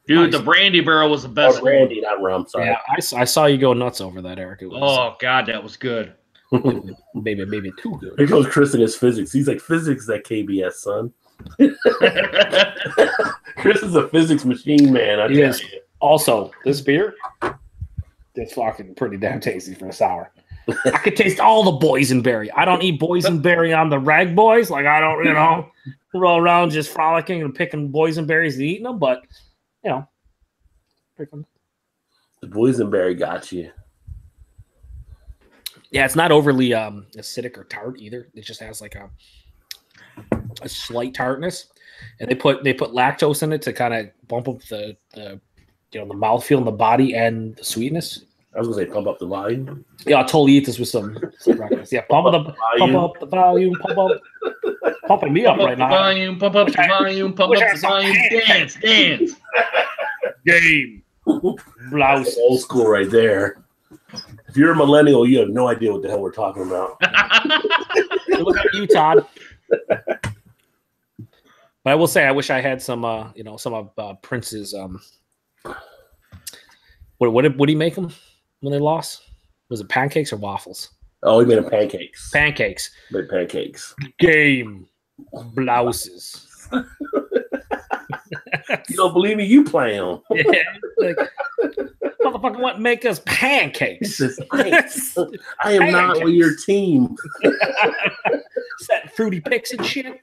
Dude, the brandy barrel was the best. Oh, brandy, not rum. Sorry. Yeah, I saw you go nuts over that, Eric. Oh God, that was good. Maybe too good. Here goes Chris in his physics. He's like, physics that KBS, son. Chris is a physics machine, man. Yes. Also, this beer, It's fucking pretty damn tasty for a sour. I could taste all the boysenberry. I don't eat boysenberry on the rag boys. Like I don't, roll around just frolicking and picking boysenberries and eating them. But the boysenberry got you. Yeah, it's not overly acidic or tart either. It just has like a slight tartness, and they put lactose in it to kind of bump up the mouthfeel in the body and the sweetness. I was gonna say pump up the volume. Yeah, I'll totally eat this with some breakfast. Yeah, pump up the volume, pumping me up right now. Pump up the volume, pump up the volume. Dance. Game. Blouse. Old school right there. If you're a millennial, you have no idea what the hell we're talking about. Look at you, Todd. But I will say, I wish I had some of Prince's. What did he make them when they lost? Was it pancakes or waffles? Oh, he made them pancakes. Pancakes. Made pancakes. Game blouses. You don't believe me? You play them. Yeah, like, motherfucker, what make us pancakes? I am not with your team. Set fruity picks and shit.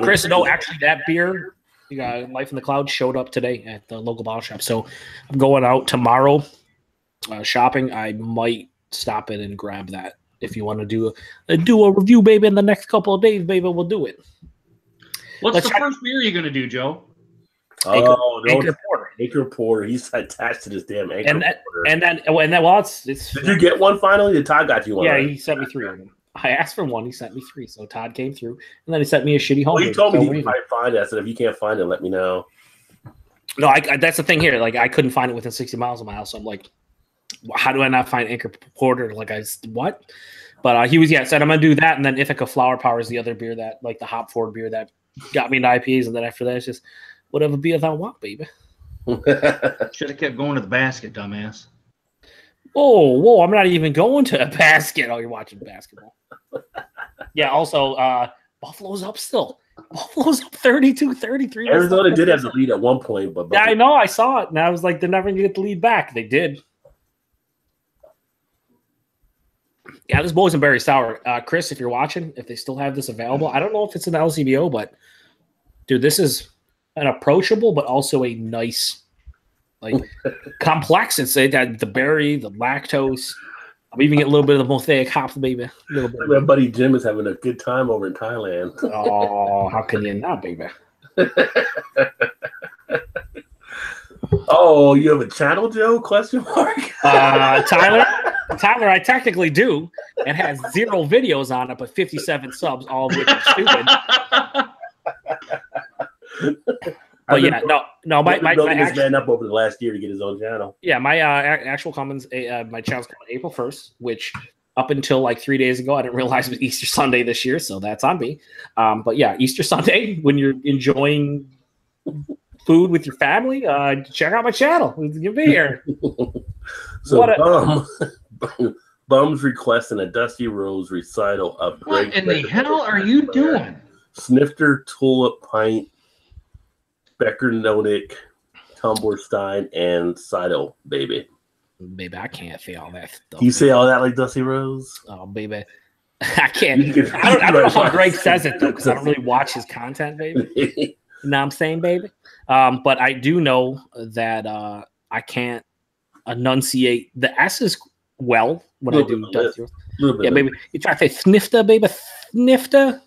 Chris, no, actually, that beer, Life in the Cloud, showed up today at the local bottle shop. So I'm going out tomorrow shopping. I might stop in and grab that. If you want to do a review, baby, in the next couple of days, baby, we'll do it. What's the first beer you're going to do, Joe? Anchor Porter. Anchor Porter. He's attached to this damn Anchor Porter. And then, well, it's. Did you get one finally? Todd got you one. Yeah, right? he sent me 3 of them. I asked for one. He sent me 3. So Todd came through, and then he sent me a shitty home. Well, he told me he might find it. I said, if you can't find it, let me know. No, that's the thing here. Like, I couldn't find it within 60 miles of my house. So I'm like, how do I not find Anchor Porter? Like, what? But he said I'm gonna do that, and then Ithaca Flower Power is the other beer that, like, the hop forward beer that got me into IPAs, and then after that, it's just whatever beer I want, baby. Should have kept going to the basket, dumbass. Whoa! I'm not even going to a basket. Oh, you're watching basketball. Yeah. Also, Buffalo's up still. Buffalo's up 32-33. Arizona did have the lead at one point, but yeah, I know. I saw it, and I was like, they're never gonna get the lead back. They did. Yeah, this boysenberry sour. Chris, if you're watching, if they still have this available, I don't know if it's an LCBO, but dude, this is an approachable but also a nice, like, complex. It's the berry, the lactose. I'm even getting a little bit of the mosaic hops, baby. My buddy Jim is having a good time over in Thailand. Oh, how can you not, baby? Oh, you have a channel, Joe? Question mark. Tyler, I technically do. It has 0 videos on it, but 57 subs, all of which are stupid. But yeah, no, my this man up over the last year to get his own channel. Yeah, my actual comments, my channel's coming April 1st, which up until like 3 days ago, I didn't realize it was Easter Sunday this year, so that's on me. But yeah, Easter Sunday, when you're enjoying food with your family, check out my channel. You'll be here. So Bum's requesting a Dusty Rose recital of what in the hell are you doing? Snifter, Tulip, Pint, Becker, Nonick, Tumblerstein, and Seidel, baby. Baby, I can't say all that stuff. You say all that like Dusty Rose? Oh, baby. I can't. I don't know how Greg says it, though, because I don't really watch his content, baby. You know what I'm saying, baby? But I do know that I can't enunciate the S's well when I do Dusty Rose. Yeah, baby. You try to say snifter, baby. Snifter.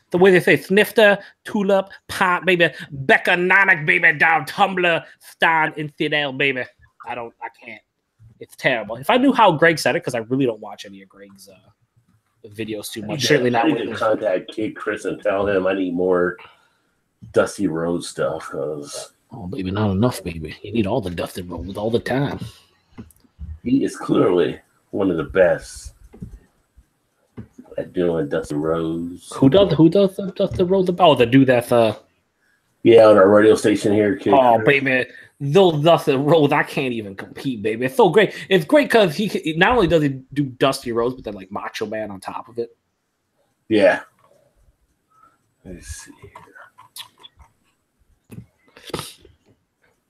The way they say snifter, tulip, pot, baby. Becca, Nonick, baby. Down, Tumbler, Stein, Infidel, baby. I can't. It's terrible. If I knew how Greg said it, because I really don't watch any of Greg's videos too much. Certainly not. I need to contact Kid Chris and tell him I need more Dusty Rose stuff. Cause baby, not enough, baby. You need all the Dusty Rose all the time. He is clearly one of the best at doing Dusty Rose. Who does the Dusty Rose? Oh, the dude that's yeah, on our radio station here, Kid. Oh, baby. Those Dusty Rose, I can't even compete, baby. It's so great. It's great because he not only does he do Dusty Rose, but then like Macho Man on top of it. Yeah. Let's see here.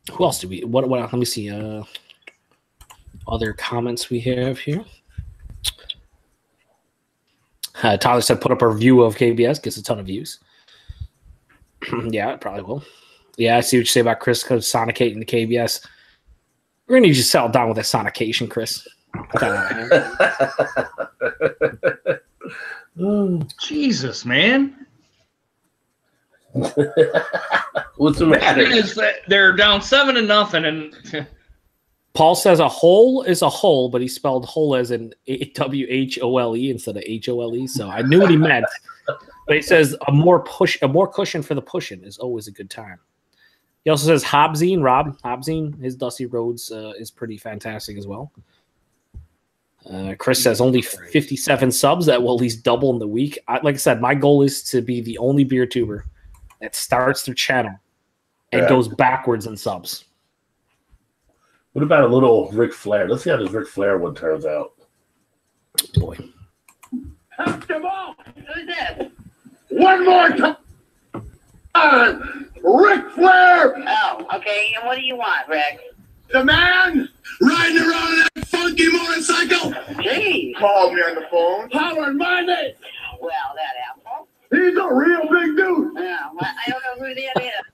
Who else do we? What? Let me see. Other comments we have here. Tyler said, "Put up a review of KBS. Gets a ton of views." Yeah, it probably will. Yeah, I see what you say about Chris sonicating the KBS. We're gonna need you to settle down with that sonication, Chris. Jesus, man. What's the matter? Is that they're down 7-0, and Paul says a hole is a hole, but he spelled hole as in WHOLE instead of HOLE. So I knew what he meant. But he says a more cushion for the pushing is always a good time. He also says Rob Hobzine, his Dusty Roads is pretty fantastic as well. Chris says only 57 subs. That will at least double in the week. Like I said, my goal is to be the only beer tuber that starts their channel and goes backwards in subs. What about a little Ric Flair? Let's see how this Ric Flair one turns out. Boy. Come on. Who's this? One more time. Ric Flair. Oh, okay. And what do you want, Rick? The man riding around that funky motorcycle. Gee. Called me on the phone. Hollering my name. Well, that asshole. He's a real big dude. Yeah, well, I don't know who that is.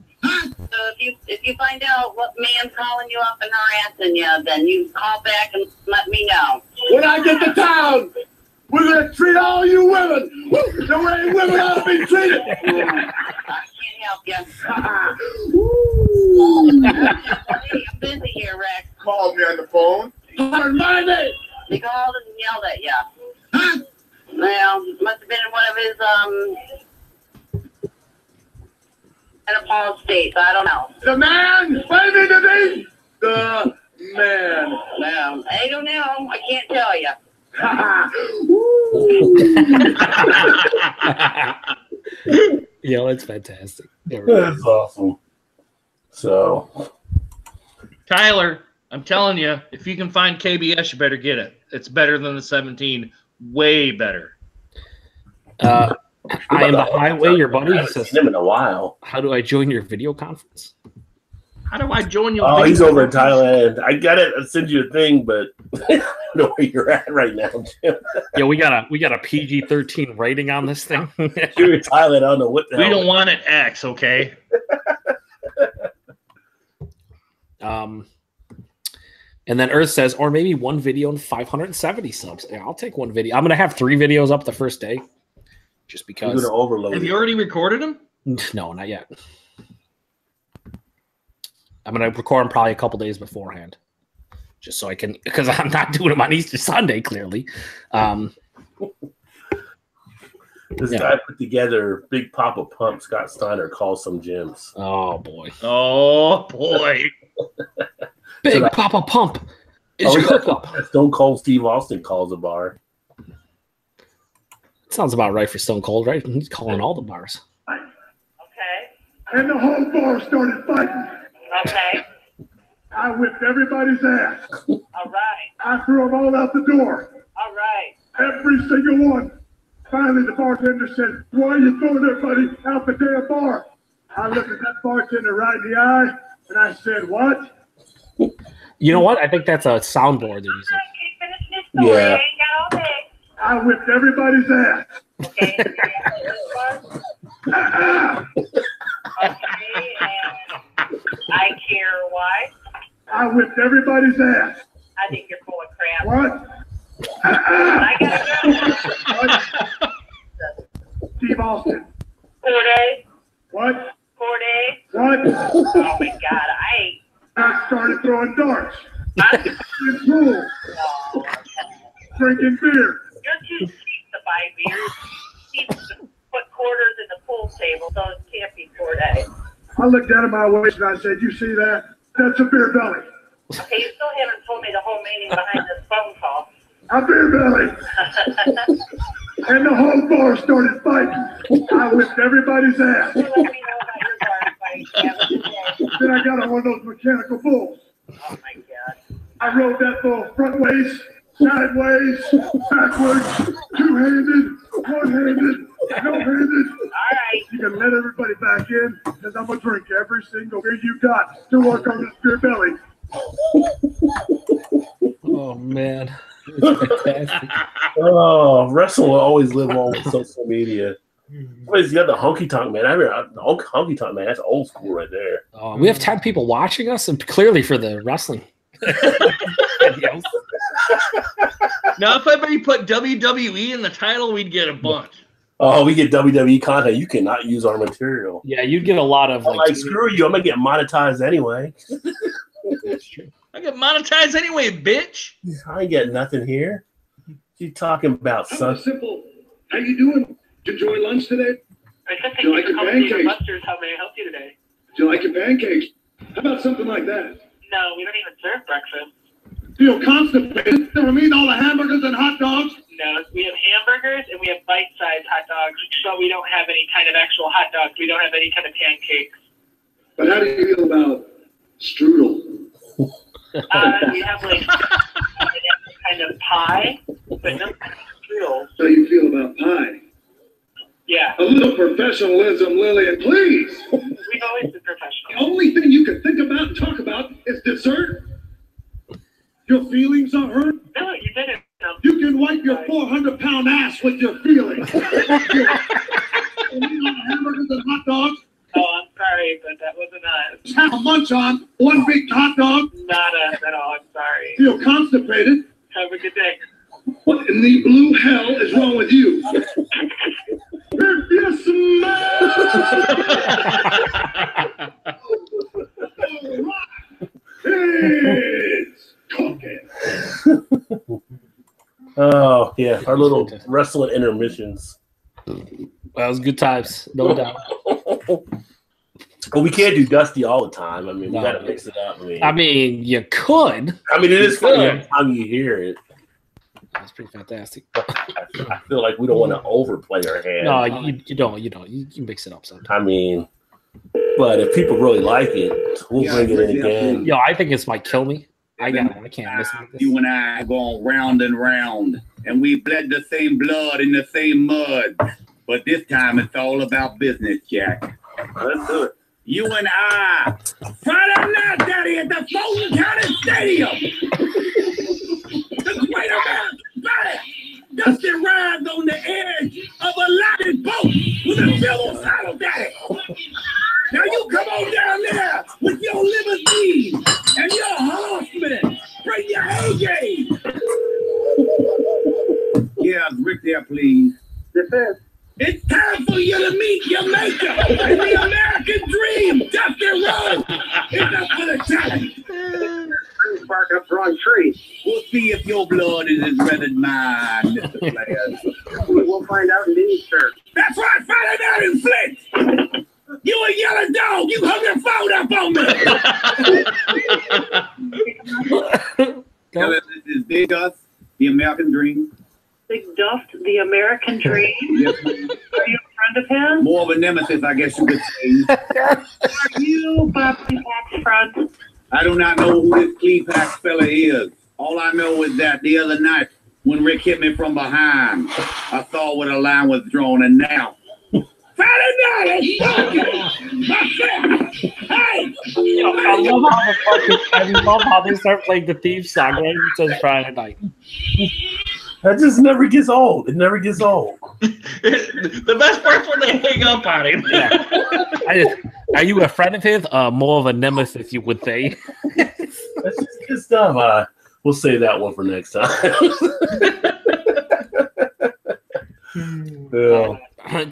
So if you find out what man's calling you up and harassing you, then you call back and let me know. When I get to town, we're going to treat all you women the way women ought to be treated. I can't help you. I'm busy here, Rick. Called me on the phone. Hollering my name. He called and yelled at you. Well, must have been in one of his menopause states. I don't know. The man claiming to be the man. Well, I don't know. I can't tell you. Yeah, that's fantastic. That's awesome. So, Tyler, I'm telling you, if you can find KBS, you better get it. It's better than the 17. Way better. I am the highway, your buddy. I haven't seen him in a while. How do I join your video conference? How do I join your Oh, video he's over in conference? Thailand. I got it. I'll send you a thing, but I don't know where you're at right now, Jim. Yeah, we got a PG-13 rating on this thing. You're in Thailand. I don't know what the We hell. don't want it X, okay? And then Earth says, or maybe one video and 570 subs. Yeah, I'll take one video. I'm gonna have 3 videos up the first day, just You're because. going to overload Have it. you already recorded them? No, not yet. I'm gonna record them probably a couple days beforehand, just so I can, because I'm not doing them on Easter Sunday. Clearly, This guy put together Big Papa Pump. Scott Steiner calls some gyms. oh boy, Oh, boy. Big Papa Pump is your hookup. Stone Cold Steve Austin calls a bar. Sounds about right for Stone Cold, right? He's calling all the bars. Okay. And the whole bar started fighting. Okay. I whipped everybody's ass. All right. I threw them all out the door. All right. Every single one. Finally, the bartender said, "Why are you throwing everybody out the damn bar?" I looked at that bartender right in the eye, and I said, "What?" You know what? I think that's a soundboard they're using. Keep finishing this story. Yeah. I ain't got all day. I whipped everybody's ass. Okay. Okay. And I care why. I whipped everybody's ass. I think you're full of crap. What? I gotta go. Steve Austin. 4 days. What? 4 days. What? Oh my God. I started throwing darts, I'm in pool, drinking beer. You're too cheap to buy beer. You need to put quarters in the pool table, so it can't be 4 days. I looked down at my waist and I said, "You see that? That's a beer belly. Okay, you still haven't told me the whole meaning behind this phone call. A beer belly." And the whole bar started fighting. I whipped everybody's ass. You let me know about your bar fight. Have a good day. Then I got on one of those mechanical bulls. Oh my God. I rode that bull front ways, sideways, backwards, two-handed, one-handed, no-handed. All right. You can let everybody back in, because I'm going to drink every single beer you got to work on this beer belly. Oh, man. It's fantastic. Oh, wrestling will always live on with social media. Somebody's got the honky tonk man. I remember the honky tonk man. That's old school right there. We have 10 people watching us, and clearly for the wrestling. Now, if everybody put WWE in the title, we'd get a bunch. Oh, we get WWE content. You cannot use our material. Yeah, you'd get a lot of like screw you. I'm gonna get monetized anyway. That's true. I get monetized anyway, bitch. I ain't getting nothing here. You talking about something simple? How you doing? Did you enjoy lunch today? Do you like your pancakes? How may I help you today? Do you like your pancakes? How about something like that? No, we don't even serve breakfast. Feel constipated? Never mean all the hamburgers and hot dogs? No, we have hamburgers and we have bite-sized hot dogs, but we don't have any kind of actual hot dogs. We don't have any kind of pancakes. But how do you feel about strudel? We have like kind of pie, but no kind of strudel. How do you feel about pie? Yeah. A little professionalism, Lillian, please. We've always been professional. The only thing you can think about and talk about is dessert. Your feelings are hurt. No, you didn't. You can wipe your 400-pound ass with your feelings. Hamburgers and hot dogs. Oh, I'm sorry, but that wasn't us. Just have a munch on one big hot dog. Not us at all. I'm sorry. Feel constipated. Have a good day. What in the blue hell is wrong with you? If you smell it's talking. Oh, yeah. Our little wrestling intermissions. That was good times, no doubt. Well, we can't do Dusty all the time. I mean, we got to mix it up. I mean, you could. I mean, it is funny every time you hear it. That's pretty fantastic. I feel like we don't want to overplay our hand. No, you don't. You don't. You can mix it up sometimes. I mean, but if people really like it, we'll bring it in again. Yo, I think this might kill me. I can't listen to this. You and I going round and round, and we bled the same blood in the same mud. But this time it's all about business, Jack. Let's do it. You and I, Friday night, Daddy, at the Fulton County Stadium. The Great American Battle. Dusty rides on the edge of a loaded boat with a silver saddle, Daddy. Now you come on down there with your limousine and your horsemen. Bring your A-game. Yeah, Rick there, please. Yes, sir. It's time for you to meet your maker and the American dream, Dusty Rhodes. It's up for the challenge. Bark up the wrong tree. We'll see if your blood is as red as mine, Mr. Players. We'll find out indeed, sir. That's right, Friday night in Flint. You a yellow dog. You hung your phone up on me. Tell us this is Big Us, the American dream. Big Dust, the American Dream. Yes, Are you a friend of his? more of a nemesis, I guess you could say. Are you Bobby Pack's friend? I do not know who this Clepax fella is. All I know is that the other night, when Rick hit me from behind, I saw where the line was drawn, and now, Friday night, it's talking. My friend, hey! I love how they start playing the theme song right when it says Friday night. That just never gets old. It never gets old. The best part's when they hang up on him. Yeah. Are you a friend of his? More of a nemesis, you would say. That's just good stuff. We'll save that one for next time.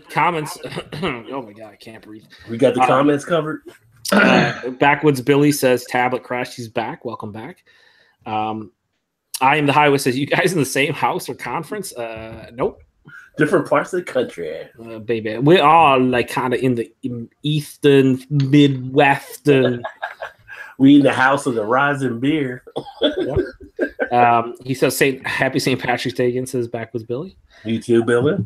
Comments. Oh my god, I can't breathe. We got the comments covered. Backwoods Billy says tablet crashed. He's back. Welcome back. I am the highway says you guys in the same house or conference? Nope. Different parts of the country. Baby, we're all like kind of in the eastern, midwestern. We in the house of the rising beer. He says Happy St. Patrick's Day again. Says Backwoods Billy. You too, Billy.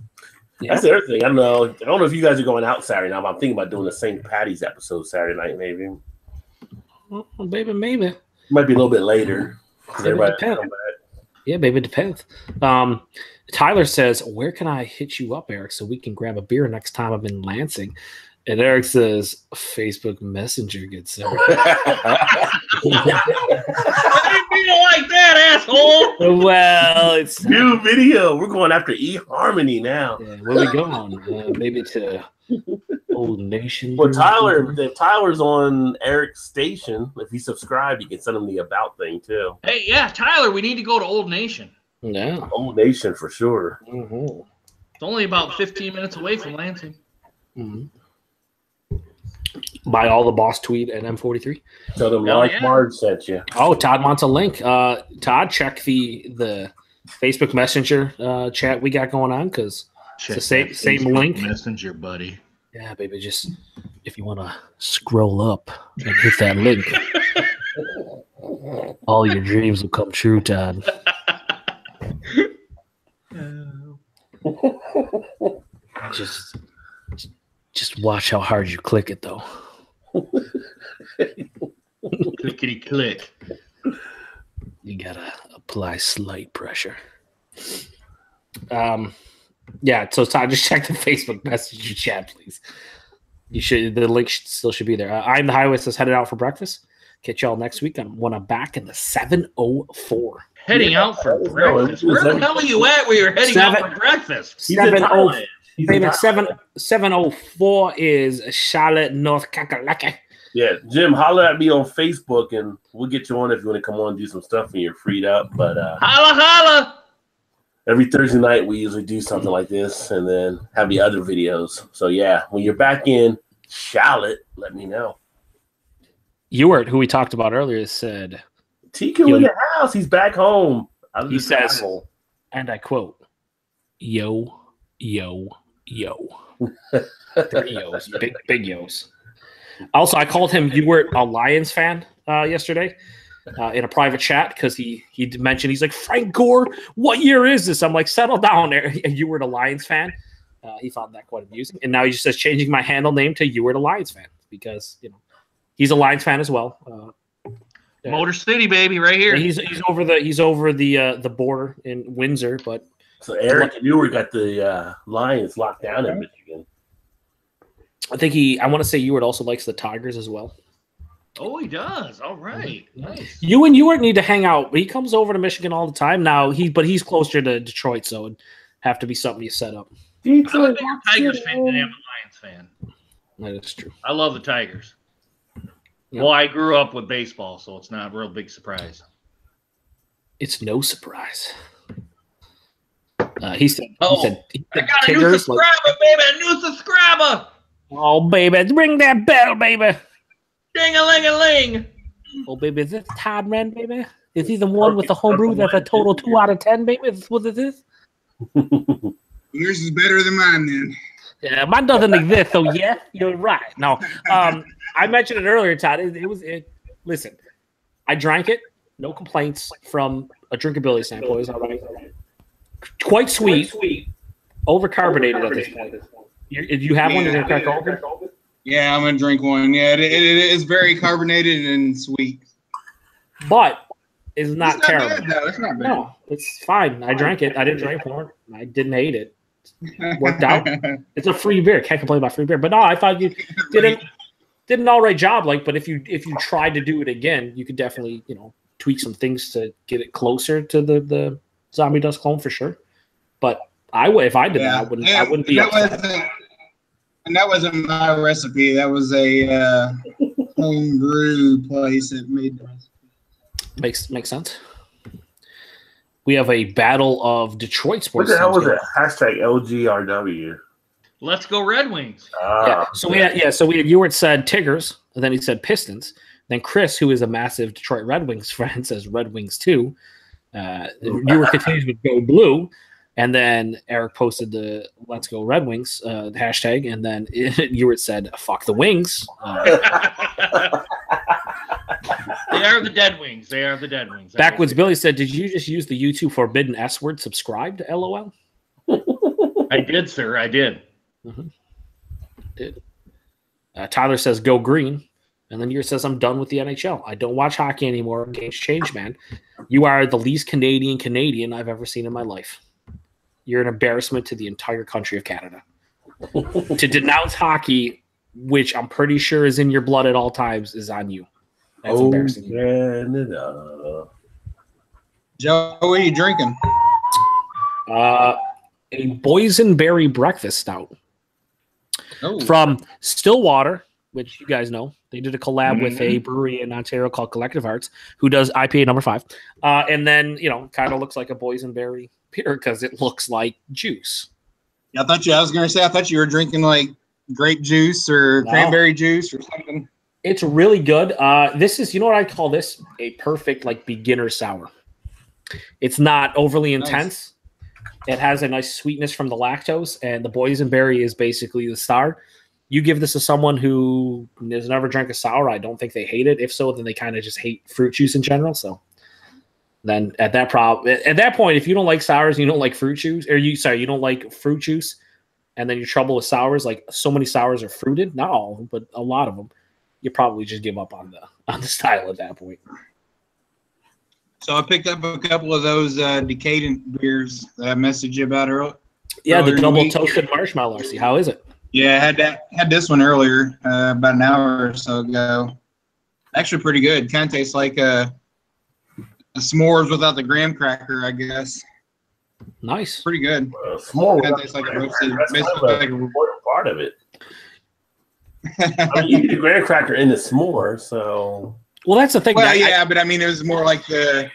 Yeah. That's the other thing. I don't know if you guys are going out Saturday night, but I'm thinking about doing the St. Patty's episode Saturday night, maybe. Baby, maybe. Might be a little bit later. Yeah, Yeah, maybe it depends. Tyler says, where can I hit you up, Eric, so we can grab a beer next time I'm in Lansing? And Eric says, Facebook Messenger, good sir. I didn't mean it like that, asshole. Well, it's new video. We're going after eHarmony now. Yeah, where we going? Maybe to Old Nation. Well, Tyler, if Tyler's on Eric's station, if he subscribed, you can send him the about thing too. Hey, yeah, Tyler, we need to go to Old Nation. Yeah, Old Nation for sure. Mm-hmm. It's only about 15 minutes away from Lansing. Mm-hmm. Buy all the Boss Tweed and M43. Tell them Large Marge sent you. Oh, Todd wants a link. Todd, check the Facebook Messenger chat we got going on because it's the same link. Messenger, buddy. Yeah, baby. Just if you want to scroll up and hit that link, all your dreams will come true, Todd. Just watch how hard you click it, though. Clickety click. You gotta apply slight pressure. Yeah. So Todd, just check the Facebook Messenger chat, please. You should. The link still should be there. I'm the Highway says headed out for breakfast. Catch y'all next week when I'm back in the 704. Heading out for breakfast. Where the hell are you at? We were heading out for breakfast. 704 is Charlotte, North Carolina. Yeah, Jim, holler at me on Facebook, and we'll get you on if you want to come on and do some stuff when you're freed up. But holla! Every Thursday night, we usually do something like this, and then have the other videos. So yeah, when you're back in Charlotte, let me know. Ewart, who we talked about earlier, said, "TQ in the house. He's back home." He says, and I quote, "Yo, yo, yo." 3 yo's, big yo's. Also, I called him Ewart a Lions fan yesterday in a private chat because he mentioned, he's like, Frank Gore, what year is this? I'm like, settle down there. Ewart a Lions fan. He found that quite amusing. And now he just says changing my handle name to Ewart a Lions fan because, he's a Lions fan as well. Motor City, baby, right here. He's over the border in Windsor, but so Eric and Ewart got the Lions locked down in Michigan. I think I want to say Ewart also likes the Tigers as well. Oh, he does. All right. Nice. You and Ewart need to hang out. He comes over to Michigan all the time now. He's closer to Detroit, so it'd have to be something you set up. I'm a bigger Tigers fan than I am a Lions fan. That is true. I love the Tigers. Yeah. Well, I grew up with baseball, so it's not a real big surprise. It's no surprise. He said, I got a new subscriber, baby. A new subscriber. Oh, baby. Ring that bell, baby. Ding-a-ling-a-ling. Oh, baby. Is this Todd Wren, baby? Is he the one with the homebrew that's a total 2 out of 10, baby? Is this what it is? Yours is better than mine, then. Yeah, mine doesn't exist, so yeah, you're right. No, I mentioned it earlier, Todd. Listen, I drank it. No complaints from a drinkability standpoint. It was all right. Quite sweet. Overcarbonated at this point. You have one? You're going to crack open? Yeah, I'm going to drink one. Yeah, it is very carbonated and sweet. But it's not terrible. Bad, though. It's not bad. No, it's fine. I drank it. I didn't drink more. I didn't hate it. Worked out. It's a free beer. Can't complain about free beer. But no, I thought you did an all right job. But if you tried to do it again, you could definitely tweak some things to get it closer to the Zombie Dust clone for sure. But if I did that, I wouldn't be upset. And that wasn't my recipe. That was a home brew place that made the recipe. Makes sense. We have a battle of Detroit sports. What the hell was it? #LGRW. Let's go Red Wings. Yeah. So we had Ewart said Tigers, and then he said Pistons. Then Chris, who is a massive Detroit Red Wings fan, says Red Wings too. Ewart continues with Go Blue, and then Eric posted the Let's Go Red Wings hashtag, and then Ewart said fuck the Wings. They are the Dead Wings. They are the Dead Wings. Backwoods Billy said, "Did you just use the YouTube forbidden S word? Subscribed? LOL." I did, sir. I did. Mm-hmm. Did. Tyler says, "Go green." And then Year says, I'm done with the NHL. I don't watch hockey anymore. Games change, man. You are the least Canadian I've ever seen in my life. You're an embarrassment to the entire country of Canada. To denounce hockey, which I'm pretty sure is in your blood at all times, is on you. That's embarrassing. Canada. Joe, what are you drinking? A boysenberry breakfast stout from Stillwater, which you guys know. They did a collab with a brewery in Ontario called Collective Arts, who does IPA number 5. And then, kind of looks like a boysenberry beer because it looks like juice. I thought you were drinking like grape juice or cranberry juice or something. It's really good. This is, what I call this? A perfect like beginner sour. It's not overly intense. It has a nice sweetness from the lactose, and the boysenberry is basically the star. You give this to someone who has never drank a sour, I don't think they hate it. If so, then they kind of just hate fruit juice in general. So then at that point, if you don't like sours and you don't like fruit juice, you don't like fruit juice, and then you're trouble with sours, like so many sours are fruited, not all of them, but a lot of them, you probably just give up on the style at that point. So I picked up a couple of those decadent beers that I messaged you about earlier. Yeah, the double toasted marshmallow. See, how is it? Yeah, I had this one earlier, about an hour or so ago. Actually, pretty good. Kind of tastes like a s'mores without the graham cracker, I guess. Nice. Pretty good. S'more kind of tastes like a roasted. That's like an important part of it. I mean, you get the graham cracker in the s'more, so. Well, that's the thing. Well, yeah, but I mean, it was more like the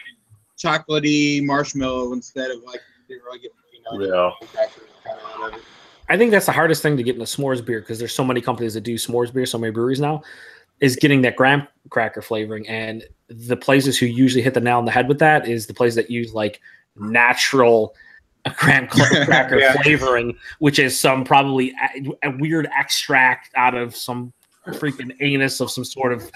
chocolatey marshmallow instead of like they really get cracker kind of out of it. I think that's the hardest thing to get in a s'mores beer because there's so many companies that do s'mores beer, so many breweries now, is getting that graham cracker flavoring. And the places who usually hit the nail on the head with that is the place that use like natural graham cracker flavoring, which is some probably a weird extract out of some freaking anus of some sort of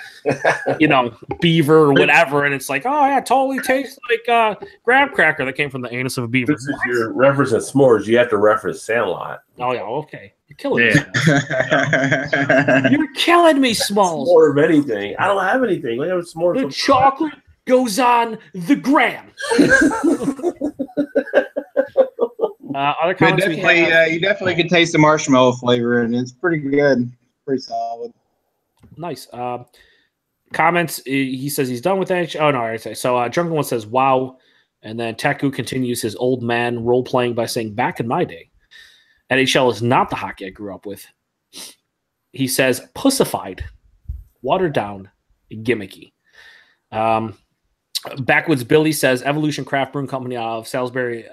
beaver or whatever, and it's like, oh yeah, it totally tastes like graham cracker that came from the anus of a beaver. This is your reference at s'mores. You have to reference Sandlot. Oh yeah, okay, you're killing me. You're killing me, Smalls. S'more of anything. I don't have anything. We have s'mores. The chocolate goes on the graham. Other comments you definitely can taste the marshmallow flavor, and it's pretty good, pretty solid. Nice. Comments. He says he's done with that. Oh no, I say so. Drunken One says wow, and then Taku continues his old man role playing by saying, "Back in my day, NHL is not the hockey I grew up with." He says, "Pussified, watered down, gimmicky." Backwoods Billy says, "Evolution Craft Brewing Company out of Salisbury,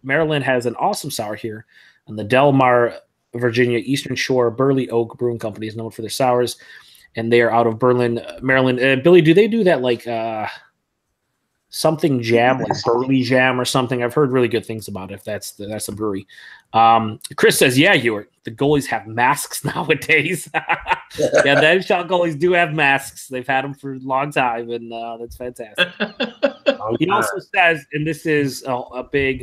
Maryland, has an awesome sour here, and the Del Mar, Virginia Eastern Shore Burley Oak Brewing Company is known for their sours, and they are out of Berlin, Maryland." Billy, do they do that like something jam, like Burley Jam or something? I've heard really good things about it. If that's the brewery. Chris says, "Yeah, the goalies have masks nowadays." Yeah, the NHL goalies do have masks. They've had them for a long time, and that's fantastic. He also says, and this is a big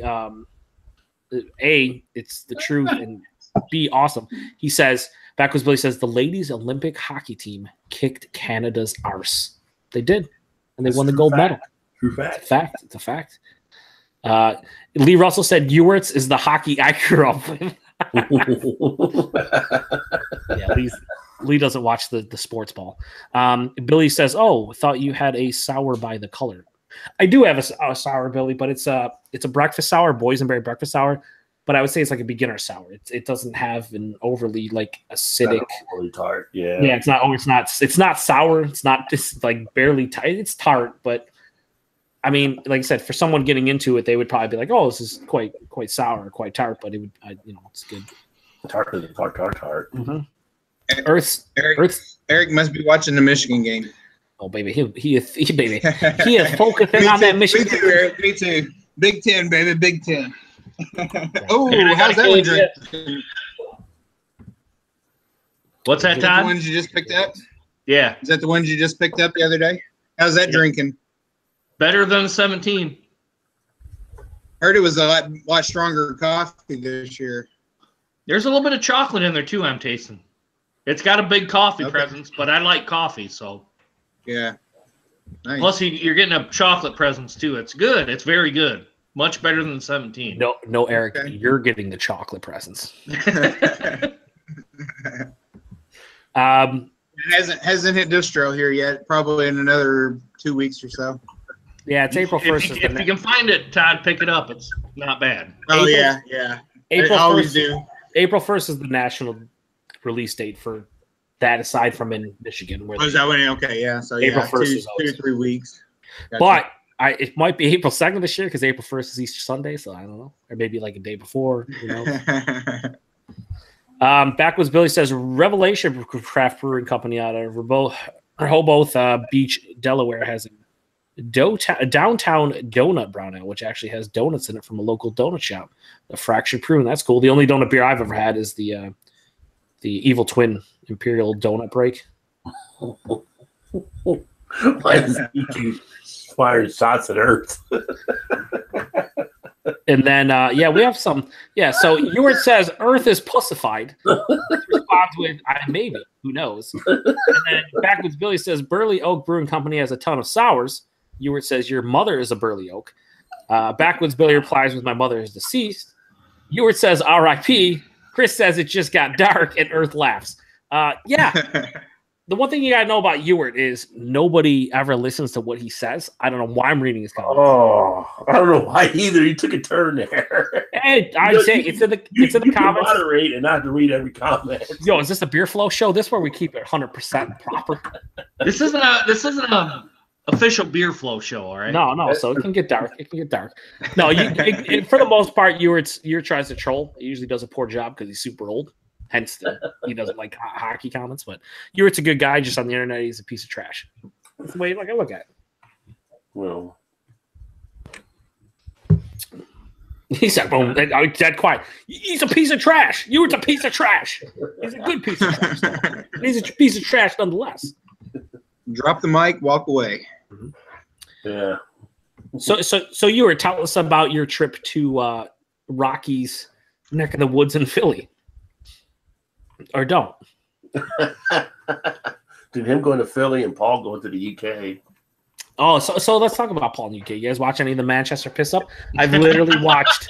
A, it's the truth, and B, awesome. He says, Backwards Billy says, the ladies' Olympic hockey team kicked Canada's arse. They did, and they won the gold medal. True fact. It's a fact. It's a fact. Lee Russell said, Ewerts is the hockey I grew up with. Yeah, Lee doesn't watch the sports ball. Billy says, "Oh, thought you had a sour by the color." I do have a sour, Billy, but it's a breakfast sour, boysenberry breakfast sour. But I would say it's like a beginner sour. It doesn't have an overly like acidic, overly tart. Yeah, yeah. It's not sour. It's not just like barely tart. It's tart, but I mean, like I said, for someone getting into it, they would probably be like, "Oh, this is quite sour, quite tart." But it would, it's good. Tart. Mm-hmm. Eric must be watching the Michigan game. Oh, baby, he is focusing on that Michigan. Me too, Eric. Me too. Big Ten, baby, Big Ten. Oh, how's that one drinking? What's that, Todd? The ones you just picked up? Yeah. Is that the ones you just picked up the other day? How's that drinking? Better than 17. Heard it was a lot stronger coffee this year. There's a little bit of chocolate in there too, I'm tasting. It's got a big coffee Okay. presence, but I like coffee, so. Yeah. Nice. Plus, you're getting a chocolate presence too. It's good. It's very good. Much better than 17. No, Eric, Okay. you're getting the chocolate presents. Hasn't hit distro here yet. Probably in another 2 weeks or so. Yeah, it's April 1st. If you can find it, Todd, pick it up. It's not bad. Oh April- yeah. April I always 1st, do. April 1st is the national release date for that, aside from in Michigan. Where Oh, is that when? Okay, yeah. So April yeah, 1st two is always- to 3 weeks. Gotcha. But it might be April 2nd this year because April 1st is Easter Sunday, so I don't know. Or maybe like a day before. You know? Backwoods Billy says Revelation Craft Brewing Company out of Rehoboth Beach, Delaware, has a downtown donut brown ale, which actually has donuts in it from a local donut shop. A fractured prune. That's cool. The only donut beer I've ever had is the Evil Twin Imperial Donut Break. Why does he keep firing shots at Earth? And then, we have some. Yeah, so Ewart says Earth is pussified. Responds with, maybe. Who knows? And then Backwoods Billy says Burley Oak Brewing Company has a ton of sours. Ewart says your mother is a Burley Oak. Backwoods Billy replies with my mother is deceased. Ewart says R.I.P. Chris says it just got dark, and Earth laughs. Yeah. The one thing you gotta know about Ewart is nobody ever listens to what he says. I don't know why I'm reading his comments. Oh, I don't know why either. You took a turn there. Hey, I'd say it's in the You comments. can moderate and not have to read every comment. Yo, is this a beer flow show? This is where we keep it 100% proper. This isn't a official beer flow show, all right? No. So it can get dark. No, for the most part, Ewart tries to troll. He usually does a poor job because he's super old. Hence, he doesn't like hockey comments. But Ewart's a good guy. Just on the internet, he's a piece of trash. That's the way I look at it. Well, He said, "Boom, dead quiet. He's a piece of trash. Ewart's a piece of trash. He's a good piece of trash. Though. He's a piece of trash nonetheless." Drop the mic, walk away. yeah. So you were telling us about your trip to Rocky's neck of the woods in Philly, or don't? Did him going to Philly and Paul going to the UK? Oh, so let's talk about Paul in the UK. You guys watch any of the Manchester piss up? I've literally watched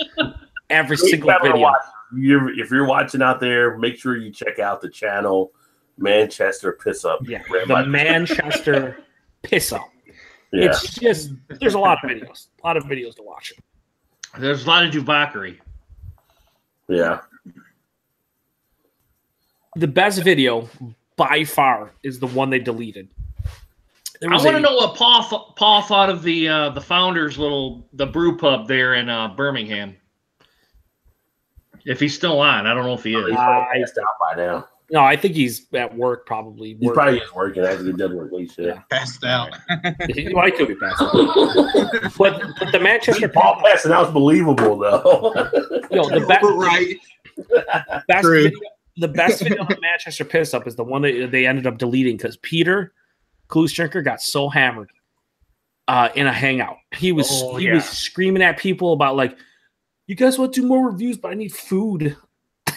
every single video. If you're watching out there, make sure you check out the channel Manchester Piss Up. Yeah, the Manchester piss up. Yeah. It's just there's a lot of videos to watch. There's a lot of debauchery. Yeah. The best video by far is the one they deleted. I want to know what Paul thought of the founders' the brew pub there in Birmingham. If he's still on, I don't know if he is. He's probably passed out by now. No, I think he's at work probably. He probably is working. Actually, doesn't work late shit. Yeah. Passed out. He might could be passed out. But the Manchester Paul passing out is believable though. the best video of the Manchester piss up is the one that they ended up deleting because Peter Kluschenker got so hammered in a hangout. He was screaming at people about like, you guys want to do more reviews, but I need food.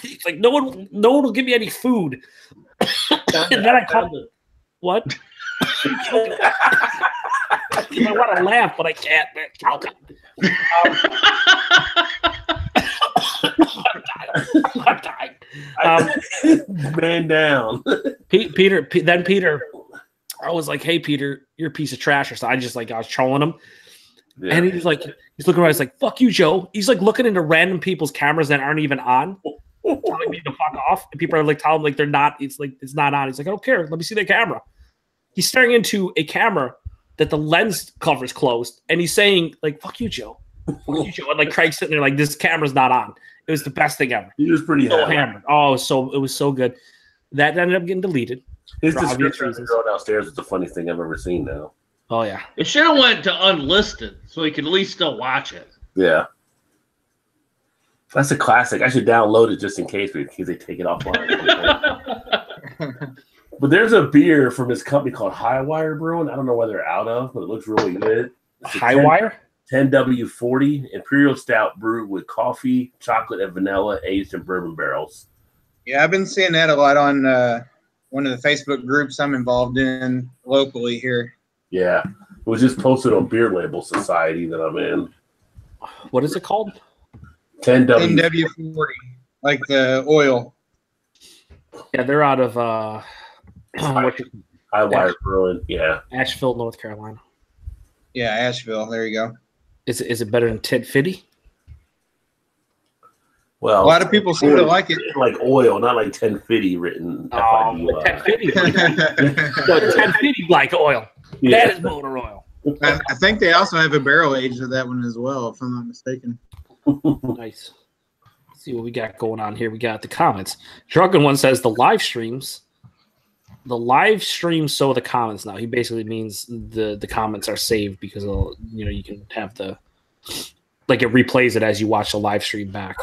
He's like, no one will give me any food. And then I called him. What? I want to laugh, but I can't. I'm dying. Man down. Peter, I was like, hey, Peter, you're a piece of trash. Or so I was trolling him. Yeah. And he's looking around. He's like, fuck you, Joe. He's like looking into random people's cameras that aren't even on, telling me to fuck off. And people are like telling him like they're not. It's like it's not on. He's like, I don't care. Let me see the camera. He's staring into a camera that the lens cover is closed, and he's saying like, "Fuck you, Joe." Fuck you, Joe. And like Craig's sitting there like, this camera's not on. It was the best thing ever. He was pretty hammered. Oh, it was so good. That ended up getting deleted. His description of the girl downstairs is the funniest thing I've ever seen now. Oh yeah. It should have went to unlisted so he could at least still watch it. Yeah. That's a classic. I should download it just in case they take it offline. But there's a beer from this company called Highwire Brewing. I don't know where they're out of, but it looks really good. Highwire? 10W40 Imperial Stout brewed with coffee, chocolate, and vanilla aged in bourbon barrels. Yeah, I've been seeing that a lot on one of the Facebook groups I'm involved in locally here. Yeah. It was just posted on Beer Label Society that I'm in. What is it called? 10W. 10W40, like the oil. Yeah, they're out of Highwire Brewing. Yeah. Asheville, North Carolina. Yeah, Asheville. There you go. Is it better than 1050? Well, A lot of people seem to like it. Like oil, not like 1050 written. Oh, 1050. So 1050 like oil. Yeah. That is motor oil. I think they also have a barrel age of that one as well, if I'm not mistaken. Nice. Let's see what we got going on here. We got the comments. Drunken One says the live streams show the comments now. He basically means the comments are saved because you can have the like it replays it as you watch the live stream back.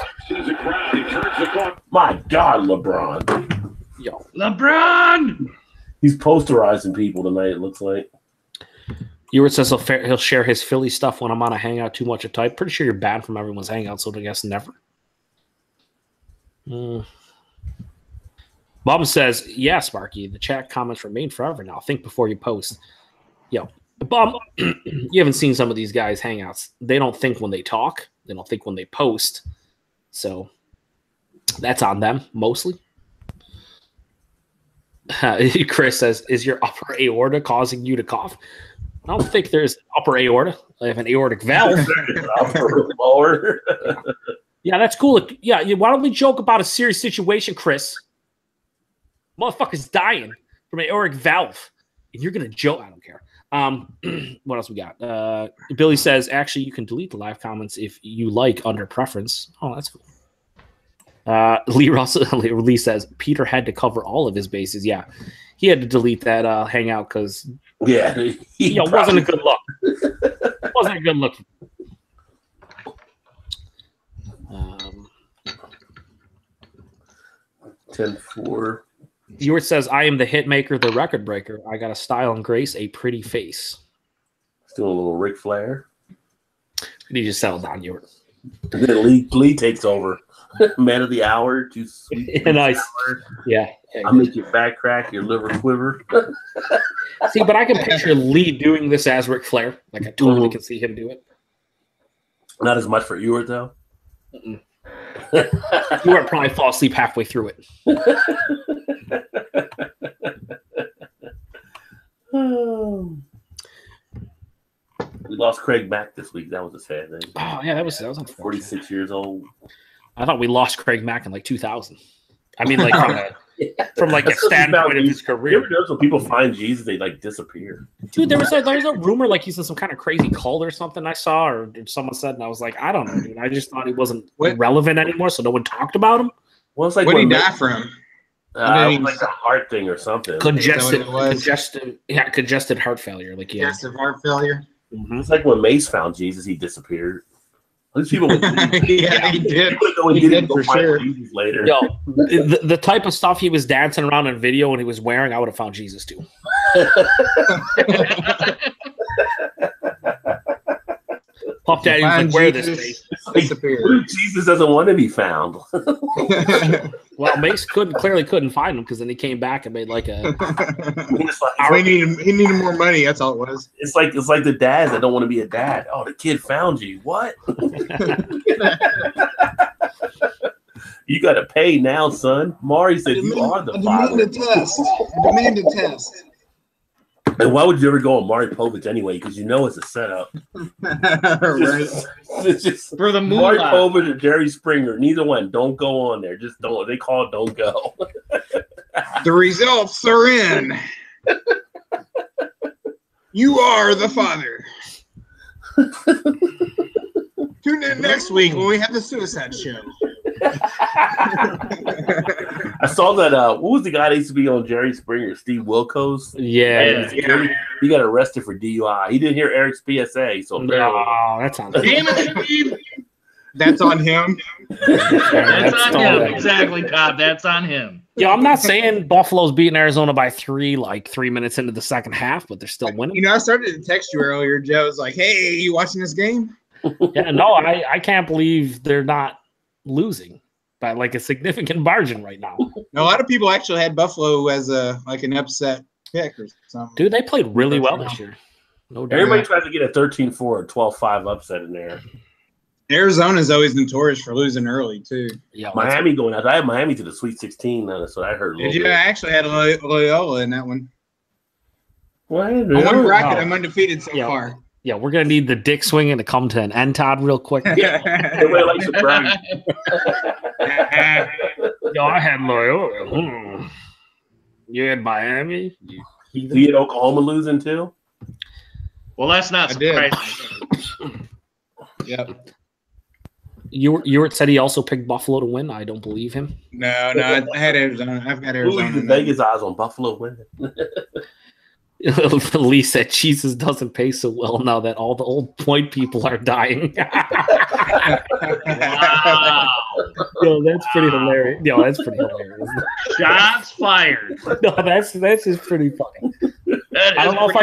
My God, LeBron. Yo, LeBron. He's posterizing people tonight, it looks like. Ewart says he'll share his Philly stuff when I'm on a hangout too much a type. Pretty sure you're banned from everyone's hangout, so I guess never. Bob says, yeah, Sparky, the chat comments remain forever now. Think before you post. Yo, Bob, you haven't seen some of these guys' hangouts. They don't think when they talk. They don't think when they post. So that's on them, mostly. Chris says, is your upper aorta causing you to cough? I don't think there's upper aorta. I have an aortic valve. Upper, lower. Yeah, that's cool. Yeah, why don't we joke about a serious situation, Chris? Motherfucker's dying from an aortic valve. And you're going to joke. I don't care. What else we got? Billy says, actually, you can delete the live comments if you like under preference. Oh, that's cool. Lee says, Peter had to cover all of his bases. Yeah, he had to delete that hangout because it wasn't a good look. Wasn't a good look. 10-4. Ewart says, I am the hit maker, the record breaker. I got a style and grace, a pretty face. Still a little Ric Flair. You just settle down, Ewart. And then Lee takes over. Man of the hour. Too sweet. Nice. Yeah. I'll make your back crack, your liver quiver. See, but I can picture Lee doing this as Ric Flair. Like, I totally can see him do it. Not as much for Ewart, though. You would probably fall asleep halfway through it. We lost Craig Mack this week. That was a sad thing. Oh yeah, that was unfortunate. 46 years old. I thought we lost Craig Mack in like 2000. I mean, like from like a standpoint of his career. You ever notice when people find Jesus, they like disappear? Dude, there's a rumor like he's in some kind of crazy cult or something I saw, or someone said, and I was like, I don't know, dude. I just thought he wasn't relevant anymore, so no one talked about him. Well, it's like what did he die from? Like a heart thing or something. Congested heart failure. Like congestive heart failure. Mm-hmm. It's like when Mace found Jesus, he disappeared. These people would he did. He did for sure. Later. Yo, the type of stuff he was dancing around in video and he was wearing, I would have found Jesus too. Puff Daddy was like, wear this, Mace. Jesus doesn't want to be found. Well, Mace clearly couldn't find him because then he came back and made like a. He needed more money. That's all it was. It's like the dads that don't want to be a dad. Oh, the kid found you. What? You got to pay now, son. Mari said you are the father. Demand a test. And why would you ever go on Mari Povich anyway? Because you know it's a setup. It's just for the Mari Povich or Jerry Springer. Neither one. Don't go on there. Just don't. They call it don't go. The results are in. You are the father. Tune in next week when we have the Suicide Show. I saw that. What was the guy that used to be on Jerry Springer? Steve Wilkos. Yeah. He got arrested for DUI. He didn't hear Eric's PSA, so that's on him. Damn it, Steve. That's on him. That's on him. Exactly, Todd. That's on him. Yeah, I'm not saying Buffalo's beating Arizona by 3, like 3 minutes into the second half, but they're still winning. You know, I started to text you earlier. Joe was like, "Hey, you watching this game?" Yeah, no, I can't believe they're not losing. by like a significant margin right now. A lot of people actually had Buffalo as an upset pick or something. Dude, they played really well this year. No doubt. Everybody tries to get a 13-4 or 12-5 upset in there. Arizona's always notorious for losing early too. Yeah, Miami going out. I had Miami to the Sweet 16. That's what I heard. Did you? I actually had Loyola in that one. What? On one bracket, I'm undefeated so far. Yeah, we're gonna need the dick swinging to come to an end, Todd, real quick. Everybody likes to brag. Yo, I had Loyola. You had Miami. You had Oklahoma losing too. Well, that's not surprising. Yep. Ewart said he also picked Buffalo to win. I don't believe him. No, I had Arizona. I've got Arizona. Ooh, Vegas odds on Buffalo winning. Lee said Jesus doesn't pay so well now that all the old point people are dying. Wow. Yo, that's pretty hilarious. Yo, that's pretty hilarious. Shots fired. No, that's just pretty funny. I don't know if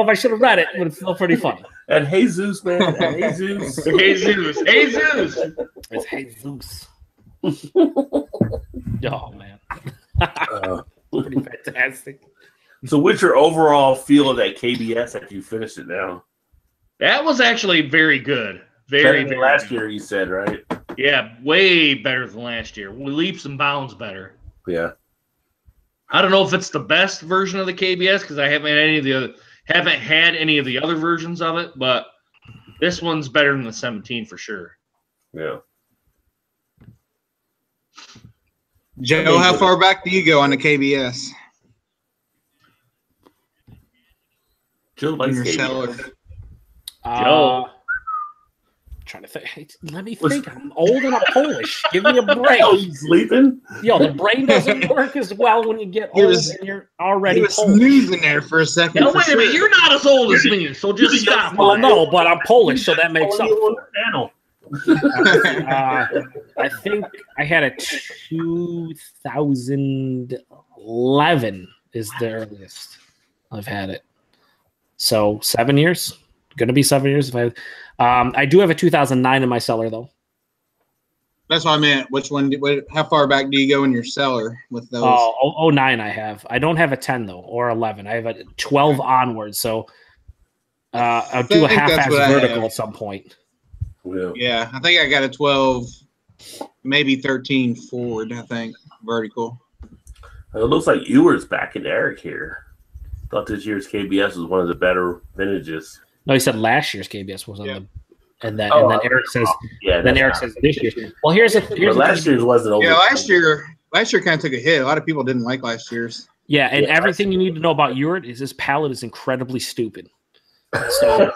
I should have read it, but it's still pretty funny. And Jesus, man. And Jesus. Jesus. It's Jesus. Oh, man. Pretty fantastic. So what's your overall feel of that KBS after you finished it now? That was actually very good. Better than last year, you said, right? Yeah, way better than last year. Leaps and bounds better. Yeah. I don't know if it's the best version of the KBS because I haven't had any of the other versions of it, but this one's better than the 17 for sure. Yeah. Joe, how far back do you go on the KBS? Joe likes KBS. Joe. Trying to think. Hey, let me think. I'm old and I'm Polish. Give me a break. Oh, you sleeping? Yo, the brain doesn't work as well when you get old and you're already Polish. Snoozing there for a second. No, wait a minute. You're not as old as me, so just stop. Well, no, but I'm Polish, so that makes up for it. I think I had a 2011 is the earliest I've had it. So 7 years. Going to be 7 years if I do have a 2009 in my cellar though. That's what I meant. Which one? How far back do you go in your cellar with those? 09 I have. I don't have a 10 though or 11. I have a 12 onwards. So I'll do a half-ass vertical at some point. Yeah, I think I got a 12, maybe 13 forward. I think vertical. It looks like Ewert's back in Eric here. Thought this year's KBS was one of the better vintages. No, he said last year's KBS was on the, and then Eric says, Eric says this year. Well, last year's wasn't over. Yeah, last year kind of took a hit. A lot of people didn't like last year's. Yeah, and everything you need to know about Ewert is his palate is incredibly stupid. So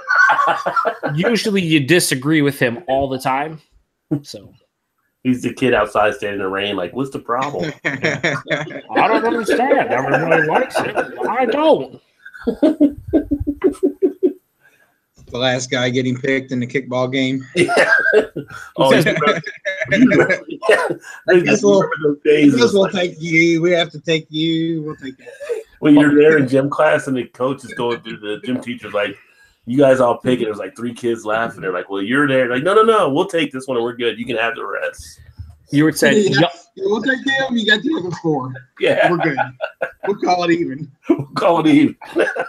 usually you disagree with him all the time. So he's the kid outside standing in the rain, like, what's the problem? I don't understand. Everybody likes it. I don't. The last guy getting picked in the kickball game. Yeah. We'll take you. We have to take you. We'll take you. When you're there in gym class and the coach is going through, the gym teacher's like, you guys all pick it. There's like 3 kids left, and they're like, well, you're there. Like, no, we'll take this one and we're good. You can have the rest. You were saying, we'll take them. You got the other 4. Yeah, we're good. We'll call it even.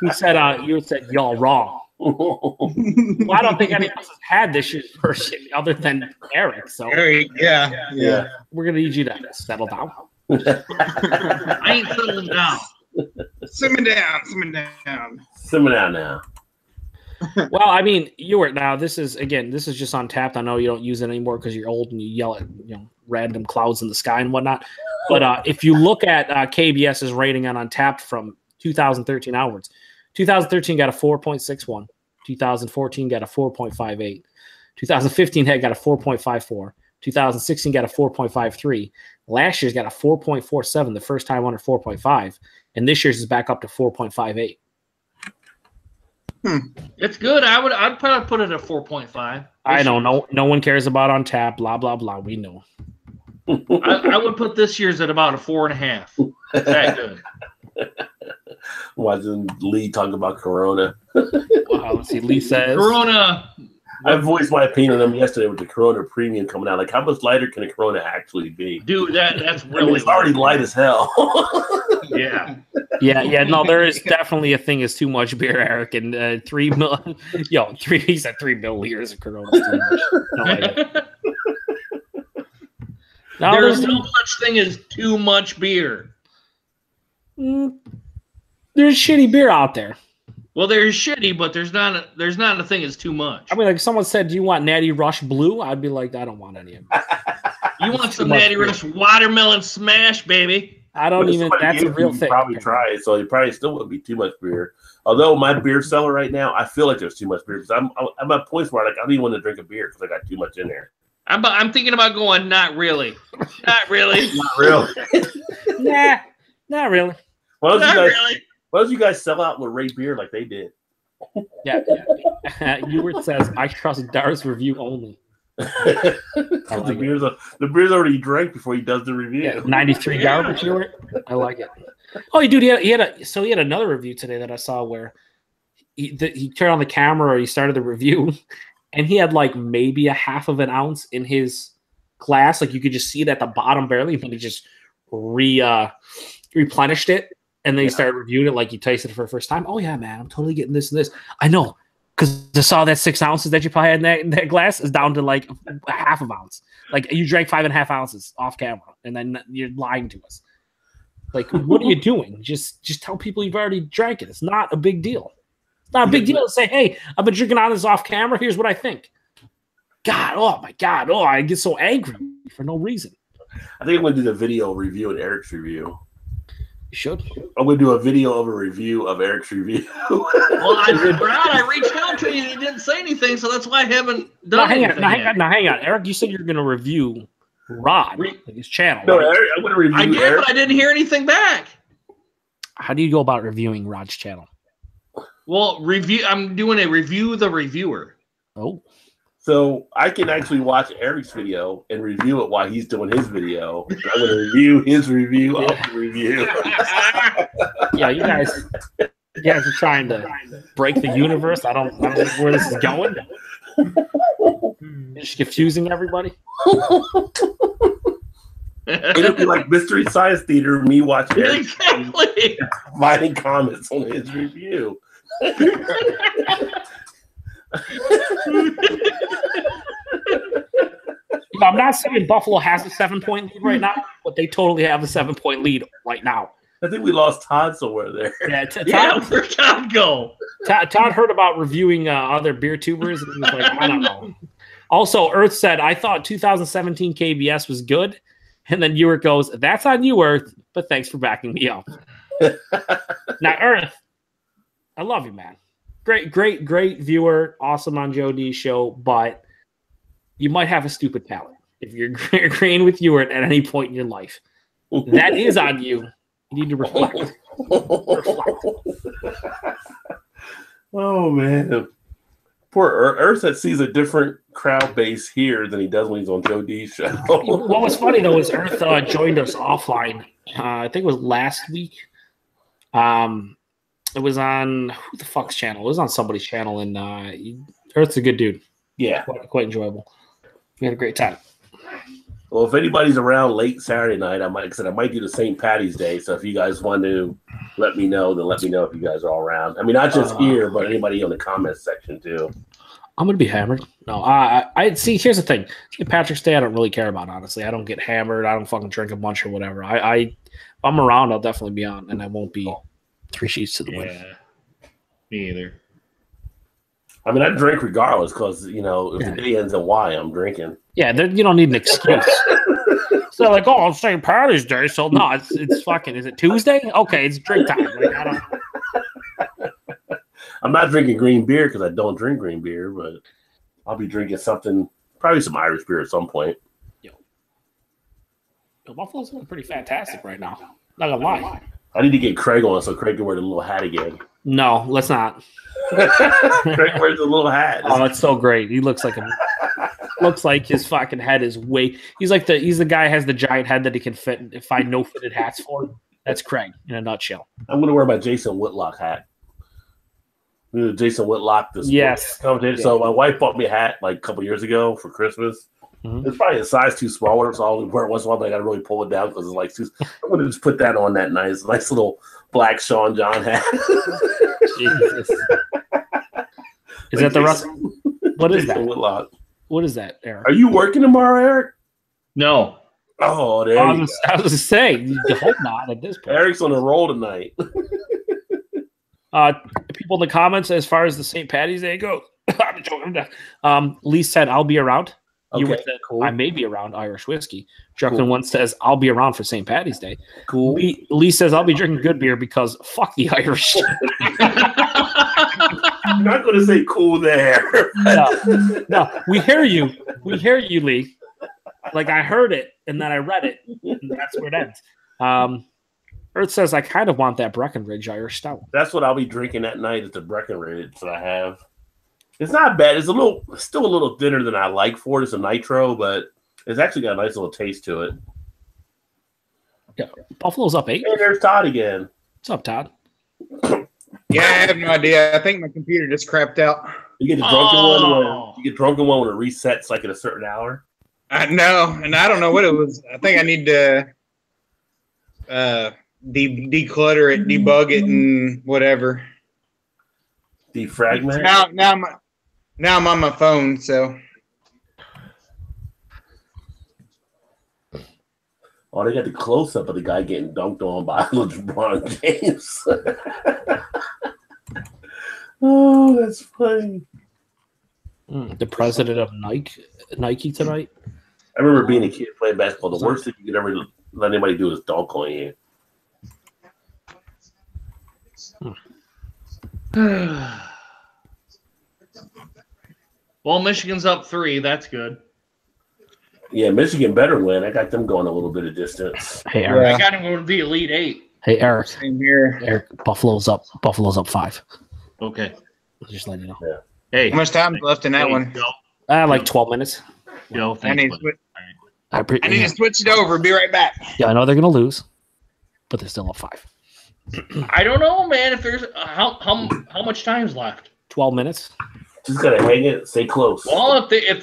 He said, you said, y'all wrong. Well, I don't think anyone else has had this year's version other than Eric. So Eric, yeah. We're gonna need you to settle down. I ain't settling down. Simmer down now. Well, I mean, now this is just on Tapped. I know you don't use it anymore because you're old and you yell at random clouds in the sky and whatnot. But if you look at KBS's rating on Untapped from 2013 onwards, 2013 got a 4.61. 2014 got a 4.58. 2015 got a 4.54. 2016 got a 4.53. Last year's got a 4.47, the first time under 4.5. And this year's is back up to 4.58. It's good. I'd probably put it at 4.5. I know. No one cares about Untapped, blah, blah, blah. We know. I would put this year's at about a 4.5. It's that good. Watching Lee talk about Corona. Wow, let's see. Lee says Corona. I voiced my opinion on them yesterday with the Corona Premium coming out. Like, how much lighter can a Corona actually be? Dude, that's really I mean, it's already light as hell. Yeah. Yeah. No, there is definitely a thing as too much beer, Eric. And 3 mil, he said 3 milliliters of Corona. Is too much. I like it. No, There's no such thing as too much beer. There's shitty beer out there. Well, there's shitty, but there's not a thing as too much. I mean, like, someone said, "Do you want Natty Rush Blue?" I'd be like, "I don't want any of it." You want some Natty Rush Watermelon Smash, baby? I don't even. That's a real thing. Probably try it, so it probably still wouldn't be too much beer. Although my beer cellar right now, I feel like there's too much beer because I'm at points where like I don't even want to drink a beer because I got too much in there. I'm thinking about going. Not really. Not really. Not really. Nah, not really. Why don't you guys sell out with Ray Beer like they did? Yeah. Ewert says, "I trust Dar's review only." The beer's already drank before he does the review. Yeah, 93 garbage, Ewert. I like it. Oh, dude, he had another review today that I saw where he turned on the camera or he started the review, and he had like maybe a half of an ounce in his glass. Like you could just see it at the bottom barely, but he just replenished it. And then he started reviewing it like he tasted it for the first time. Oh, yeah, man, I'm totally getting this and this. I know, because I saw that 6 ounces that you probably had in that glass is down to like a half of ounce. Like you drank 5.5 ounces off camera, and then you're lying to us. Like, what are you doing? Just tell people you've already drank it. It's not a big deal. It's not a big deal to say, hey, I've been drinking on this off camera. Here's what I think. God, oh, my God. Oh, I get so angry for no reason. I think I'm going to do the video review and Eric's review. Should. I'm going to do a video of a review of Eric's review. Well, I reached out to you and you didn't say anything, so that's why I haven't done anything. Hang on. Eric, you said you're going to review Rod, his channel. No, right? Eric, I'm going to review I did, Eric. but I didn't hear anything back. How do you go about reviewing Rod's channel? Well, I'm doing a review of the reviewer. Oh. So I can actually watch Eric's video and review it while he's doing his video. I'm going to review his review of the review. Yeah, you guys are trying to break the universe. I don't know where this is going. You're just confusing everybody. It'll be like Mystery Science Theater, me watching Eric Exactly. providing comments on his review. I'm not saying Buffalo has a 7-point lead right now, but they totally have a 7-point lead right now. I think we lost Todd somewhere there. Yeah, where'd Todd go? Todd heard about reviewing other beer tubers, and he was like, I don't know. Also, Earth said, I thought 2017 KBS was good. And then Ewert goes, that's on you, Earth, but thanks for backing me up. Now, Earth, I love you, man. Great viewer. Awesome on Joe D's show, but you might have a stupid palate if you're agreeing with Ewert at any point in your life. That is on you. You need to reflect. Oh, man. Poor Earth that sees a different crowd base here than he does when he's on Joe D's show. What was funny, though, is Earth joined us offline. I think it was last week. It was on who the fuck's channel? It was on somebody's channel, and Earth's a good dude. Yeah. Quite enjoyable. We had a great time. Well, if anybody's around late Saturday night, I might do the St. Patty's Day. So if you guys want to let me know, then let me know if you guys are all around. I mean, not just here, but anybody in the comments section too. I'm gonna be hammered. No, I see. Here's the thing: St. Patrick's Day, I don't really care about. Honestly, I don't get hammered. I don't fucking drink a bunch or whatever. If I'm around, I'll definitely be on, and I won't be 3 sheets to the wind. Yeah, me either. I mean, I drink regardless because, if the day ends in Y, I'm drinking. Yeah, you don't need an excuse. So like, oh, it's St. Patty's Day, so no, it's fucking, is it Tuesday? Okay, it's drink time. Like, I don't. I'm not drinking green beer because I don't drink green beer, but I'll be drinking something, probably some Irish beer at some point. Yo, Buffalo's looking pretty fantastic right now. Not gonna lie. I need to get Craig on so Craig can wear the little hat again. No, let's not. Craig wears the little hat. Oh, it's so great. He looks like his fucking head is way. He's the guy who has the giant head that he can find no fitted hats for. That's Craig in a nutshell. I'm gonna wear my Jason Whitlock hat. Jason Whitlock, this Yes. commentator. Yeah. So my wife bought me a hat like a couple years ago for Christmas. Mhm. It's probably a size too small, so I'll wear it once in a while, but I got to really pull it down because it's like too. I'm gonna just put that on that nice little black Sean John hat. Jesus. Is that the Russell? What is that? Whitlock. What is that, Eric? Are you working tomorrow, Eric? No. Oh, there I you was go. going to say, you hope not at this point. Eric's on the roll tonight. People in the comments, as far as the St. Patty's Day goes, I'm joking. Lee said, I'll be around. You Okay, said, cool. I may be around Irish whiskey. Drucklin Cool. one says, I'll be around for St. Patty's Day. Cool. Lee says, I'll be drinking good beer because fuck the Irish. I'm not going to say cool there. No, we hear you. We hear you, Lee. Like I heard it, and then I read it, and that's where it ends. Earth says, I kind of want that Breckenridge Irish Stout. That's what I'll be drinking that night at the Breckenridge that I have. It's not bad. It's still a little thinner than I like for it. It's a nitro, but it's actually got a nice little taste to it. Yeah, Buffalo's up 8. Hey, there's Todd again. What's up, Todd? Yeah, I have no idea. I think my computer just crapped out. You get the drunken one. You get drunken one when it resets like at a certain hour. I know, and I don't know what it was. I think I need to declutter it, debug it, and whatever. Defragment. Now I'm on my phone, so. Oh, they got the close up of the guy getting dunked on by LeBron James. Oh, that's funny. The president of Nike tonight. I remember being a kid playing basketball. The worst thing you could ever let anybody do is dunk on you. Well, Michigan's up 3. That's good. Yeah, Michigan better win. I got them going a little bit of distance. Hey, Eric. I got him going to the Elite 8. Hey, Eric. Same here. Eric, Buffalo's up 5. Okay. Just letting you know. Yeah. Hey. How much time is left in that one? Like 12 minutes. Yo, I thanks, need, buddy. I need to switch it over. Be right back. Yeah, I know they're gonna lose, but they're still up 5. I don't know, man. If there's how much time's left? 12 minutes. Just gotta hang it, stay close. Well, if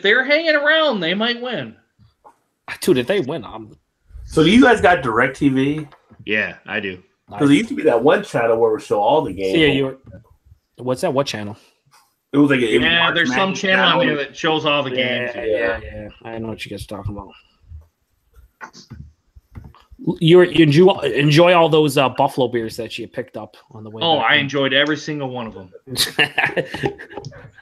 they're hanging around, they might win. Dude, if they win, So do you guys got DirecTV? Yeah, I do. Because there used to be that one channel where we show all the games. Yeah, what's that? What channel? It was like There's some channel on there that shows all the games. Yeah. I know what you guys are talking about. You enjoy all those Buffalo beers that you picked up on the way. Oh, back. I enjoyed every single one of them.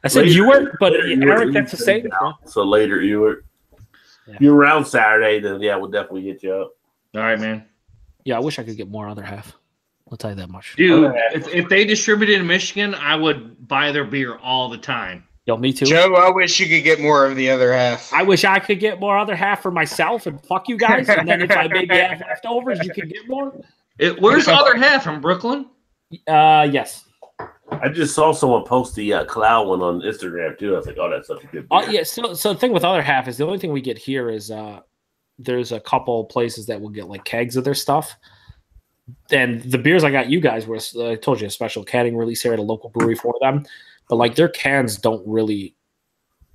I said you were, but Eric, that's the same. So later you were. Yeah. If you're around Saturday, then yeah, we'll definitely get you up. All right, man. Yeah, I wish I could get more other half. I'll tell you that much. Dude, if they distributed in Michigan, I would buy their beer all the time. Yo, me too. Joe, I wish you could get more of the other half. I wish I could get more other half for myself and fuck you guys. And then if I maybe have leftovers, you can get more. Where's the other half? From Brooklyn? Yes. I just saw someone post the cloud one on Instagram too. I was like, oh, that's such a good beer. Yeah. So the thing with other half is the only thing we get here is there's a couple places that will get like kegs of their stuff. And the beers I got you guys were, I told you, a special canning release here at a local brewery for them. But like their cans don't really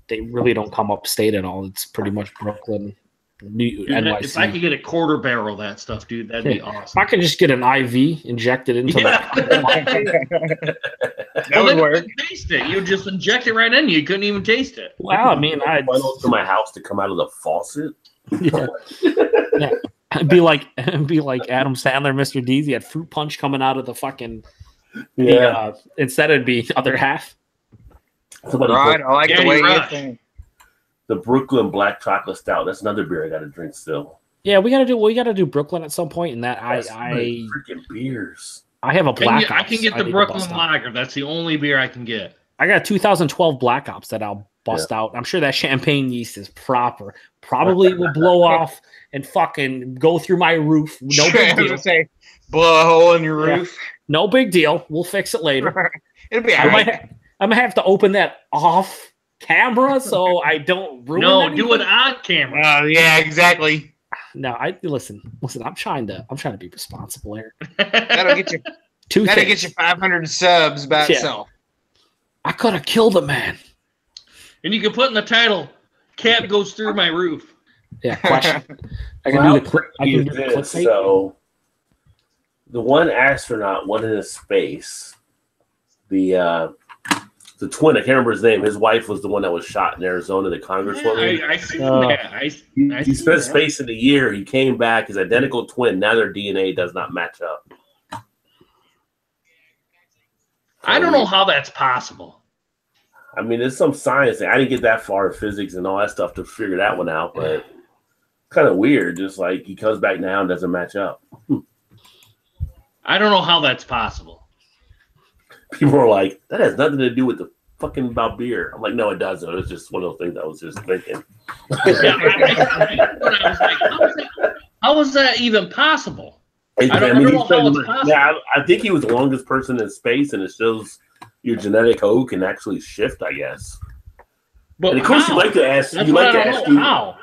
come upstate at all. It's pretty much Brooklyn, NYC. If I could get a quarter barrel of that stuff, dude, that'd be awesome. If I could just get an IV injected into That would work. Taste it. You just inject it right in. You couldn't even taste it. Wow, I mean, funnel to my house to come out of the faucet. Yeah. It'd be like Adam Sandler, Mr. Deeds. He had fruit punch coming out of the fucking instead it'd be other half. Somebody Right, I like the way you Rush. think. The Brooklyn Black Chocolate Stout. That's another beer I got to drink still. Yeah, we gotta do Brooklyn at some point, and that That's I freaking beers. I have a Black I Ops. can get the need to Brooklyn bust out. Lager. That's the only beer I can get. I got a 2012 Black Ops that I'll bust out. I'm sure that champagne yeast is proper. Probably will blow off and fucking go through my roof. No big deal. Say, blow a hole in your roof. No big deal. We'll fix it later. It'll be I all right. I'm gonna have to open that off camera so I don't ruin anything. Do it on camera. Yeah, exactly. No, listen. I'm trying to be responsible here. That'll get you. Two Gotta things. get you 500 subs by itself. I could have killed a man. And you can put in the title, Cap goes through my roof. Yeah, question. I can Well, do the clip. I can do the clip. so the one astronaut went into space. The twin, I can't remember his name. His wife was the one that was shot in Arizona, the congresswoman. I see that. He spent space in a year. He came back, his identical twin. Now their DNA does not match up. I don't know how that's possible. I mean, there's some science thing. I didn't get that far in physics and all that stuff to figure that one out, but it's kind of weird. Just like he comes back now and doesn't match up. I don't know how that's possible. People are like, that has nothing to do with the fucking about beer. I'm like, no, it doesn't. It's just one of those things I was just thinking. I was like, how is that even possible? I don't know how it's possible. Yeah, I think he was the longest person in space, and it shows your genetic code can actually shift, I guess. But and of course, how? you like to ask. That's You what like I to don't ask. know. How?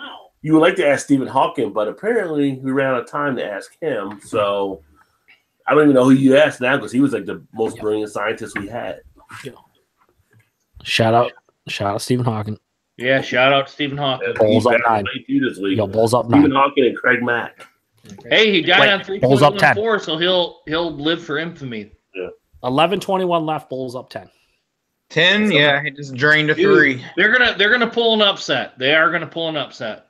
You would like to ask Stephen Hawking, but apparently we ran out of time to ask him. So I don't even know who you asked now because he was like the most brilliant scientist we had. Shout out Stephen Hawking. Yeah, shout out to Stephen Hawking. Bulls up 9. Yo, Bulls up 9. Stephen Hawking and Craig Mack. Hey, he died on Bulls up 10. 3.14, so he'll live for infamy. Yeah. 11:21 left. Bulls up 10. 10, yeah, he just drained a Dude, 3. They're gonna pull an upset. They are gonna pull an upset.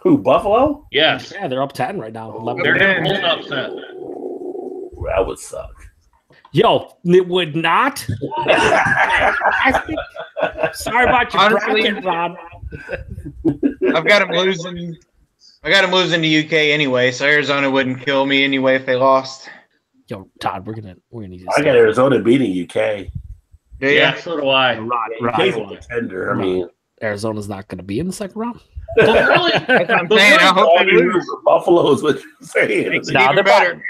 Who, Buffalo? Yes. Yeah, they're up 10 right now. 11. They're gonna pull an upset. Ooh, that would suck. Yo, it would not. Sorry about your bracket, Rob. I've got him losing. I got him losing to UK anyway, so Arizona wouldn't kill me anyway if they lost. Yo, Todd, we're gonna need to. I got Arizona beating UK. Yeah, so do I. UK's a contender. I mean, Arizona's not gonna be in the second round. But really, That's what I'm saying. I hope they lose. Buffalo is what you're saying. Nah, they're better.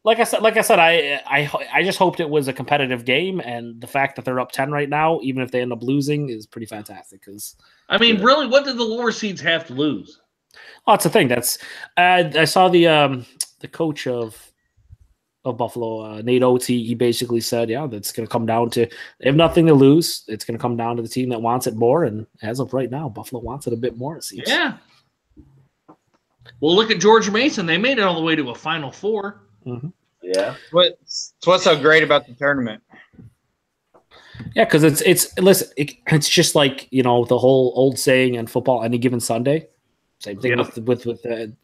Like I said, I just hoped it was a competitive game, and the fact that they're up 10 right now, even if they end up losing, is pretty fantastic. Because I mean, really, what did the lower seeds have to lose? oh, that's the thing. That's I saw the coach of Buffalo, Nate Oates. He basically said, yeah, that's going to come down to they have nothing to lose. It's going to come down to the team that wants it more, and as of right now, Buffalo wants it a bit more. It seems. Yeah. Well, look at George Mason. They made it all the way to a Final Four. Mm-hmm. Yeah. What's so great about the tournament? Yeah, because it's just like the whole old saying in football, any given Sunday. Same thing with the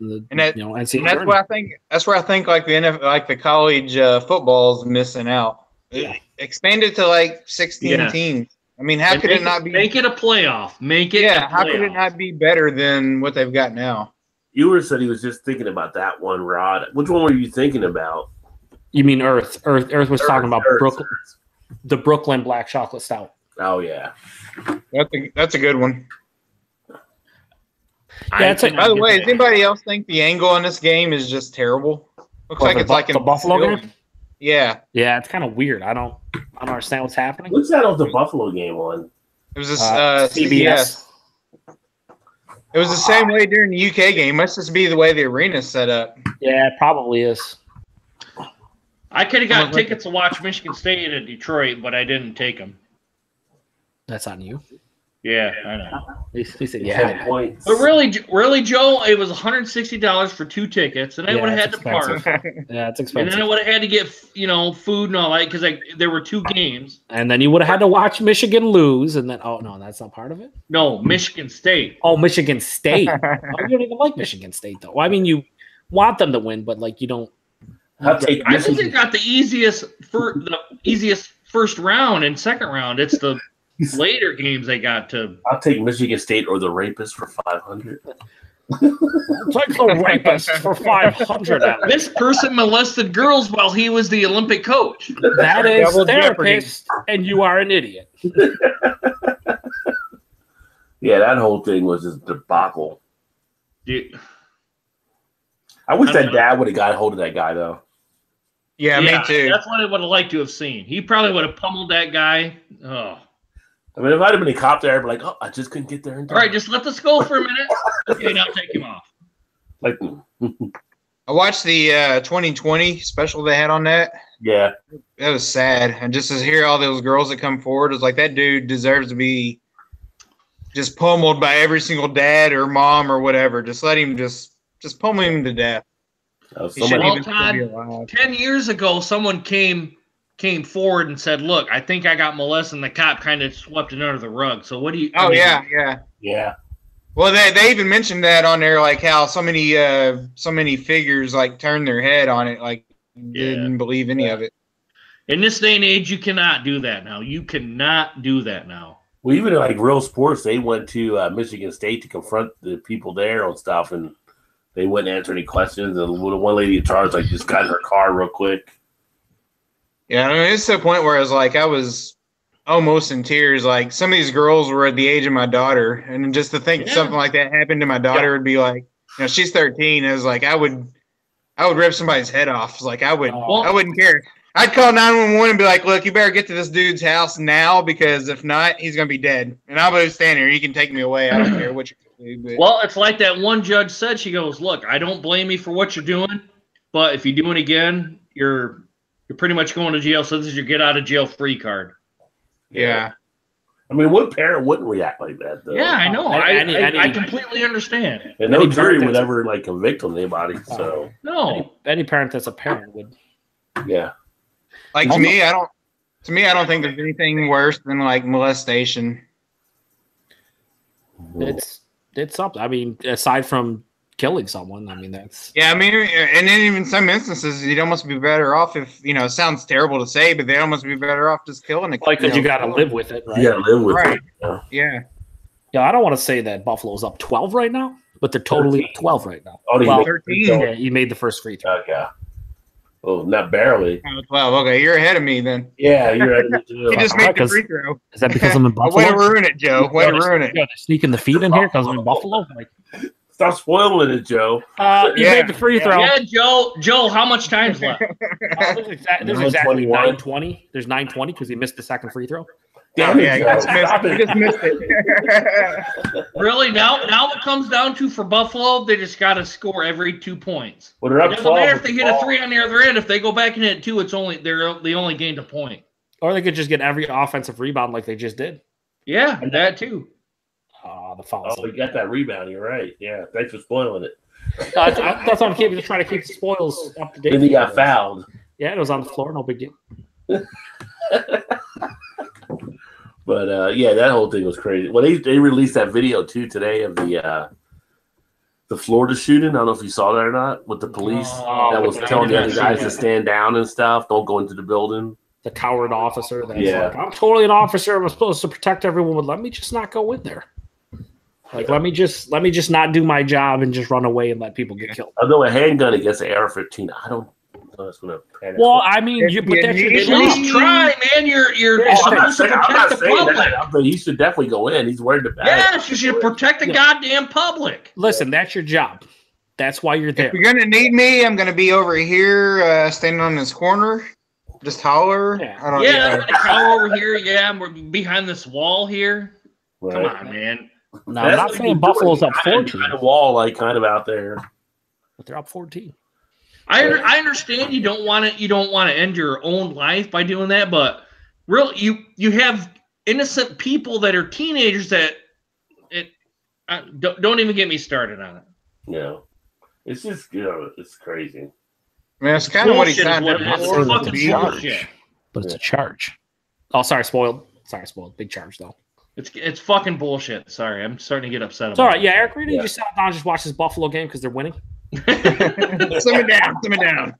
NCAA. And that's what I think. That's where I think like the college football is missing out. Yeah. Expand it to like 16 teams. I mean, how could it not be? Make it a playoff. Make it. Yeah, how could it not be better than what they've got now? Ewer said he was just thinking about that one, Rod. Which one were you thinking about? You mean Earth? Earth was talking about Brooklyn, the Brooklyn Black Chocolate Stout. Oh yeah, that's a good one. Yeah, by the way, does anybody else think the angle on this game is just terrible? Looks like it's like the Buffalo game. Yeah, yeah, it's kind of weird. I don't understand what's happening. What's that of the Buffalo game on? It was a CBS. It was the same way during the UK game. Must just be the way the arena's set up. Yeah, it probably is. I could have got tickets to watch Michigan State at Detroit, but I didn't take them. That's on you. Yeah, I know. He said, yeah. Points. But really, Joe, it was $160 for 2 tickets, and I would have had to park. Yeah, it's expensive. And then I would have had to get food and all that because there were 2 games. And then you would have had to watch Michigan lose, and then no, that's not part of it. No, Michigan State. Oh, Michigan State. You don't even like Michigan State though. Well, I mean, you want them to win, but like you don't. I think they got the easiest first round and second round. It's the later games they got to. I'll take Michigan State or the Rapist for 500. Take the Rapist for 500. This person molested girls while he was the Olympic coach. That is Double therapist, and you are an idiot. Yeah, that whole thing was just debacle. Dude. I wish that dad would have got a hold of that guy though. Yeah, me too. That's what I would have liked to have seen. He probably would have pummeled that guy. Oh. I mean, if I'd have been a cop there, I'd be like, "Oh, I just couldn't get there in time." All right, just let this go for a minute. Okay, now take him off. Like, I watched the 2020 special they had on that. Yeah. That was sad. And just to hear all those girls that come forward, it's like that dude deserves to be just pummeled by every single dad or mom or whatever. Just let him just pummel him to death. He shouldn't even still be alive. 10 years ago, someone came forward and said, "Look, I think I got molested," and the cop kind of swept it under the rug. So what do you? Yeah. Well, they even mentioned that on there, like how so many figures like turned their head on it, like didn't believe any of it. In this day and age, you cannot do that now. You cannot do that now. Well, even like real sports, they went to Michigan State to confront the people there on stuff, and they wouldn't answer any questions. And the one lady in charge like just got in her car real quick. Yeah, I mean, it's to the point where I was almost in tears. Like some of these girls were at the age of my daughter, and just to think something like that happened to my daughter would be like, she's 13. It was like I would rip somebody's head off. It's like I wouldn't care. I'd call 911 and be like, "Look, you better get to this dude's house now, because if not, he's gonna be dead." And I'll be standing here. You can take me away. I don't care what you do. But. Well, it's like that one judge said. She goes, "Look, I don't blame you for what you're doing, but if you do it again, you're pretty much going to jail. So this is your get out of jail free card." Yeah. I mean, what parent wouldn't react like that, though? Yeah, I know. I completely understand. And no jury would ever like convict on anybody. So no, any parent that's a parent would. Yeah. Like to me, I don't think there's anything worse than like molestation. It's something. I mean, aside from killing someone, I mean that's. Yeah, I mean, and then even some instances, you'd almost be better off if it sounds terrible to say, but they'd almost be better off just killing it. Like that, you got to live with it, right? You got to live with right. it. Yeah. Yeah, I don't want to say that Buffalo's up 12 right now, but they're totally up 12 right now. Oh, well, 13. Yeah, you made the first free throw. Okay. Oh, not barely. 12. Okay, you're ahead of me then. Yeah, you're ahead of me too. You just made the free throw. Is that because I'm in Buffalo? Way to ruin it, Joe. Way to ruin it. They're sneaking the feet in here because I'm in Buffalo. Like, stop spoiling it, Joe. You made the free throw. Yeah, Joe. How much time's left? There's exactly 9:20. There's 9:20 because he missed the second free throw. Damn it, you just missed it. Really? Now it comes down to, for Buffalo, they just got to score every 2 points. Well, they're up it doesn't 12 matter if they hit a 3 on the other end. If they go back and hit 2, they only gained a point. Or they could just get every offensive rebound like they just did. Yeah, that too. The foul. Oh, we got that rebound. You're right. Yeah, thanks for spoiling it. That's what I'm just trying to keep the spoils up to date. Then he got fouled. Yeah, it was on the floor. No big deal. But yeah, that whole thing was crazy. Well, they released that video too today of the Florida shooting. I don't know if you saw that or not, with the police that was telling the other guys to stand down and stuff. Don't go into the building. The coward officer. That's like, I'm totally an officer. I'm supposed to protect everyone, but let me just not go in there. Like, let me just not do my job and just run away and let people get killed. Although a handgun against an AR-15, I don't. That's gonna panic. Well, I mean, but that's your at least try, man. You're supposed to protect the public. But he should definitely go in. He's worried about it. Yes, you should protect the goddamn public. Listen, that's your job. That's why you're there. If you're gonna need me, I'm gonna be over here, standing on this corner. Just holler. Yeah, I'm gonna cower over here. Yeah, we're behind this wall here. Right. Come on, man. No, I'm not saying Buffalo's up 14. Behind a wall, like kind of out there. But they're up 14. I understand you don't want to end your own life by doing that, but really you have innocent people that are teenagers that don't even get me started on it. No, it's just it's crazy. I mean, that's kind of what he signed up for. But it's a charge. Oh, sorry, spoiled. Big charge though. It's fucking bullshit. Sorry, I'm starting to get upset. It's all right. Yeah, Eric, really, you just sat down and just watch this Buffalo game because they're winning. Simmer down.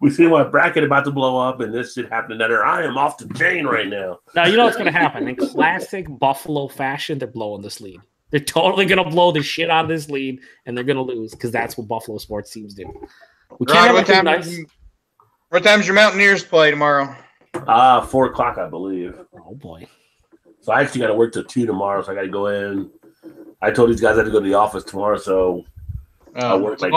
We see my bracket about to blow up, and this shit happened. I am off the chain right now. Now you know what's going to happen. In classic Buffalo fashion, they're blowing this lead. They're totally going to blow the shit out of this lead, and they're going to lose because that's what Buffalo sports teams do. We can't what time's your Mountaineers play tomorrow? 4 o'clock, I believe. Oh boy. So I actually got to work till 2 tomorrow, so I got to go in. I told these guys I had to go to the office tomorrow, so I work 8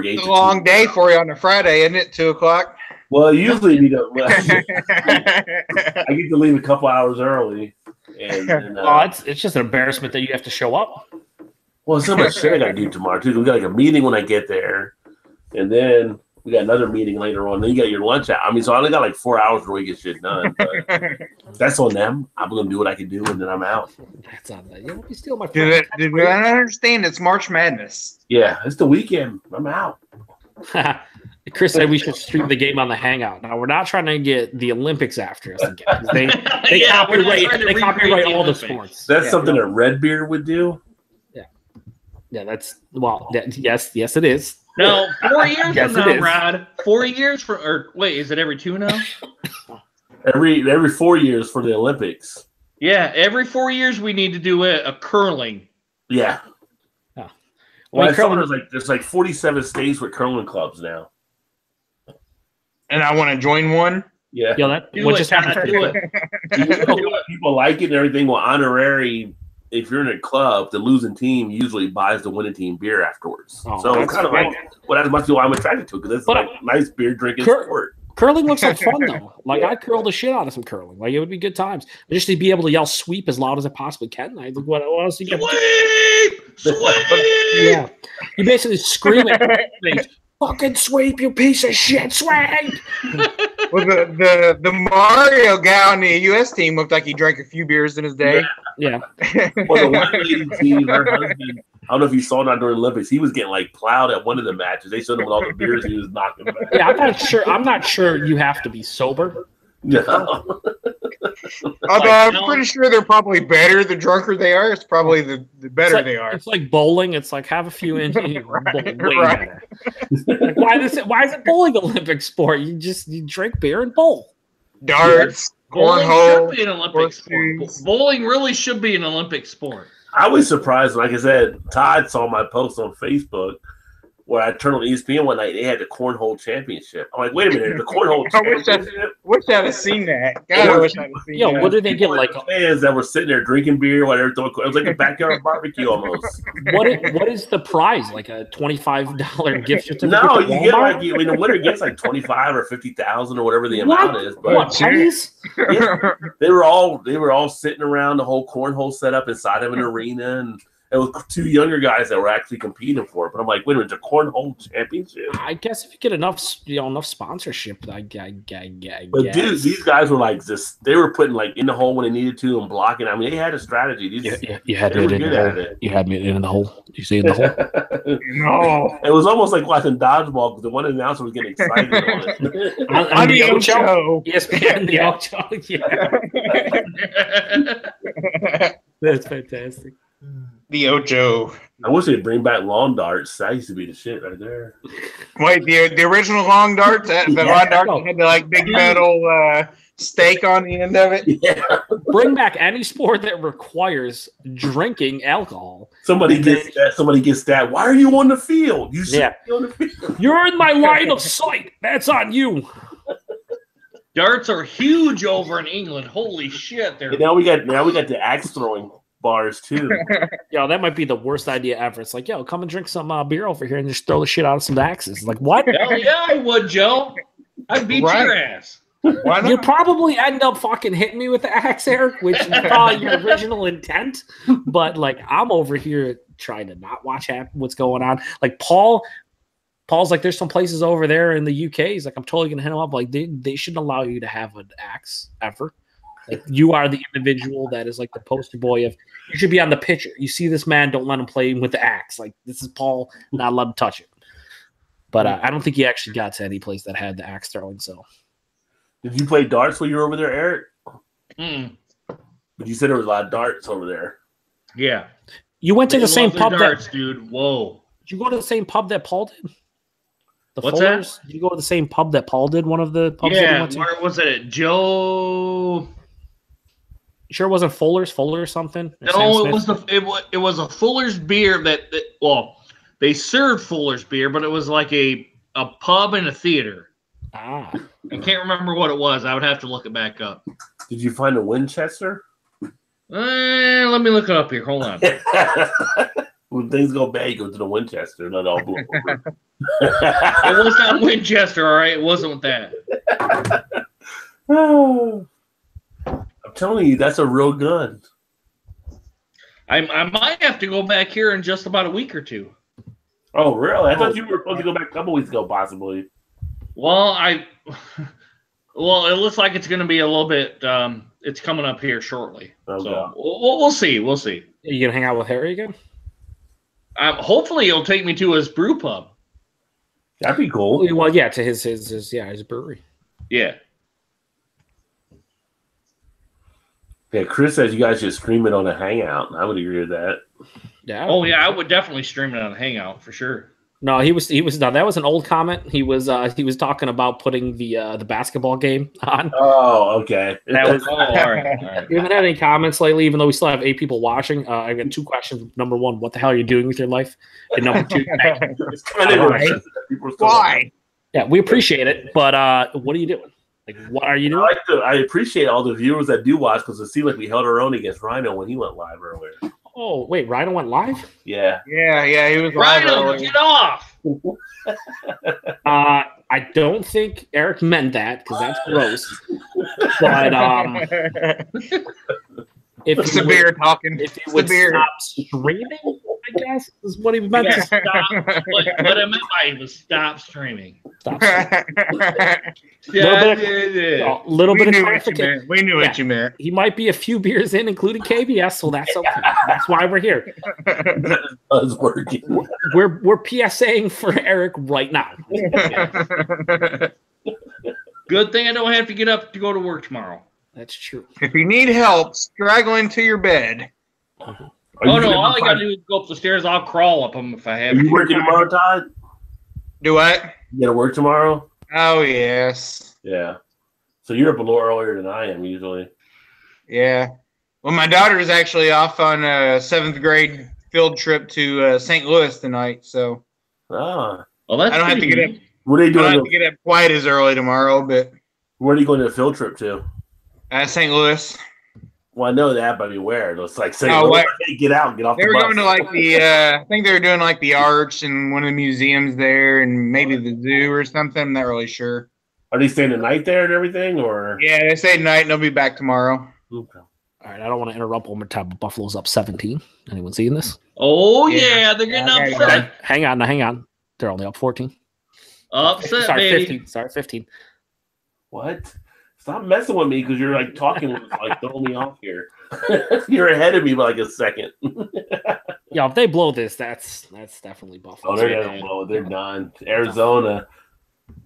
It's a long day for you on a Friday, isn't it? 2 o'clock. Well, usually I get to leave a couple hours early. And it's just an embarrassment that you have to show up. Well, so much shit I got to do tomorrow too. We got like a meeting when I get there, and then We got another meeting later on. Then you got your lunch out. I mean, so I only got like 4 hours where we get shit done. But that's on them. I'm gonna do what I can do, and then I'm out. That's on that. You don't be stealing my. Did I understand? It's March Madness. Yeah, it's the weekend. I'm out. Chris said we should stream the game on the Hangout. Now we're not trying to get the Olympics after us again. They copyright all the sports. That's something that Redbeard would do. Yeah, that's yes, it is. No, 4 years Yes, from it now, is. Rod. 4 years for, or wait, is it every 2 now? Every 4 years for the Olympics. Yeah, every 4 years we need to do a curling. Yeah. Oh. Well, I saw there's like 47 states with curling clubs now. And I want to join one. Yeah. Yeah, that Do what it, just Todd, happened. do it. People like it and everything. Well, honorary. If you're in a club, the losing team usually buys the winning team beer afterwards. Oh, So it's kind of like that's much why I'm attracted to it because it's like nice beer drinking sport. Curling looks like fun though. Like I'd curl the shit out of some curling. Like it would be good times. Just to be able to yell "sweep" as loud as I possibly can. I think what else you get? Sweep! Yeah, you basically scream it. Fucking sweep, you piece of shit, swag! Well, the Mario guy on the U.S. team looked like he drank a few beers in his day. Yeah. Well, the one lady team, her husband, I don't know if you saw that during the Olympics. He was getting like plowed at one of the matches. They showed him with all the beers he was knocking back. Yeah, I'm not sure you have to be sober. No. Although I'm pretty sure they're probably better. The drunker they are, it's probably the better they are. It's like bowling. It's like have a few in way Right. better. Like, why is it bowling Olympic sport? You drink beer and bowl. Darts, Bowling cornhole. should be an Olympic sport. Bowling really should be an Olympic sport. I was surprised, like I said, Todd saw my post on Facebook where I turned on ESPN one night. They had the cornhole championship. I'm like, wait a minute, the cornhole championship. Wish I'd have seen that. God, I wish I'd have seen Yo, that. what did they get? Like fans that were sitting there drinking beer while they were throwing. It was like a backyard barbecue almost. what is the prize? Like a $25 gift certificate? No, to you get Walmart? like the winner gets like 25 or 50,000 or whatever the amount is. But What pennies? yeah, they were all sitting around the whole cornhole setup inside of an arena, and it was 2 younger guys that were actually competing for it. But I'm like, wait a minute, it's a cornhole championship. I guess if you get enough sponsorship, I guess. But dude, these guys were like they were putting like in the hole when they needed to and blocking. I mean, they had a strategy. You had it in the hole. You had me in the hole. You see in the hole? No. It was almost like watching dodgeball because the one announcer was getting excited on it. on the Ocho. Ocho. ESPN, the Ocho. Yeah. That's fantastic. The Ocho. I wish they'd bring back lawn darts. That used to be the shit right there. Wait, the original long darts? The long darts that had the like big metal stake on the end of it? Yeah. Bring back any sport that requires drinking alcohol. Somebody gets that. Why are you on the field? You should be on the field. You're in my line of sight. That's on you. Darts are huge over in England. Holy shit! And now we got the axe throwing bars too. Yo, that might be the worst idea ever. It's like, yo, come and drink some beer over here and just throw the shit out of some axes. Like, what? Hell yeah, I would, Joe. I'd beat your ass. Why not? You'd probably end up fucking hitting me with the axe, Eric, which is probably your original intent. But like, I'm over here trying to not watch what's going on. Like Paul's like, there's some places over there in the UK. He's like, I'm totally gonna hit him up. Like, they shouldn't allow you to have an axe ever. Like, you are the individual that is like the poster boy of, you should be on the pitcher. You see this man, don't let him play with the axe. Like, this is Paul, not let him touch it. But I don't think he actually got to any place that had the axe throwing. So, did you play darts when you were over there, Eric? Mm. But you said there was a lot of darts over there. Yeah. you went to They the same love their pub darts, that dude. Whoa. did you go to the same pub that Paul did? The What's Fullers? Did you go to the same pub that Paul did? One of the pubs that he Yeah, went to? where was it? Joe. Sure, it wasn't Fuller or something. Or Sam No, Smith? it was a Fuller's beer that they served Fuller's beer, but it was like a pub and a theater. Ah, I can't remember what it was. I would have to look it back up. Did you find a Winchester? Let me look it up here. Hold on. When things go bad, you go to the Winchester. Not all blue. It was not Winchester, all right? It wasn't with that. I'm telling you, that's a real gun. I might have to go back here in just about a week or two. Oh, really? I thought you were supposed to go back a couple weeks ago, possibly. Well, well, it looks like it's going to be a little bit. It's coming up here shortly, so we'll see. We'll see. Are you gonna hang out with Harry again? Hopefully, he'll take me to his brew pub. That'd be cool. Well, yeah, to his brewery. Yeah. Yeah, Chris says you guys should stream it on a Hangout. I would agree with that. Yeah. Oh yeah, I would definitely stream it on Hangout for sure. No, he was no, that was an old comment. He was talking about putting the basketball game on. Oh, okay. That was all right. We haven't had any comments lately, even though we still have 8 people watching. I've got 2 questions. Number 1, what the hell are you doing with your life? And number 2, It's kind of interesting that people are still Why? yeah, we appreciate it, but what are you doing? Like, what are you doing? I appreciate all the viewers that do watch because it seemed like we held our own against Rhino when he went live earlier. Oh, wait, Rhino went live? Yeah. Yeah, he was live Rhino, earlier. get off! I don't think Eric meant that because that's gross. But if It's he the would- beer talking. if he It's the would beer. stop streaming, I guess is what he meant. to Stop. What I meant by it was stop streaming. Stop. Yeah, A little We bit of knew what you clarification. meant. We knew what you meant. He might be a few beers in, including KBS, so that's okay. That's why we're here. Us working. We're PSAing for Eric right now. Good thing I don't have to get up to go to work tomorrow. That's true. If you need help straggling to your bed, Oh no, all I gotta do is go up the stairs. I'll crawl up them if I have Are you to. working tomorrow, Todd? do what? You gotta work tomorrow? Oh yes, Yeah. So you're up a little earlier than I am usually. yeah. Well, my daughter is actually off on a 7th grade field trip to St. Louis tonight, so Ah. Well, that's I don't have to pretty get up. neat. What are you I don't have doing? to get up quite as early tomorrow, but Where are you going to the field trip to? St. Louis. Well, I know that, but I mean, where? It's like saying, Oh, what? hey, get out and get off They the were bus. going to like the. I think they were doing like the Arch and one of the museums there, and maybe the zoo or something. I'm not really sure. Are they staying the night there and everything, or? Yeah, they say night and they'll be back tomorrow. Okay. All right, I don't want to interrupt one more time, but Buffalo's up 17. Anyone seeing this? Oh Yeah. yeah, they're getting Yeah, upset. Hang on. They're only up 14. Upset, Sorry, baby. 15. Sorry, 15. What? Stop messing with me because you're like talking, like throwing me off here. You're ahead of me by like a second. Yeah, if they blow this, that's definitely Buffalo. Oh, they're gonna blow it. They're done. Arizona,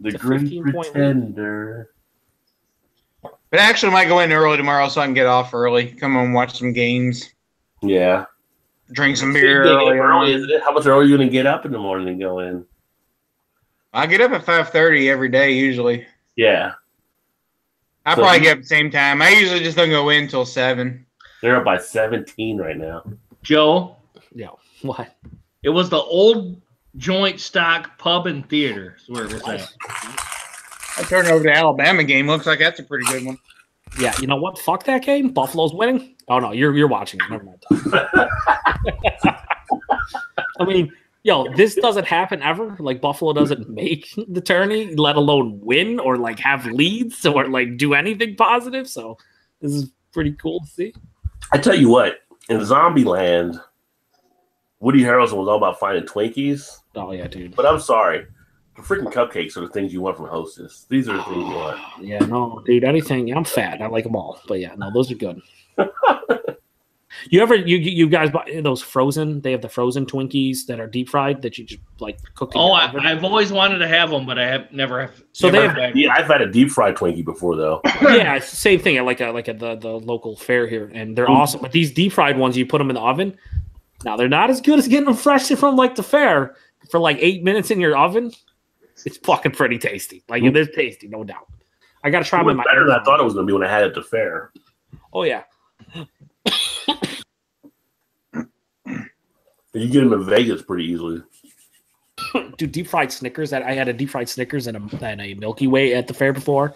the It's a great 15-point lead. But pretender. I actually might go in early tomorrow so I can get off early. Come on, watch some games, Yeah. drink some They beer get up early. early, isn't it? How much early are you gonna get up in the morning and go in? I get up at 5:30 every day usually. Yeah. I So probably you- get up at the same time. I usually just don't go in until 7. They're up by 17 right now. Joe, Yeah. What? it was the old Joint Stock Pub and Theater. Is where it was at. I turned over the Alabama game. Looks like that's a pretty good one. Yeah, you know what? Fuck that game. Buffalo's winning. Oh no, you're watching it. Never mind. I mean, yo, this doesn't happen ever. Like Buffalo doesn't make the tourney, let alone win or like have leads or like do anything positive. So this is pretty cool to see. I tell you what, in Zombieland, Woody Harrelson was all about finding Twinkies. Oh yeah, dude. But I'm sorry, the freaking cupcakes are the things you want from Hostess. These are the things you want. Yeah, no, dude. Anything. I'm fat. I like them all. But yeah, no, those are good. You guys buy those frozen? They have the frozen Twinkies that are deep fried that you just like cook. in Oh, your oven. I've always wanted to have them, but I have never have. So never they have- had- Yeah, I've had a deep fried Twinkie before though. Yeah, it's the same thing at like at the local fair here, and they're awesome. But these deep fried ones, you put them in the oven. Now they're not as good as getting them fresh from like the fair for like 8 minutes in your oven. It's fucking pretty tasty. Like they're tasty, no doubt. I gotta try It them was in my. better than I thought it was going to be when I had it at the fair. Oh yeah, You get them in Vegas pretty easily. dude, deep fried Snickers. I had a deep fried Snickers and a Milky Way at the fair before,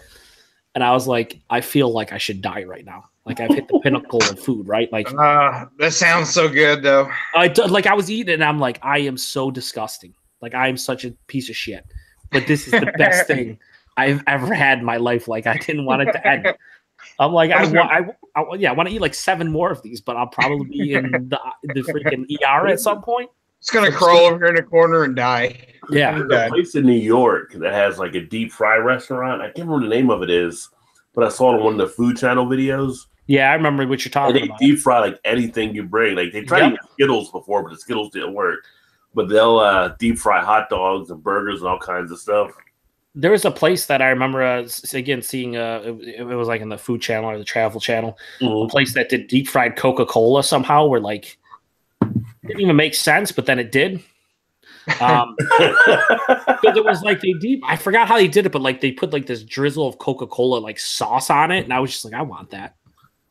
and I was like, I feel like I should die right now. Like I've hit the pinnacle of food, right? Like That sounds so good though. I was eating, and I'm like, I am so disgusting. Like I am such a piece of shit. But this is the best thing I've ever had in my life. Like I didn't want it to end. I'm like, I want to eat like 7 more of these, but I'll probably be in the freaking ER at some point. It's gonna crawl over here in a corner and die. Yeah. There's a place in New York that has like a deep fry restaurant. I can't remember the name of it is, but I saw it on one of the Food Channel videos. Yeah, I remember what you're talking And they about. deep fry like anything you bring. Like they tried to use Skittles before, but the Skittles didn't work. But they'll deep fry hot dogs and burgers and all kinds of stuff. There was a place that I remember again seeing. It was like in the Food Channel or the Travel Channel. A place that did deep fried Coca-Cola somehow, where like didn't even make sense, but then it did. Because it was like I forgot how they did it, but like they put like this drizzle of Coca-Cola like sauce on it, and I was just like, I want that.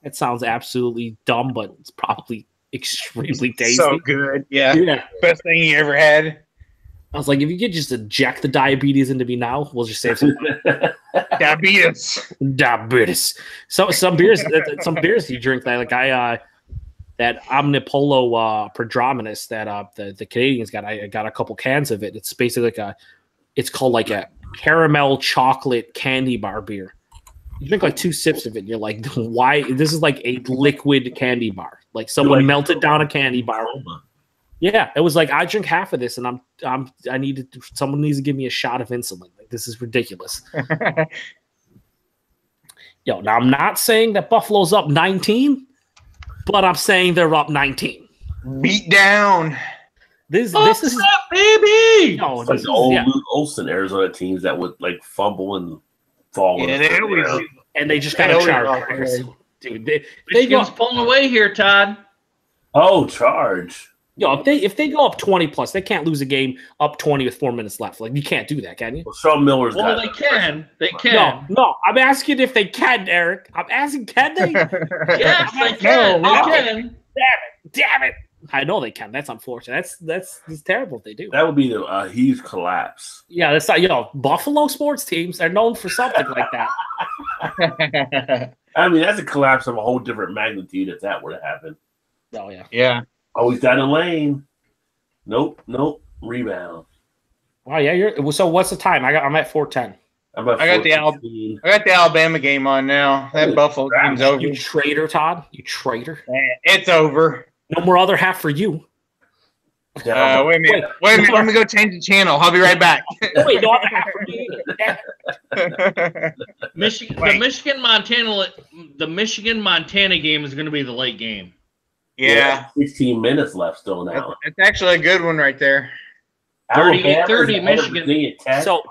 It sounds absolutely dumb, but it's probably extremely tasty. So good. Yeah. Best thing you ever had. I was like, if you could just inject the diabetes into me now, we'll just save some money. Diabetes. So some beers you drink that that Omnipolo Prodrominus that the Canadians got. I got a couple cans of it. It's basically it's called like a caramel chocolate candy bar beer. You drink like 2 sips of it, and you're like, why? This is like a liquid candy bar. Like someone melted down a candy bar. Yeah, it was like I drink half of this, and someone needs to give me a shot of insulin. Like this is ridiculous. Yo, now I'm not saying that Buffalo's up 19, but I'm saying they're up 19. Beat down. This is up, baby. No, it's like the old Luke Olsen Arizona teams that would like fumble and fall. Yeah, and they just got a charge. Dude, they go pulling away here, Todd. Oh, charge. Yo, if they go up 20 plus, they can't lose a game up 20 with 4 minutes left. Like you can't do that, can you? Well, Sean Miller's well, they can. They can. No. I'm asking if they can, Eric. I'm asking, can they? Yes, they can. They can. Damn it! I know they can. That's unfortunate. That's terrible if they do. That would be a huge collapse. Yeah, that's not. Buffalo sports teams are known for something like that. I mean, that's a collapse of a whole different magnitude if that were to happen. Oh yeah. Yeah. Always down the lane. Nope. Rebound. Oh yeah. So what's the time? I'm at 4:10. I got the Alabama game on now. That Buffalo game's over. You traitor, Todd. You traitor. It's over. No more other half for you. Wait a minute. Let me go change the channel. I'll be right back. Wait, no other half for me. The Michigan Montana game is going to be the late game. Yeah. 16 minutes left still now. It's actually a good one right there. 38-30 Michigan. So,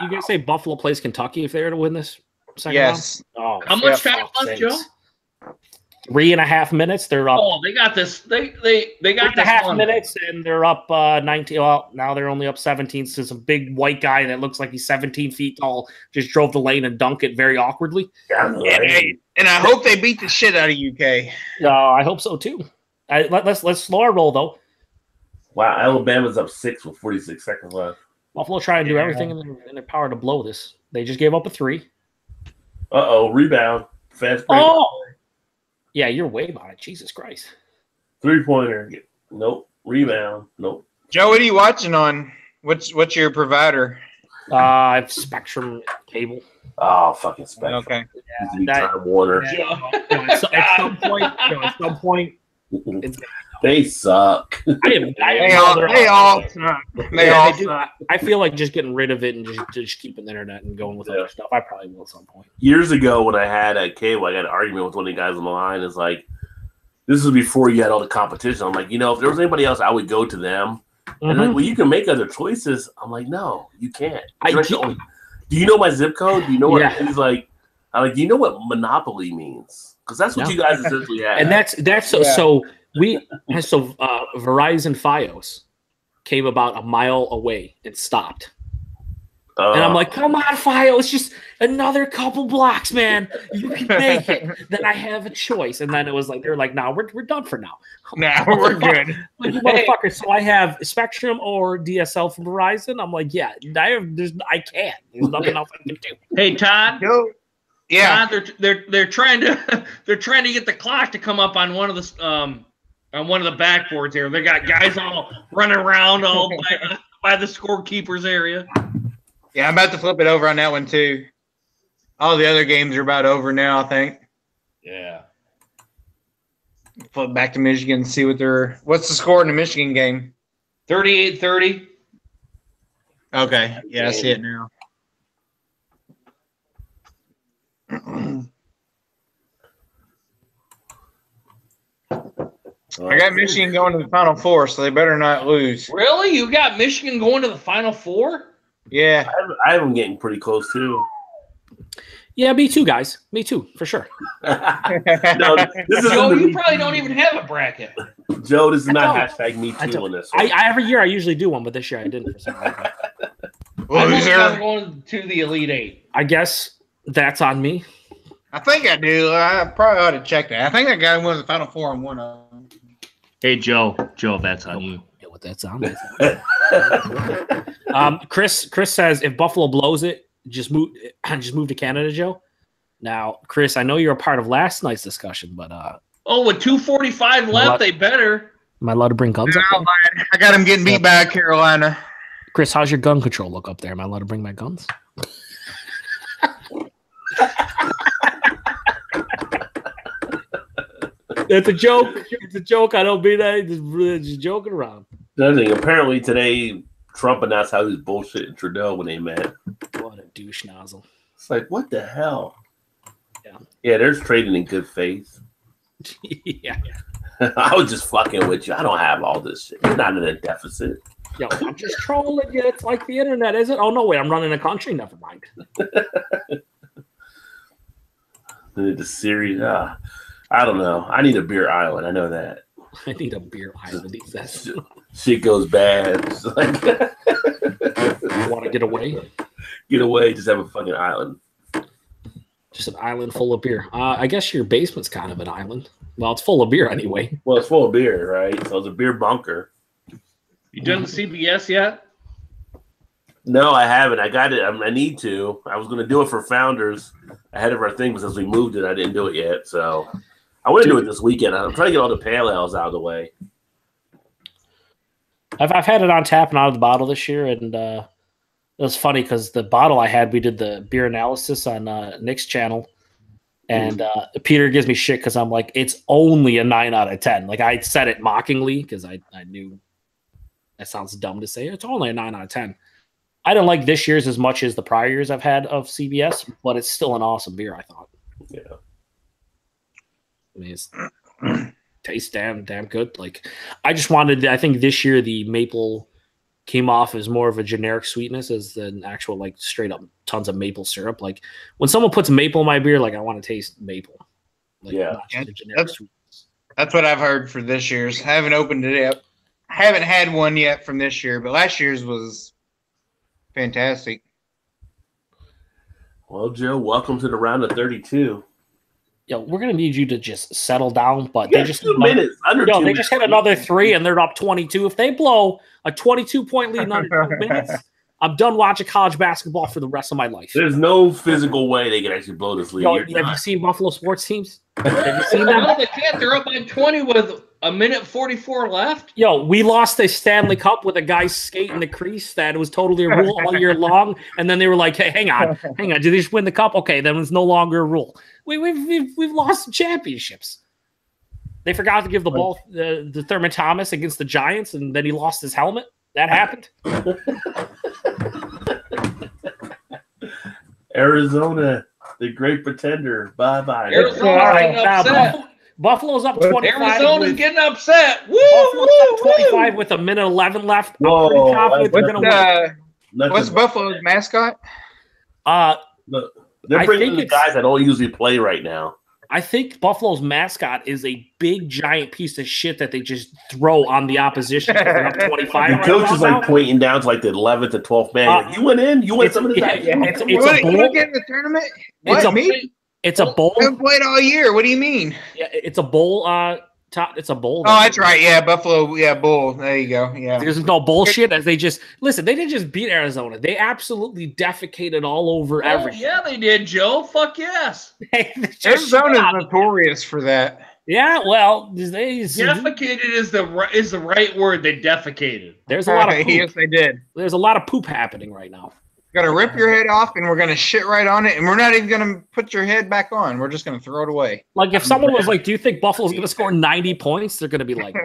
you guys say Buffalo plays Kentucky if they were to win this second round? Oh, how much time left, Joe? 3.5 minutes. They're up. Oh, they got this. They got 3.5 minutes, and they're up 19. Well, now they're only up 17. So some big white guy that looks like he's 17 feet tall just drove the lane and dunked it very awkwardly. And I hope they beat the shit out of UK. I hope so too. Let's slow our roll though. Wow, Alabama's up 6 with 46 seconds left. Buffalo trying to do everything in their power to blow this. They just gave up a 3. Rebound. Fast break. Oh. Yeah, you're way behind it. Jesus Christ. 3-pointer. Nope. Rebound. Nope. Joe, what are you watching on? What's your provider? I have Spectrum cable. Oh, fucking Spectrum. Okay. Time Warner. At some point, they suck. They all suck. I feel like just getting rid of it and just keeping the internet and going with other stuff. I probably will at some point. Years ago, when I had a cable, I got an argument with one of the guys on the line. It's like, this was before you had all the competition. I'm like, if there was anybody else, I would go to them. Mm-hmm. And like, well, you can make other choices. I'm like, no, you can't. Do you know my zip code? Do you know what he's like? I'm like, do you know what monopoly means? Because that's what you guys essentially have. And that's so Verizon Fios came about a mile away and stopped. And I'm like, come on, Fios, just another couple blocks, man. You can make it. Then I have a choice. And then it was like, they're like, no, we're done for now. Nah, we're good. Like, you motherfucker. So I have Spectrum or DSL from Verizon. I'm like, yeah, I can't. There's nothing else I can do. Hey, Todd. Yeah. Todd, they're trying to get the clock to come up on one of the on one of the backboards here. They got guys all running around all by the scorekeeper's area. Yeah, I'm about to flip it over on that one too. All the other games are about over now, I think. Yeah. Flip back to Michigan and see what's the score in the Michigan game. 38-30. Okay. Yeah, I see it now. I got Michigan going to the Final Four, so they better not lose. Really? You got Michigan going to the Final Four? Yeah. I have them getting pretty close too. Yeah, me too, guys. Me too, for sure. No, this is Joe, you probably don't even have a bracket. Joe, this is not hashtag me too on this one. Every year I usually do one, but this year I didn't for some reason. I'm going to the Elite Eight. I guess that's on me. I think I do. I probably ought to check that. I think that guy won the Final Four on one of them. Hey, Joe, that's on you. Yeah, what that's on. Chris says if Buffalo blows it, just move to Canada, Joe. Now, Chris, I know you're a part of last night's discussion, but with 2:45 left, they better. Am I allowed to bring guns up there? I got him getting beat by Carolina. Chris, how's your gun control look up there? Am I allowed to bring my guns? It's a joke. It's a joke. I don't mean that. Just joking around. Another thing, apparently today, Trump announced how he was bullshitting Trudeau when they met. What a douche nozzle. It's like, what the hell? Yeah. Yeah, they're trading in good faith. Yeah. I was just fucking with you. I don't have all this shit. You're not in a deficit. Yo, I'm just trolling you. It's like the internet, is it? Oh, no, wait. I'm running a country. Never mind. The series. I don't know. I need a beer island. I know that. I need a beer island. Shit goes bad. It's like, you want to get away? Get away. Just have a fucking island. Just an island full of beer. I guess your basement's kind of an island. Well, it's full of beer anyway. Well, it's full of beer, right? So it's a beer bunker. You done the CBS yet? No, I haven't. I got it. I need to. I was going to do it for Founders ahead of our thing, but since we moved it, I didn't do it yet. So I want to do it this weekend. I'm trying to get all the pale ales out of the way. I've had it on tap and out of the bottle this year, and it was funny because the bottle I had, we did the beer analysis on Nick's channel, and Peter gives me shit because I'm like, it's only a 9 out of 10. Like I said it mockingly because I knew that sounds dumb to say. It's only a 9 out of 10. I didn't like this year's as much as the prior years I've had of CBS, but it's still an awesome beer, I thought. Yeah. I mean, it tastes damn good. Like, I just wanted, I think this year the maple came off as more of a generic sweetness as an actual, like, straight up tons of maple syrup. Like, when someone puts maple in my beer, like, I want to taste maple. Like, yeah. That's what I've heard for this year's. I haven't opened it up. I haven't had one yet from this year, but last year's was fantastic. Well, Joe, welcome to the round of 32. Yo, we're gonna need you to just settle down, but Yeah, they just 2 minutes. they just hit another 3 and they're up 22. If they blow a 22-point lead in under 2 minutes, I'm done watching college basketball for the rest of my life. There's no physical way they can actually blow this lead. Yo, have you seen Buffalo sports teams? Have you seen them? No, they can't. They're up by 20 with a minute 44 left. Yo, we lost the Stanley Cup with a guy skating the crease that was totally a rule all year long, and then they were like, "Hey, hang on, did they just win the cup? Okay, then it's no longer a rule." We've lost some championships. They forgot to give the ball to Thurman Thomas against the Giants, and then he lost his helmet. That happened. Arizona, the great pretender. Bye-bye. Buffalo's up 25. Arizona's getting upset. Woo, Buffalo's up 25 with a minute 11 left. I'm pretty confident they're going to win. What's Buffalo's mascot? They're bringing the guys that don't usually play right now. I think Buffalo's mascot is a big, giant piece of shit that they just throw on the opposition. They're up 25. The coach is like pointing down to like the 11th and 12th man. Like, you went in. You went some of the guys. It's a bowl. You get in the tournament? What, me? It's a bowl. I haven't played all year. What do you mean? Yeah, it's a bowl. It's a bowl. Oh, that's right. Yeah, Buffalo. Yeah, bowl. There you go. Yeah. There's no bullshit. As they just listen. They didn't just beat Arizona. They absolutely defecated all over everything. Yeah, they did, Joe. Fuck yes. Arizona's notorious for that. Yeah, well, defecated is the right word. They defecated. There's a lot of poop. Yes, they did. There's a lot of poop happening right now. Gonna rip your head off, and we're gonna shit right on it, and we're not even gonna put your head back on. We're just gonna throw it away. Like if someone was like, "Do you think Buffalo's gonna score 90 points?" They're gonna be like,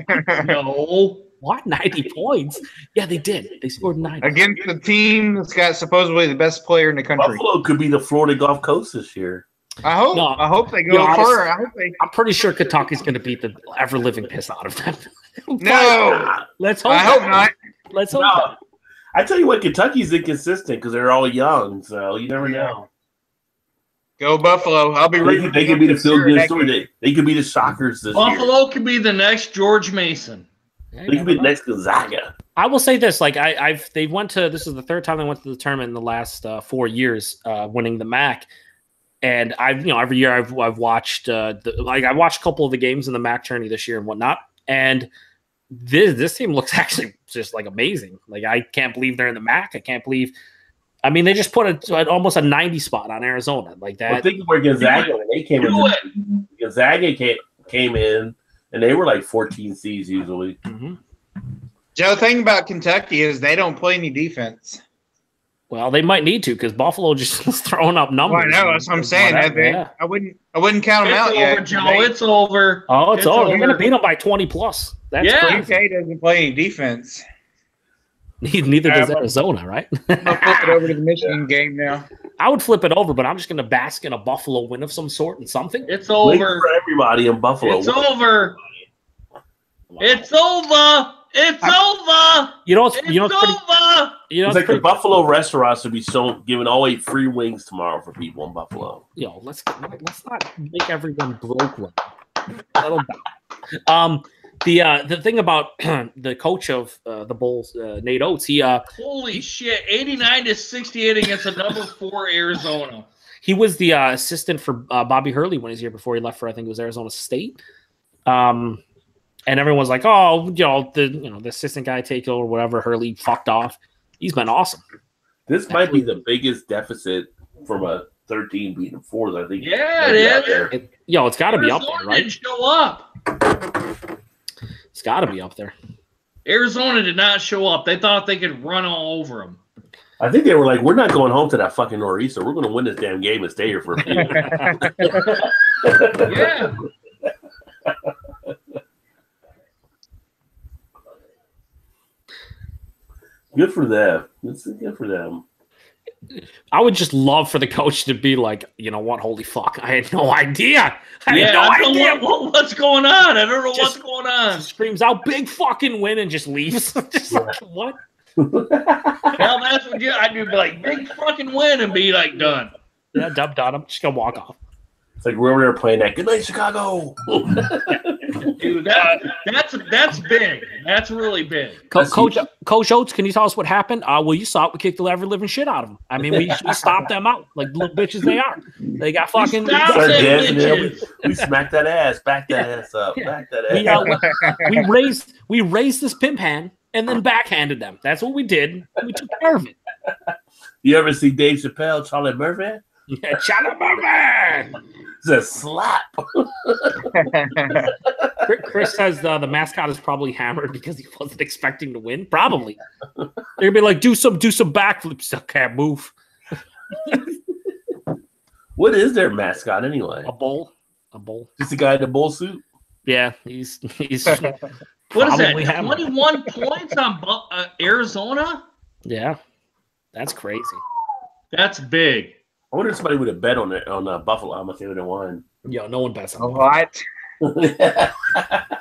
"No." What? 90 points? Yeah, they did. They scored 90 against the team that's got supposedly the best player in the country. Buffalo could be the Florida Gulf Coast this year. I hope. No. I hope they go far. I hope they. I'm pretty sure Kentucky's going to beat the ever living piss out of them. No, let's hope. I hope not. Let's hope. No. I tell you what, Kentucky's inconsistent because they're all young, so you never know. Go Buffalo! I'll be rooting. They could be the feel good story. They could be the shockers this year. Buffalo could be the next George Mason. They could be the next Gonzaga. I will say this: like they went to this is the third time they went to the tournament in the last 4 years, winning the MAC. And every year I've watched I watched a couple of the games in the MAC tourney this year and whatnot. And this team looks actually just like amazing. Like I can't believe they're in the MAC. I can't believe. I mean, they just put almost a 90 spot on Arizona like that. Well, think of where Gonzaga when they came in. Gonzaga came in and they were like 14 seeds usually. Mm-hmm. Joe, thing about Kentucky is they don't play any defense. Well, they might need to because Buffalo just is throwing up numbers. Well, I know that's what I'm saying. I wouldn't count them out yet. Joe, it's over. Oh, it's over. They're going to beat them by 20 plus. That's crazy. UK doesn't play any defense. Neither does Arizona, right? I'll flip it over to the Michigan game now. I would flip it over, but I'm just going to bask in a Buffalo win of some sort and something. It's over for everybody in Buffalo. It's over. Wow. It's over. It's over. It's like the Buffalo restaurants would be giving away free wings tomorrow for people in Buffalo. Let's not make everyone broke. The thing about the coach of the Bulls, Nate Oates, holy shit, 89-68 against a number 4 Arizona. He was the assistant for Bobby Hurley when he was here before he left for I think it was Arizona State. And everyone's like, oh, the assistant guy take over, whatever. Hurley fucked off. He's been awesome. This might be the biggest deficit from a 13 beating 4. I think. Yeah, it is. It's got to be up there, right? Didn't show up. It's got to be up there. Arizona did not show up. They thought they could run all over them. I think they were like, we're not going home to that fucking Nor'easter. We're going to win this damn game and stay here for a few years. Yeah. Good for them. It's good for them. I would just love for the coach to be like, you know what? Holy fuck! I had no idea. I had no idea what's going on. I don't know what's going on. Screams out, "Big fucking win!" and just leaves. Just like what? Hell, that's what I'd be like, "Big fucking win," and be like, done. Yeah, done. I'm just gonna walk off. It's like we're over there playing that. Good night, Chicago. Dude, that's big. That's really big. Coach Oates, can you tell us what happened? Well, you saw it. We kicked the ever living shit out of them. I mean, we stopped them out like little bitches they are. They got fucking. We smacked that ass. Back that ass up. Yeah. Back that ass. We raised this pimp hand and then backhanded them. That's what we did. We took care of it. You ever see Dave Chappelle, Charlie Murphy? Yeah, Charlie Murphy. It's a slap. Chris says the mascot is probably hammered because he wasn't expecting to win. Probably. They're gonna be like, do some backflips. Still can't move. What is their mascot anyway? A bull. Just a guy in a bull suit. Yeah, he's. What is that? 21 points on Arizona. Yeah, that's crazy. That's big. I wonder if somebody would have bet on Buffalo. How much they would have won? Yo, no one bets on a lot.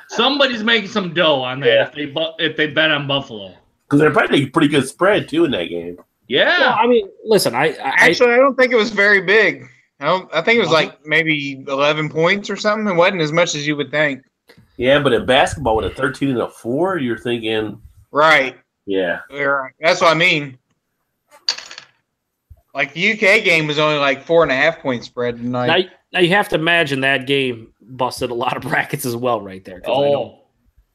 Somebody's making some dough on that if they bet on Buffalo. Because they're probably a pretty good spread too in that game. Yeah. Well, I mean, listen, I don't think it was very big. I think it was like maybe 11 points or something. It wasn't as much as you would think. Yeah, but in basketball with a 13 and a 4, you're thinking right. Yeah. That's what I mean. Like the UK game was only like 4.5 point spread tonight. Now you have to imagine that game busted a lot of brackets as well, right there.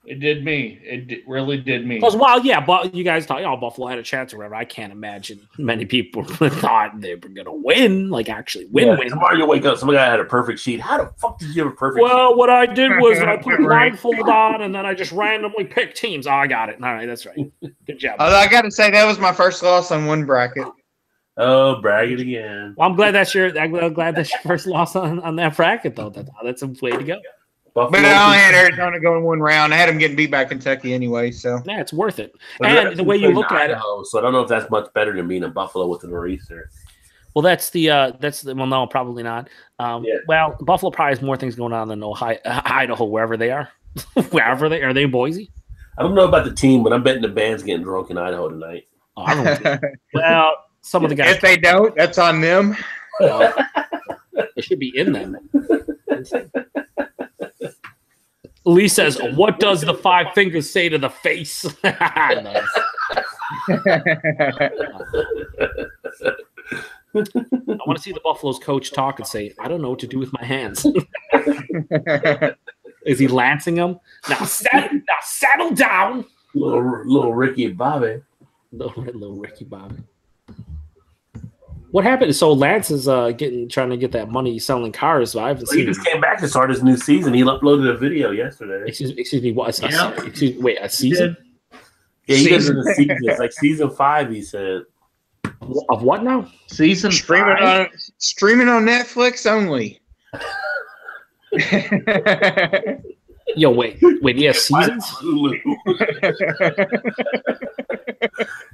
It did me. It really did me. Because but you guys thought, Buffalo had a chance or whatever. I can't imagine many people thought they were gonna win, like actually win. Tomorrow you wake up, some guy had a perfect sheet. How the fuck did you have a perfect sheet? Well, what I did was I put a blindfold on and then I just randomly picked teams. Oh, I got it. All right, that's right. Good job. Although I got to say that was my first loss on one bracket. Oh, bragging again. Well, I'm glad that's your first loss on that bracket though. That's a way to go. But I only had Arizona going one round. I had them getting beat by Kentucky anyway, so Yeah, it's worth it. But And the way you look at it, Idaho, so I don't know if that's much better than being in Buffalo with the nor'easter. well, well, no, probably not. Well, Buffalo probably has more things going on than Ohio, Idaho, wherever they are. Wherever they are, they in Boise? I don't know about the team, but I'm betting the band's getting drunk in Idaho tonight. Oh, I don't well, some of the guys. if they don't, that's on them. It should be in them. Lee says, "What does the 5 fingers say to the face?" Nice. I want to see the Buffalo's coach talk and say, "I don't know what to do with my hands." Is he lancing them? Now saddle down. Little Ricky Bobby. Little Ricky Bobby. What happened? So Lance is trying to get that money selling cars. So I haven't seen. He just came back to start his new season. He uploaded a video yesterday. Excuse me. What? Wait, a season? Yeah, he does the season. It's like season 5. He said. Of what now? Season streaming 5? Streaming on Netflix only. Yo, wait, he has seasons?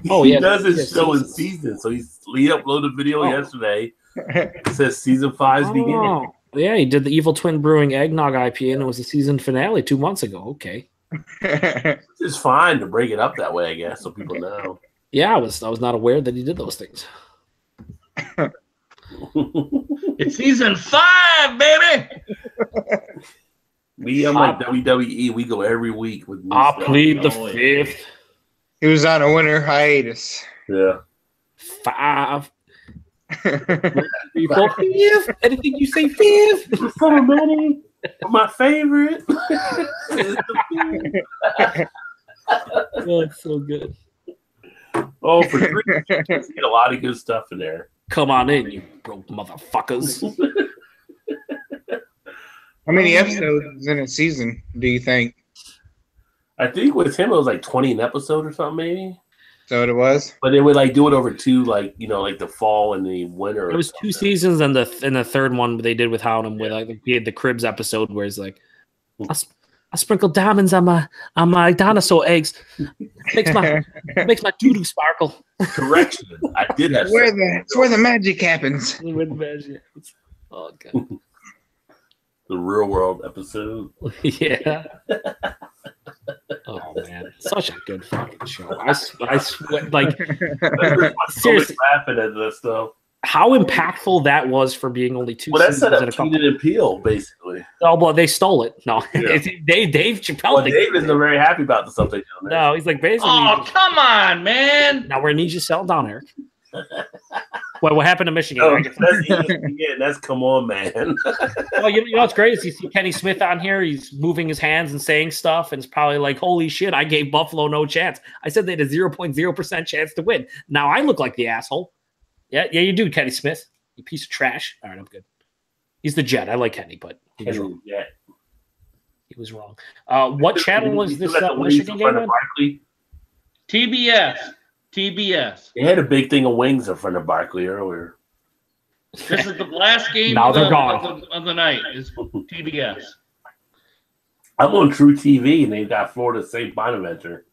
He does his show in seasons. So he uploaded a video yesterday. It says season 5's beginning. Yeah, he did the Evil Twin Brewing Eggnog IPA, and it was the season finale 2 months ago. Okay. It's fine to break it up that way, I guess, so people know. Yeah, I was not aware that he did those things. It's season 5, baby. I'm like WWE. We go every week with. I plead the 5th. He was on a winter hiatus. Yeah. 5. 3, 4, 5. Anything you say 5. For money. My favorite. Oh, it's so good. Oh, for 3 get a lot of good stuff in there. Come on in, you broke motherfuckers. How many episodes in a season do you think? I think with him it was like 20 an episode or something, maybe. So it was. But they would like do it over 2, like like the fall and the winter. It was 2 seasons, and the third one they did with Howden, where like he had the Cribs episode where it's like, I sprinkle diamonds on my dinosaur eggs. Makes my doo-doo sparkle. Correction. I did have It's where the magic happens. Where the magic happens. Oh god. The real world episode. Yeah. Oh man, such a good fucking show. I swear, like seriously, laughing at this stuff. How impactful that was for being only 2 seasons. Well, that's set up Keenan and Peele, basically. Oh, well, they stole it. No, yeah. Dave Chappelle. Well, Dave isn't very happy about the stuff they do. No, he's like basically. Oh, come on, man! Now we need you to settle down, Eric. Well, what happened to Michigan? Oh, that's come on, man. Well, you know what's great is you see Kenny Smith on here. He's moving his hands and saying stuff, and it's probably like, "Holy shit! I gave Buffalo no chance. I said they had a 0.0% chance to win. Now I look like the asshole." Yeah, you do, Kenny Smith. You piece of trash. All right, I'm good. He's the Jet. I like Kenny, but he was wrong. Yeah. He was wrong. What channel was this Michigan game on? TBS. They had a big thing of wings in front of Barkley earlier. This is the last game now of, they're gone. Of the night. Is TBS. I'm on True TV, and they've got Florida St. Bonaventure.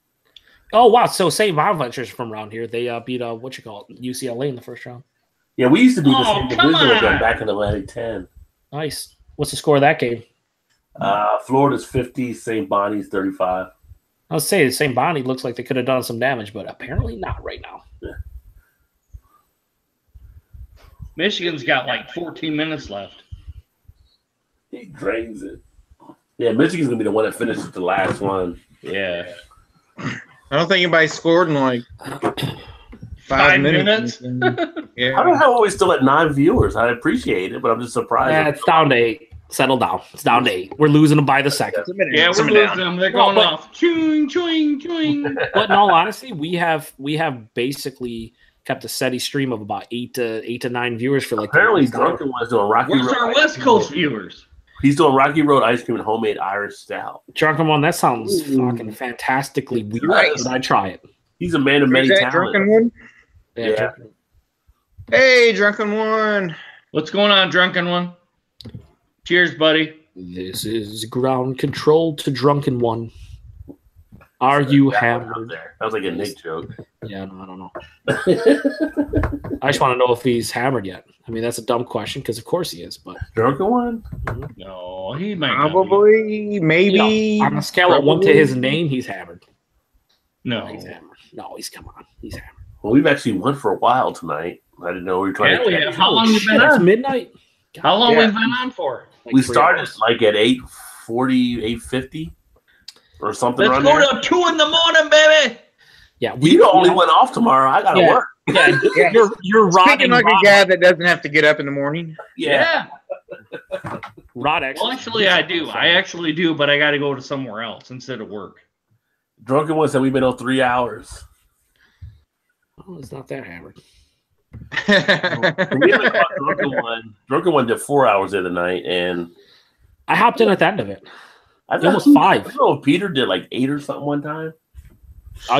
Oh, wow. So St. Bonaventure's from around here. They beat, UCLA in the first round. Yeah, we used to be the same division with them back in Atlantic 10. Nice. What's the score of that game? Florida's 50, St. Bonnie's 35. I would say St. Bonnie looks like they could have done some damage, but apparently not right now. Yeah. Michigan's got like 14 minutes left. He drains it. Yeah, Michigan's going to be the one that finishes the last one. Yeah. I don't think anybody scored in like 5 minutes. Yeah. I don't know how always still at 9 viewers. I appreciate it, but I'm just surprised. Yeah, it's down to 8. Settle down. It's down to 8. We're losing them by the second. Yeah, we're losing them. They're going off. Chewing, chewing, chewing. But in all honesty, we have basically kept a steady stream of about 8 to 9 viewers for like. Apparently, Drunken One's doing Rocky Road. Where's our West Coast viewers? He's doing Rocky Road ice cream and homemade Irish stout. Drunken One, that sounds fucking fantastically weird. But I'd try it. He's a man of many talents. Drunken One? Yeah. Hey, Drunken One. What's going on, Drunken One? Cheers, buddy. This is ground control to drunken one. Are you hammered? There. That was like a Nick joke. Yeah, no, I don't know. I just want to know if he's hammered yet. I mean, that's a dumb question because of course he is. But drunken one? No, he might not be. Probably, maybe. On a scale of 1 to his name, he's hammered. No, he's hammered. No, he's come on. He's hammered. Well, we've actually went for a while tonight. I didn't know we were trying to. Yeah, how long have you been It's on? midnight. God, How long we've been on for? like We 3 started hours. like at 8:40, 8:50 or something. Let's around go there. to 2 in the morning, baby. Yeah, We only went off tomorrow. I gotta work. Yeah, you're Speaking rotting. like a guy that doesn't have to get up in the morning. Yeah. Rod Well, actually, I do. I actually do, but I got to go to somewhere else instead of work. Drunken one said we've been on 3 hours. Oh, it's not that hammered. We haven't caught Drunken one did 4 hours the other night, and I hopped in at the end of it. I Almost think 5. I don't know if Peter did like 8 or something one time.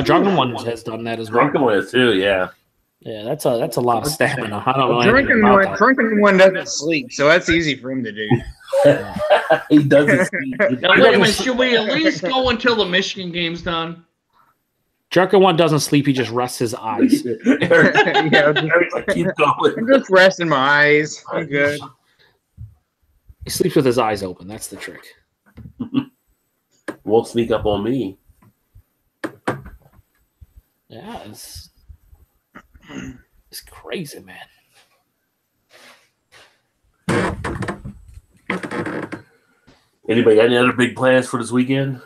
Drunken one has done that as well. Drunken one is too, yeah. Yeah, that's a lot of stamina. I don't know. Drunken one doesn't sleep, so that's easy for him to do. He doesn't sleep. Now, wait a minute. Should we at least go until the Michigan game's done? Drunken one doesn't sleep. He just rests his eyes. Eric's like, keep going. I'm just resting my eyes. I'm good. He sleeps with his eyes open. That's the trick. Won't sneak up on me. Yeah, it's crazy, man. Anybody got any other big plans for this weekend?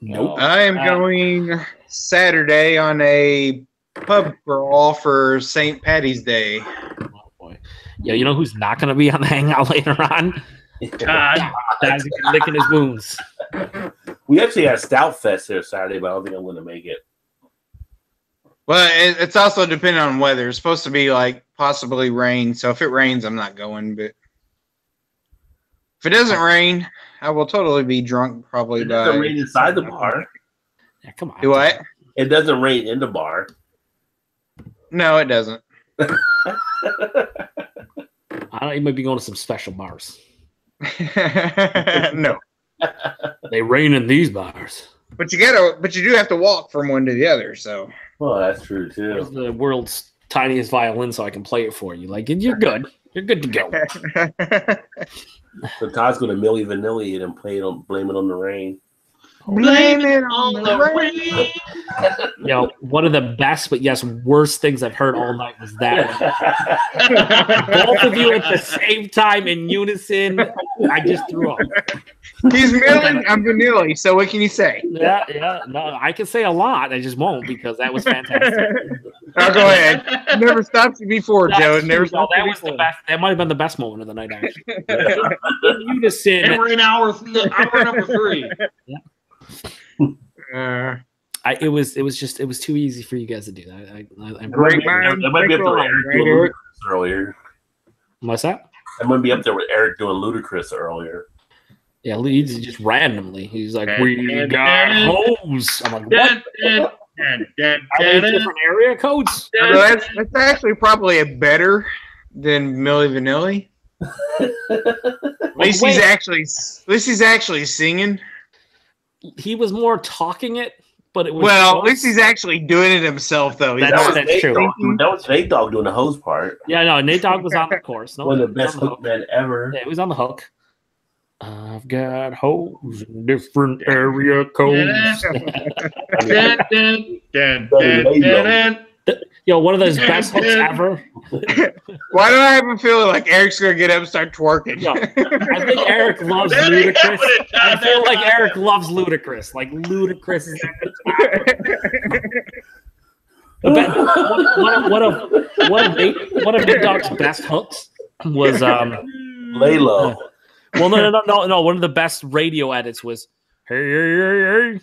Nope. I am going Saturday on a pub crawl for St. Patty's Day. Oh boy. Yeah, you know who's not going to be on the hangout later on? God. Guys licking his wounds. We actually had Stout Fest here Saturday, but I don't think I'm going to make it. Well, it's also depending on weather. It's supposed to be like possibly rain. So if it rains, I'm not going. But if it doesn't rain, I will totally be drunk probably It by. doesn't rain inside the bar. Yeah, come on. Do what? It doesn't rain in the bar. No, it doesn't. I don't even be going to some special bars. No. They rain in these bars. But you do have to walk from one to the other, so Well, that's true too. There's the world's tiniest violin, so I can play it for you. Like, you're good. You're good to go. So Todd's going to Milli Vanilli it and blame it on the rain. blame it on the rain. You know, one of the best, but yes, worst things I've heard all night was that one. Both of you at the same time in unison. I just threw up. He's milling, I'm vanilla, so what can you say? Yeah. No, I can say a lot. I just won't because that was fantastic. Oh, go ahead. Never stopped you before, Joe. It never No, stopped that you was the before. best. That might have been the best moment of the night, actually. Unison. And we're in hour number 3. It was too easy for you guys to do that. I'm Great mind. That might be up there with Eric doing Ludacris earlier. What's that? That might be up there with Eric doing Ludacris earlier. Yeah, he's just randomly. He's like, we got hoes. I'm like, what? Are they different area codes? So that's actually probably a better than Milli Vanilli. At least he's actually singing. He was more talking it, but it was Well, at least he's actually doing it himself, though. He's That's- not- that's true. That was Nate Dogg doing the hose part. Yeah, no, Nate Dogg was on the course. No, One of the he was best on the hook hook. men ever. Yeah, he was on the hook. I've got hoes in different area codes. Yo, one of those best hooks ever. Why do I have a feeling like Eric's gonna get up and start twerking? Yo, I think Eric loves Ludacris. I feel like Eric loves Ludacris. Like Ludacris is at the top. One of Nate Dogg's best hooks was Lay low. Well, no. One of the best radio edits was hey,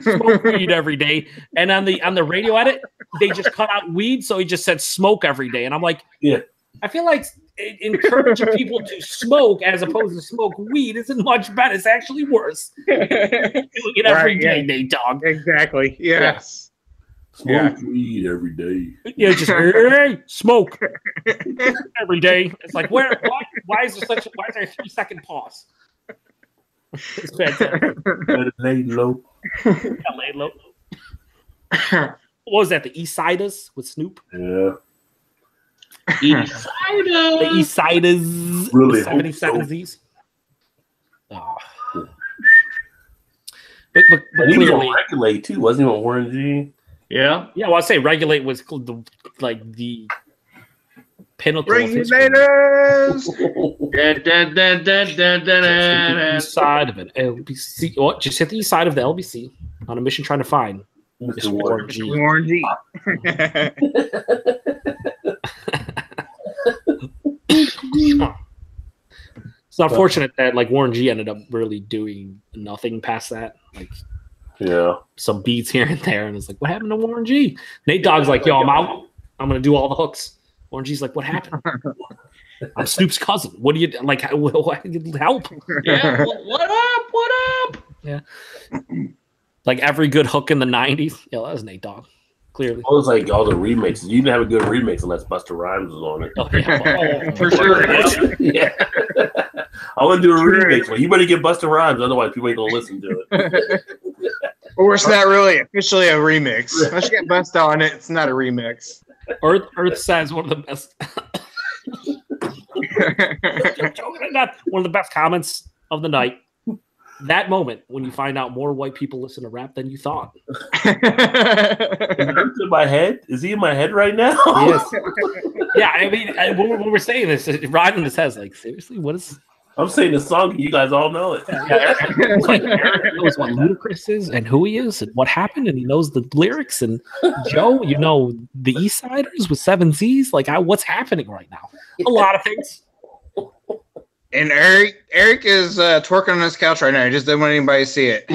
smoke weed every day. And on the radio edit, they just cut out weed, so he just said smoke every day. And I'm like, Yeah. I feel like encouraging people to smoke as opposed to smoke weed isn't much better. It's actually worse. Doing it every day, Nate Dogg. Exactly. Yes. Smoke weed every day. Yeah, just hey, smoke every day. It's like why is there a 3-second pause? It's fantastic. Better lay low. Yeah, lay low. What was that? The East Siders with Snoop? Yeah. The East Siders. Really The hope 77s. Oh. But And he was clearly, on Regulate too, wasn't he, on Warren G? Yeah. yeah. Well, I say Regulate was the pinnacle of his career. Regulators. The east side of it, LBC. What? Just hit the east side of the LBC on a mission trying to find Mr. Warren G. Warren G. It's unfortunate that Warren G ended up really doing nothing past that. Yeah. Some beats here and there, and it's like, what happened to Warren G? Nate Dogg's like, yo, I'm out. I'm gonna do all the hooks. Warren G's like, what happened? I'm Snoop's cousin. What do you like? Help? Yeah. What up? What up? Yeah. Like every good hook in the '90s. Yeah, that was Nate Dogg. Clearly. It was like all the remixes. You didn't have a good remix unless Busta Rhymes was on it. Oh, yeah. For sure. Yeah. I want to do a remix, but you better get Busta Rhymes, otherwise people ain't gonna listen to it. Or it's not really officially a remix. Unless you get Busta on it, it's not a remix. Earth says one of the best. One of the best comments of the night. That moment when you find out more white people listen to rap than you thought. Is Earth in my head? Is he in my head right now? Yes. Yeah, I mean, when we're saying this, riding his head, like, seriously, what is? I'm saying the song, and you guys all know it. Eric knows what Ludacris is and who he is and what happened, and he knows the lyrics. And Joe, you know the East Siders with 7 Z's. Like, what's happening right now? A lot of things. And Eric is twerking on his couch right now. He just didn't want anybody to see it.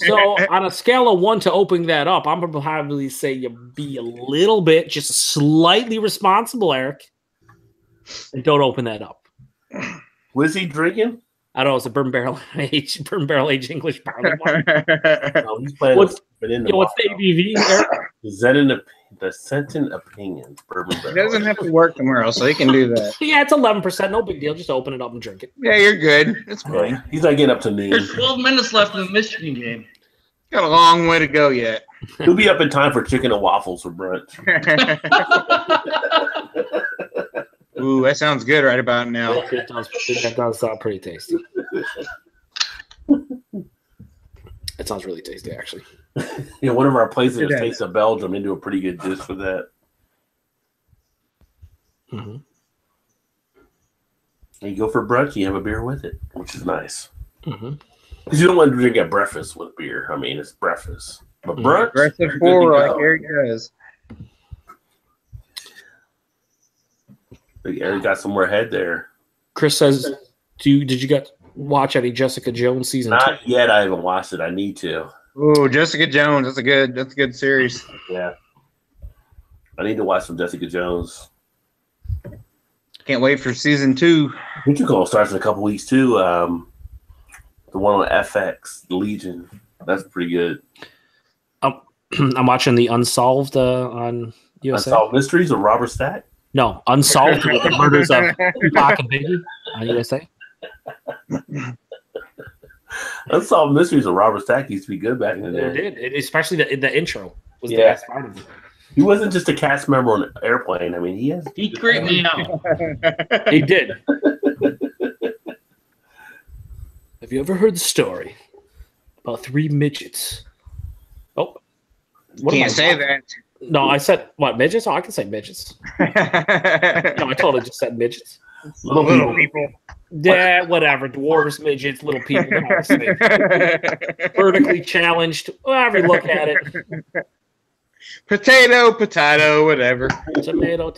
So, on a scale of 1 to opening that up, I'm gonna probably say you be a little bit, just slightly responsible, Eric, and don't open that up. Was he drinking? I don't know. It's a bourbon barrel age English barley wine. No, he's playing. What's the ABV, Eric? The Sentin Opinions bourbon He barrel. doesn't have to work tomorrow, so he can do that. Yeah, it's 11%. No big deal. Just open it up and drink it. Yeah, you're good. It's fine. Yeah, he's not getting up to noon. There's 12 minutes left in the Michigan game. Got a long way to go yet. He'll be up in time for chicken and waffles for brunch. Ooh, that sounds good right about now. That does sound pretty tasty. It sounds really tasty, actually. Yeah, one of our places is Taste of Belgium. They do a pretty good dish for that. Mm-hmm. And you go for brunch, you have a beer with it, which is nice. Mm-hmm. Because you don't want to drink at breakfast with beer. I mean, it's breakfast. But brunch, Rest you're of good to 4 like go. Eric does. Eric got some more head there. Chris says, did you watch any Jessica Jones season 2? Not yet. I haven't watched it. I need to. Ooh, Jessica Jones. That's a good series. Yeah. I need to watch some Jessica Jones. Can't wait for season 2. What you call starts in a couple weeks too. The one on FX, Legion. That's pretty good. I'm watching the Unsolved on USA. Unsolved Mysteries of Robert Stack. No, Unsolved, the murders of Tupac and Biggie on USA. Unsolved Mysteries of Robert Stack used to be good back in the day. It did, especially the intro was the Yeah. best part of it. He wasn't just a cast member on an airplane. I mean, He creeped me out. He did. Have you ever heard the story about 3 midgets? Oh, what am I Can't say talking- that. No, I said what, midgets? Oh, I can say midgets. No, I totally just said midgets. Little people. Yeah, whatever. Dwarves, midgets, little people. They're all the same. Vertically challenged. However you look at it. Potato, whatever. Tomato.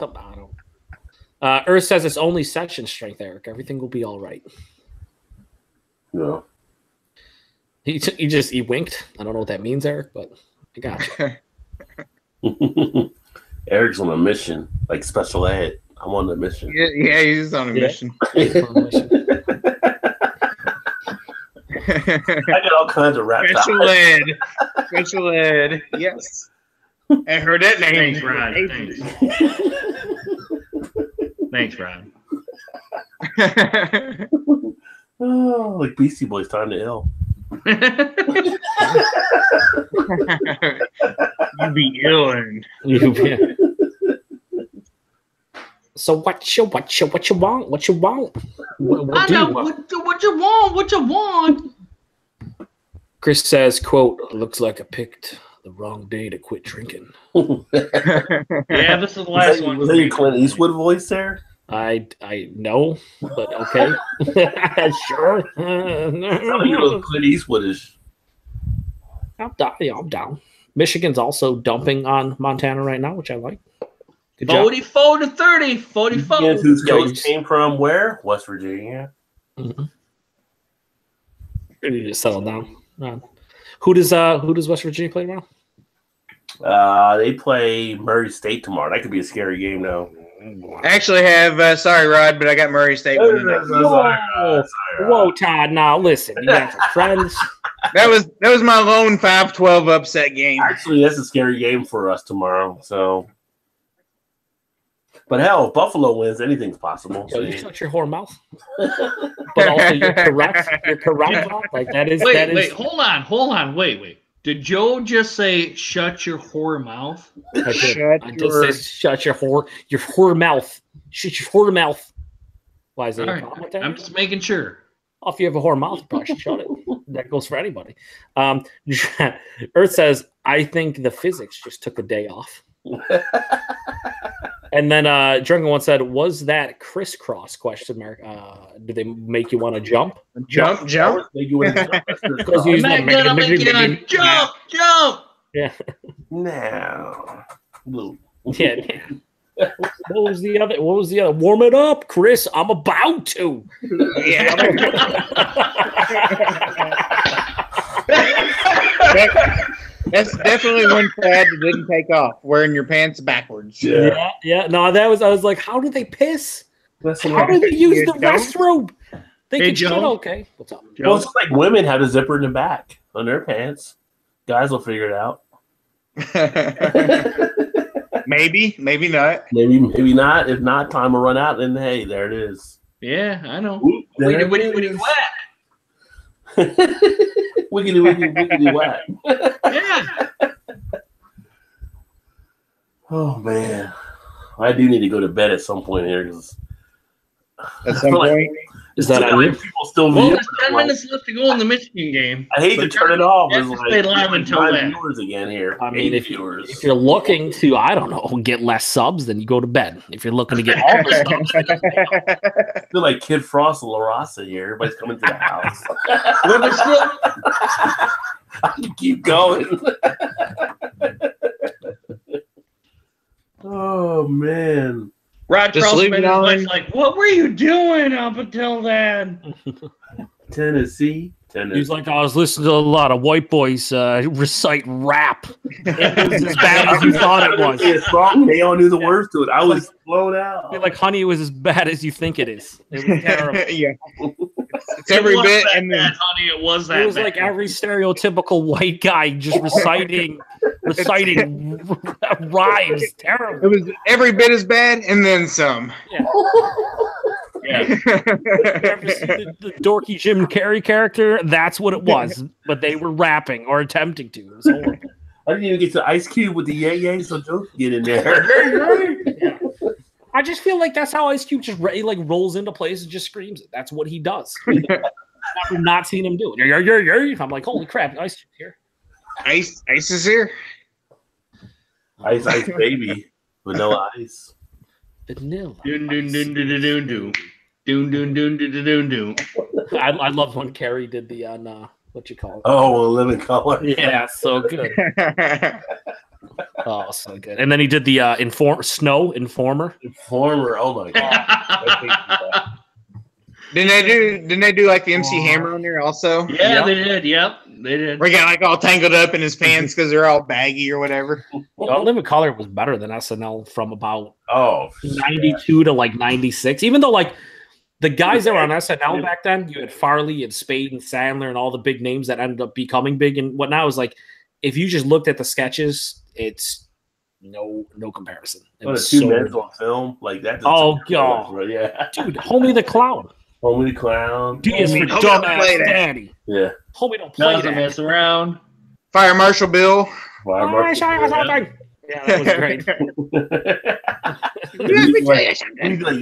Earth says it's only section strength, Eric. Everything will be all right. No. He winked. I don't know what that means, Eric, but I got you. Eric's on a mission, like special ed. I'm on the mission. Yeah, he's on a mission. I got all kinds of rap Special topics. ed. Special ed. Yes. I heard that name. Thanks, Rod. Thanks, Rod. Oh, like Beastie Boys, time to ill. You be ill and So what you want? What you want? What you want? Chris says, "Quote: Looks like I picked the wrong day to quit drinking." Yeah, this is the last one. Was that your Clint Eastwood voice there? I know, but okay, sure. You know, Clint Eastwoodish. I'm down. Yeah, I'm down. Michigan's also dumping on Montana right now, which I like. Good job. 44 to 30. 44. Michigan, whose coach came from where? West Virginia. Mm-hmm. You need to settle down. Who does West Virginia play tomorrow? They play Murray State tomorrow. That could be a scary game, though. I actually have, sorry, Rod, but I got Murray State winning that. Whoa, Todd. Now listen, you got some friends. That was my lone 5-12 upset game. Actually, that's a scary game for us tomorrow. So, but hell, if Buffalo wins, anything's possible. So you shut your whore mouth. But also, you're correct. You're correct. Like that is. Wait, hold on. Wait. Did Joe just say shut your whore mouth? I did. I just say shut your whore mouth. Shut your whore mouth. Why is there a problem with that? I'm just making sure. Oh, if you have a whore mouth, you probably should shut it. That goes for anybody. Earth says, I think the physics just took a day off. And then Drunken One said, was that crisscross question mark? Do they make you want to jump? Jump. Make you want to jump. Jump. Yeah. No. Yeah. What was the other? Warm it up, Chris. I'm about to. Yeah. That's definitely one fad that didn't take off. Wearing your pants backwards. Yeah. No, I was like, how do they piss? How do they use the restroom? They can shit. Okay. What's up? Well, it's like women have a zipper in the back on their pants. Guys will figure it out. Maybe not. Maybe not. If not, time will run out, and hey, there it is. Yeah, I know. Wiggity whack. Yeah. Oh man, I do need to go to bed at some point here because at some point. Is that like people still there's 10 minutes left to go in the Michigan game. I hate to turn it off. It's like stay live until then. Viewers again here. I mean, if you're looking to, I don't know, get less subs, then you go to bed. If you're looking to get all the subs, I feel like Kid Frost and La Raza here. Everybody's coming to the house. I can keep going. Oh man. Rod Carlson was like, what were you doing up until then? Tennessee. He's like, I was listening to a lot of white boys recite rap. It was as bad as you thought it was. They all knew the words to it. I was blown out. You're like, honey, it was as bad as you think it is. It was terrible. Yeah. It's every bit. And then, honey, it was that. It was bad. Like every stereotypical white guy just reciting rhymes. Terrible. It was every bit as bad and then some. Yeah. The dorky Jim Carrey character, that's what it was. But they were rapping or attempting to. It was horrible. I didn't even get to Ice Cube with the yay, so don't get in there. Yeah. I just feel like that's how Ice Cube just rolls into place and just screams it. That's what he does. I've not seen him do it. I'm like, holy crap, Ice Cube's here. Ice is here. Ice baby. Vanilla ice. Vanilla. I love when Carrie did the what you call it? Oh, Living Color. Yeah, so good. Oh, so good. And then he did the Informer. Oh my god. Didn't they do like the MC Hammer on there also? Yeah, they did. Yep, they did. We got like all tangled up in his pants because they're all baggy or whatever. Well, Living Color was better than SNL from about 92 to like 96. Even though like the guys that were on SNL back then, you had Farley, you had Spade and Sandler, and all the big names that ended up becoming big and whatnot. It was like if you just looked at the sketches, it's No comparison. It The was two so men good. on film like that. Oh god, yeah, dude, Homie the Clown. Homie the Clown. D is for Homie don't play dumbass that. daddy. Yeah, Homie don't play Doesn't that. mess around. Fire Marshal Bill. Fire Oh, Marshal. show you something. Yeah, that was great.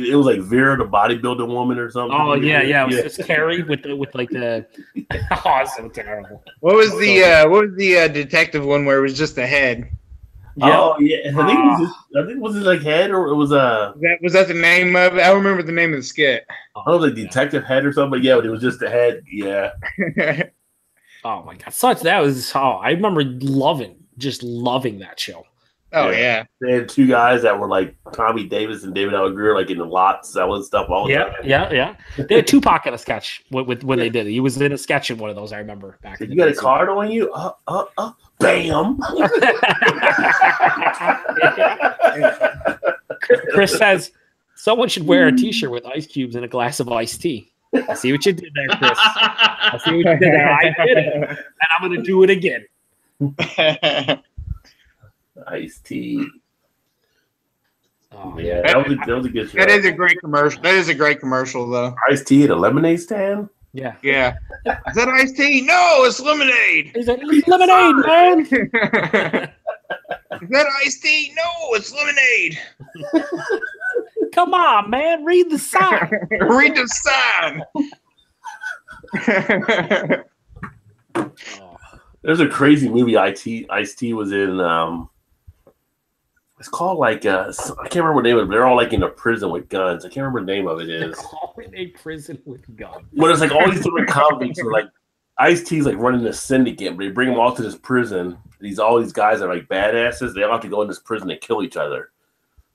It was like Vera, the bodybuilder woman, or something. Oh yeah. It was just Carrie with like the. Oh, so terrible. What was the detective one where it was just the head? Oh yeah, I think it was his like head, or it was Was that the name of it? I don't remember the name of the skit. I don't know, like detective head or something. But yeah, but it was just the head. Yeah. Oh my god, that was. Oh, I remember loving that show. Oh yeah. They had two guys that were like Tommy Davis and David Al Greer, like in the lot selling stuff all the time. Yeah. They had Tupac in a sketch with when they did it. He was in a sketch in one of those. I remember back. You got a card on you? Bam. Chris says someone should wear a T-shirt with ice cubes and a glass of iced tea. I see what you did there, Chris. I see what you did there. I did it, and I'm going to do it again. Iced tea. Oh, Yeah, that was a good show. That is a great commercial. That is a great commercial, though. Iced tea at a lemonade stand? Yeah. Yeah. Is that iced tea? No, it's lemonade. He's like, lemonade, man. Is that iced tea? No, it's lemonade. Come on, man. Read the sign. Read the sign. There's a crazy movie Ice-T was in. It's called like I can't remember what the name of it. They're all like in a prison with guns. I can't remember the name of it is. In a prison with guns. But it's like all these different convicts are like Ice-T's like running this syndicate, but they bring them all to this prison. All these guys are like badasses. They all have to go in this prison and kill each other.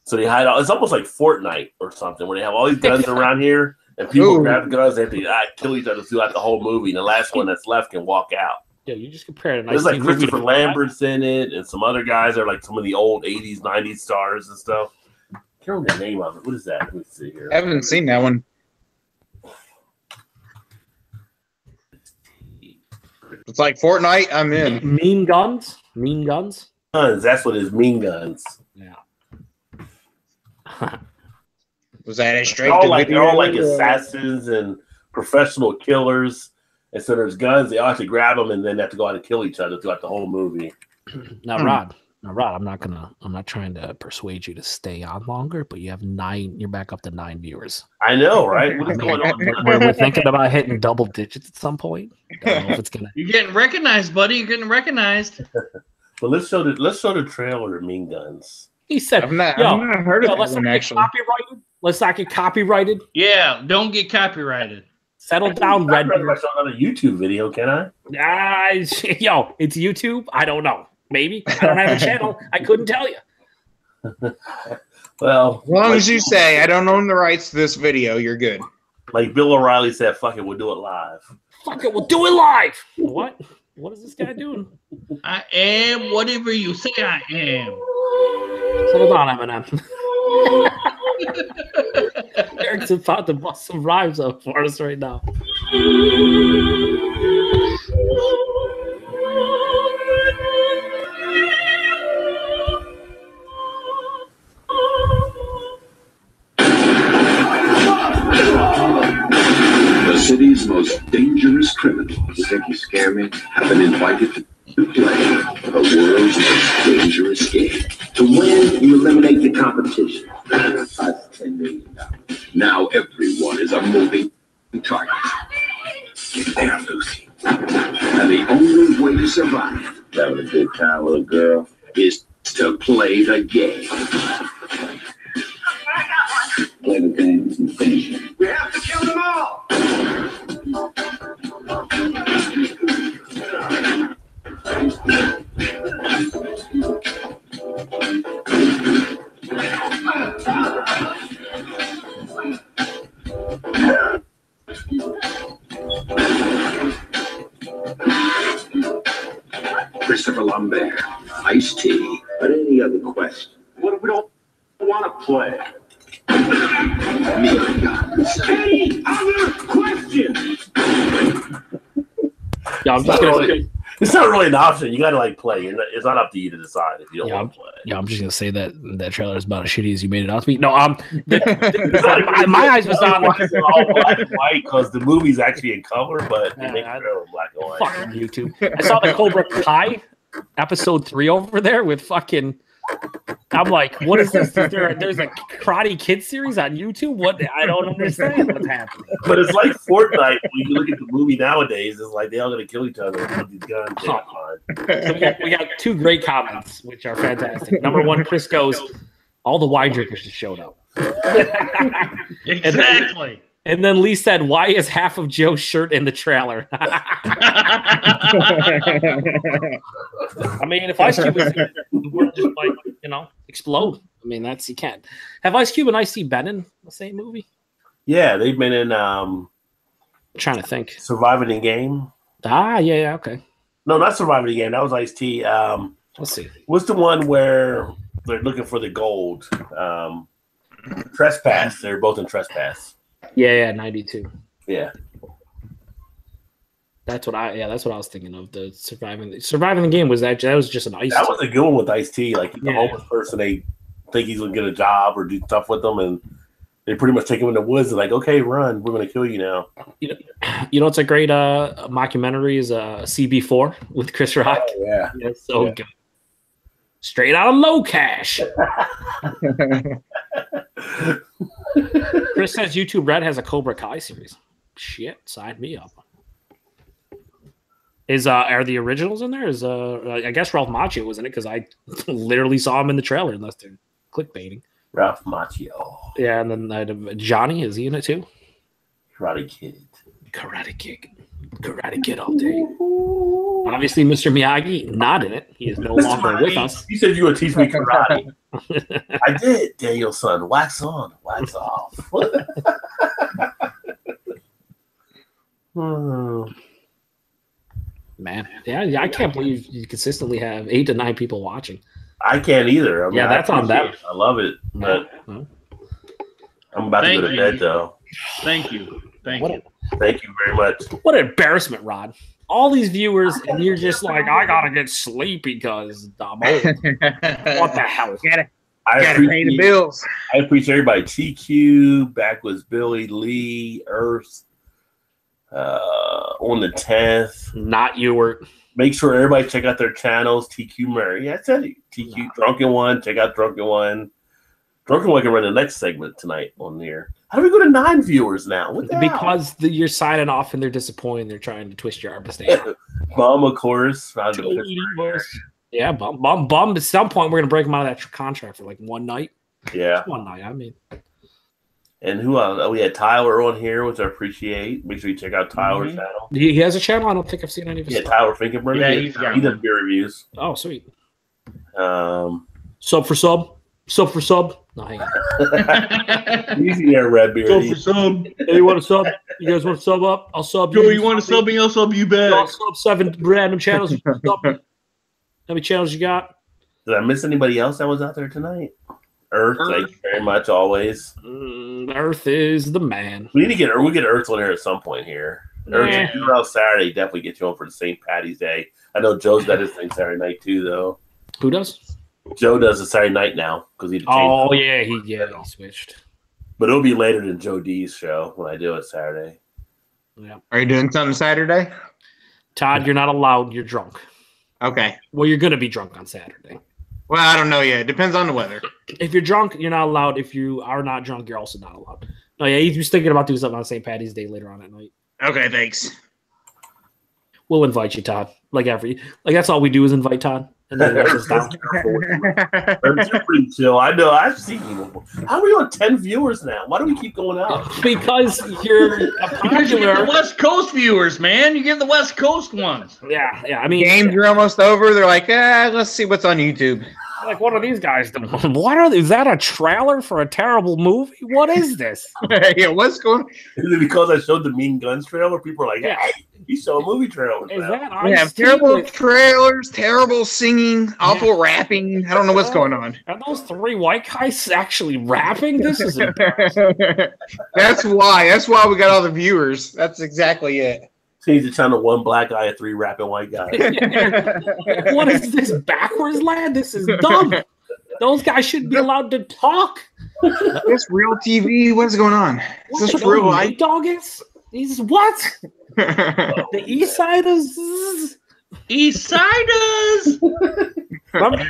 So they hide out. It's almost like Fortnite or something where they have all these guns around here and people grab the guns. They have to kill each other throughout the whole movie. And the last one that's left can walk out. Yeah, you just compared it. There's like Christopher Lambert's in it, and some other guys are like some of the old 80s, 90s stars and stuff. I can't remember the name of it. What is that? Let me see here. I haven't seen that one. It's like Fortnite. I'm in. Mean Guns. Mean Guns. Guns. That's what it is. Mean Guns. Yeah. Was that a straight? They're all like assassins and professional killers. And so there's guns. They all have to grab them, and then they have to go out and kill each other throughout the whole movie. Now, Rod, I'm not trying to persuade you to stay on longer, but you have 9. You're back up to 9 viewers. I know, right? What is going on? We're thinking about hitting double digits at some point. Don't know if it's gonna. You're getting recognized, buddy. You're getting recognized. But let's show the trailer of Mean Guns. He said, I've not heard of that one, actually. Let's not get copyrighted. Yeah, don't get copyrighted. Settle down, Red. I saw another YouTube video, can I? Yo, it's YouTube. I don't know. Maybe I don't have a channel. I couldn't tell you. Well, as long as you say I don't own the rights to this video, you're good. Like Bill O'Reilly said, "Fuck it, we'll do it live." Fuck it, we'll do it live. What? What is this guy doing? I am whatever you say I am. Settle down, Eminem. Eric's about to bust some rhymes up for us right now. The city's most dangerous criminals. You think you scare me? Have been invited to play the world's most dangerous game. To win, you eliminate the competition. $10 million. Now everyone is a moving target. Get there, Lucy. And the only way to survive, having a good time with a girl, is to play the game. Play the game and finish it. We have to kill them all! Christopher Lambert, Ice-T. But any other question? What if we don't want to play? Any other questions? Yeah, I'm just gonna say, It's not really an option. You got to like play. It's not up to you to decide if you don't want to play. Yeah, I'm just gonna say that trailer is about as shitty as you made it out to be. No, my eyes was on all black and white because the movie's actually in color, but they make it black and white. Fucking YouTube. I saw the Cobra Kai episode 3 over there with fucking. I'm like, what is this? There's a Karate Kid series on YouTube? What? I don't understand what's happening. But it's like Fortnite. When you look at the movie nowadays, it's like they all gonna kill each other with these guns. So we got 2 great comments, which are fantastic. Number 1, Chris goes, all the wine drinkers just showed up. Exactly. And then Lee said, why is half of Joe's shirt in the trailer? I mean, if Ice Cube was here, the world just like, explode. I mean, you can't. Have Ice Cube and Ice-T been in the same movie? Yeah, they've been in I'm trying to think. Surviving the Game. Yeah, okay. No, not Surviving the Game. That was Ice-T. Let's see. What's the one where they're looking for the gold? Trespass. They're both in Trespass. Yeah, 92. Yeah. That's what I was thinking of. The surviving the game was that was just an Ice. That was a good one with Ice-T. Like the homeless person, they think he's gonna get a job or do stuff with them, and they pretty much take him in the woods. They're like, "Okay, run. We're gonna kill you now." You know, it's a great mockumentary is CB4 with Chris Rock. Oh, yeah, it's so good. Straight out of Low Cash. Chris says YouTube Red has a Cobra Kai series. Shit, sign me up. Are the originals in there? I guess Ralph Macchio was in it because I literally saw him in the trailer unless they're clickbaiting. Ralph Macchio. Yeah, and then Johnny, is he in it too? Karate Kid all day. Obviously, Mr. Miyagi not in it. He is no longer with us. You said you would teach me karate. I did, Daniel's son. Wax on, wax off. Man, yeah, I can't believe you consistently have 8 to 9 people watching. I can't either. I mean, that's on them. I love it, but I'm about to go to bed though. Thank you. Thank you very much. What an embarrassment, Rod. All these viewers, and you're just like, I gotta get sleepy because I'm old. What the hell? Gotta pay the bills. I appreciate everybody. TQ, back was Billy, Lee, Earth, on the 10th. Not Ewert. Make sure everybody check out their channels. TQ Murray. Yeah, I said it. TQ Drunken One. Check out Drunken One. Drunken One can run the next segment tonight on there. How do we go to 9 viewers now? What the because you're signing off and they're disappointed. They're trying to twist your arm to stay. Bum, of course. Yeah, Bum. At some point, we're going to break him out of that contract for like one night. Yeah. Just one night, I mean. And who else? We had Tyler on here, which I appreciate. Make sure you check out Tyler's channel. He has a channel? I don't think I've seen any of his stuff. Tyler Finkenberg. Yeah, he does beer reviews. Oh, sweet. Sub for sub. No, hang on. Easy there, Red Beard. Sub for sub. Hey, you want to sub? You guys want to sub up? I'll sub Joe, you. you want to sub me? I'll sub you back. I'll sub 7 random channels. How many channels you got? Did I miss anybody else that was out there tonight? Earth, thank you very much, always. Earth is the man. We'll get Earth on here at some point here. Earth, around Saturday, definitely get you on for the St. Patty's Day. I know Joe's got his thing Saturday night too, though. Who does? Joe does it Saturday night now because he. Oh yeah, he switched. But it'll be later than Joe D's show when I do it Saturday. Yeah. Are you doing something Saturday? Todd, you're not allowed. You're drunk. Okay. Well, you're gonna be drunk on Saturday. Well, I don't know yet. It depends on the weather. If you're drunk, you're not allowed. If you are not drunk, you're also not allowed. No, yeah, he was thinking about doing something on St. Patty's Day later on at night. Okay, thanks. We'll invite you, Todd. Like that's all we do is invite Todd. And then let us down. Earth's pretty chill. I know. I've seen you. How are we on 10 viewers now? Why do we keep going out? Because you're because you get the West Coast viewers, man. You get the West Coast ones. Yeah. I mean, games are almost over. They're like, let's see what's on YouTube. Like, what are these guys doing? Is that a trailer for a terrible movie? What is this? Yeah, what's going on? Is it because I showed the Mean Guns trailer? People are like, hey, you show a movie trailer. We have terrible trailers, terrible singing, awful rapping. I don't know what's going on. Are those 3 white guys actually rapping? This is embarrassing. That's why we got all the viewers. That's exactly it. He's to channel one black guy and 3 rapping white guys. What is this backwards land? This is dumb. Those guys shouldn't be allowed to talk. Is this real TV? What's going on? Is this real life? Dog is? He's what? The East Siders? East Siders!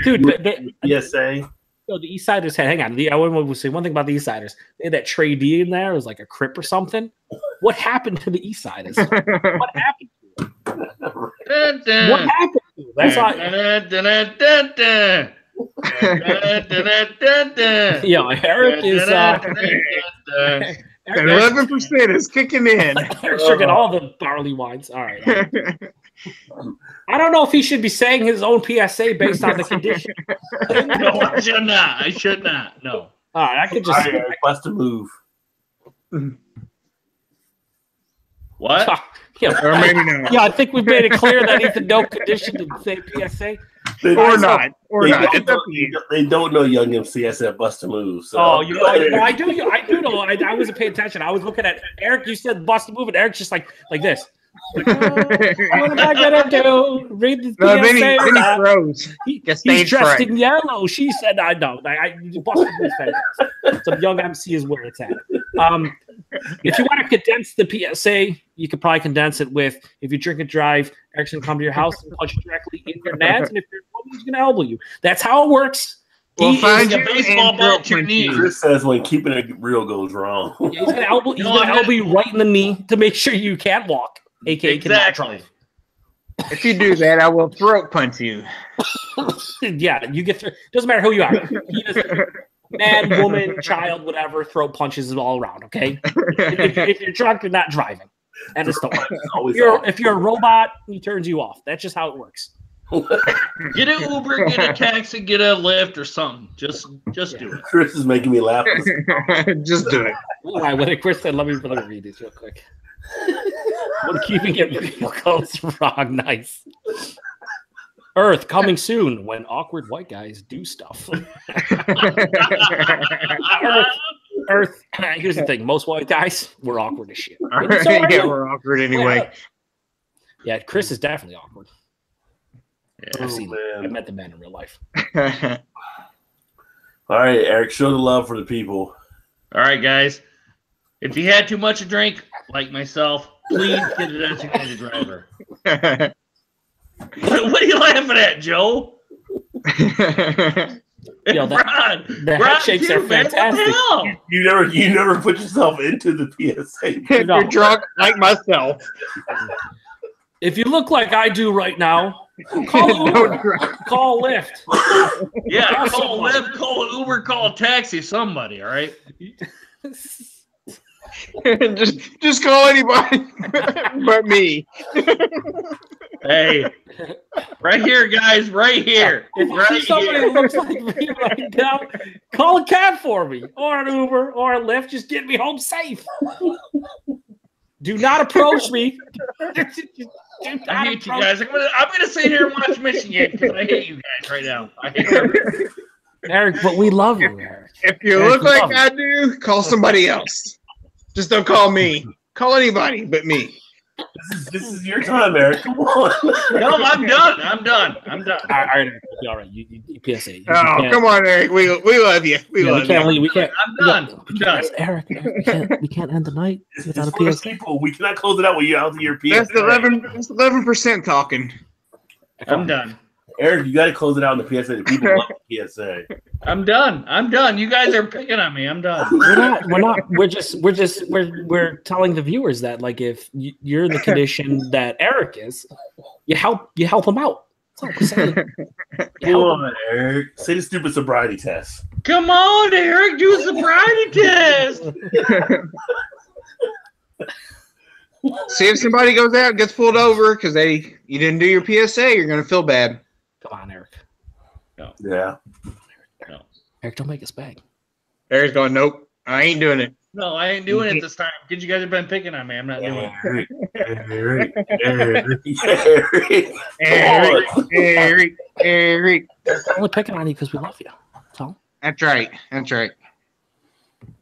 Dude, PSA. No, the East Siders had. Hang on. I want to say one thing about the East Siders. They had that Trey D in there. It was like a Crip or something. What happened to the East Siders? What happened to them? What happened to them? That's why. Yo, Eric is. 11% is kicking in. Eric's drinking all the barley wines. All right. I don't know if he should be saying his own PSA based on the condition. No, I should not. I should not. No. All right, I could just bust a move. What? Yeah, Or maybe not. yeah, I think we've made it clear that he's in no condition to say PSA. Or not. Or They not. don't know Young MC. I said bust a move. So. Oh, you know, I do know. I wasn't paying attention. I was looking at Eric. You said bust a move, and Eric's just like this. Like, what am I gonna do? Read the PSA. Then he froze. He's dressed in yellow. She said, "I know." I bust a move. So Young MC is where it's at. If you want to condense the PSA, you could probably condense it with if you drink and drive, Eric's gonna come to your house and punch you directly in your nads, and if you're a woman, he's gonna elbow you. That's how it works. We'll find a you baseball and bat to your knee. Chris says when keeping it real goes wrong. Yeah, he's gonna elbow you right in the knee to make sure you can't walk, aka cannot drive. If you do that, I will throat punch you. Yeah, you get through. Doesn't matter who you are. Man, woman, child, whatever. Throat punches is all around. Okay. If you're drunk, you're not driving. And it's the if you're a robot, he turns you off. That's just how it works. Get an Uber, get a taxi, get a Lyft or something. Just do it. Chris is making me laugh. Just do it. All right, when Chris said, let me read these real quick. When keeping it real goes wrong, nice. Earth coming soon when awkward white guys do stuff. Earth. Here's the thing: most white guys, we're awkward as shit. Yeah, we're awkward anyway. Yeah, Chris is definitely awkward. Yeah. I've seen it. I've met the man in real life. All right, Eric, show the love for the people. All right, guys. If you had too much to drink, like myself, please get a designated driver. What are you laughing at, Joe? Yo, the handshakes are fantastic. You never put yourself into the PSA. You're drunk like myself. If you look like I do right now, call Uber, call Lyft. Yeah, call Lyft, call an Uber, call a taxi, somebody, all right? just call anybody but me. Hey, right here, guys, right here. If you see somebody that looks like me right now, call a cab for me, or an Uber, or a Lyft. Just get me home safe. Do not approach me. I hate you guys. I'm gonna sit here and watch Michigan because I hate you guys right now. I hate everybody. Eric, but we love you, Eric. If you look like I do, call somebody else. Just don't call me. Call anybody but me. This is your time, Eric. Come on. No, I'm done. All right, all right. You PSA. Come on, Eric. We love you. We love you. We can't. I'm done. Eric, we can't end the night without a PSA. People, we cannot close it out when you're out of your PSA. That's 11% talking. I'm done. Eric, you got to close it out in the PSA. The people love the PSA. I'm done. You guys are picking on me. I'm done. We're not. We're telling the viewers that, like, if you're in the condition that Eric is, you help him out. That's all we're saying. Come on, Eric. Say the stupid sobriety test. Come on, Eric. Do a sobriety test. See if somebody goes out and gets pulled over because you didn't do your PSA, you're gonna feel bad. Come on, Eric. No. Yeah. No. Eric, don't make us beg. Eric's going, nope, I ain't doing it. No, I ain't doing it this time because you guys have been picking on me. I'm not doing it. Eric. We're only picking on you because we love you. So. That's right.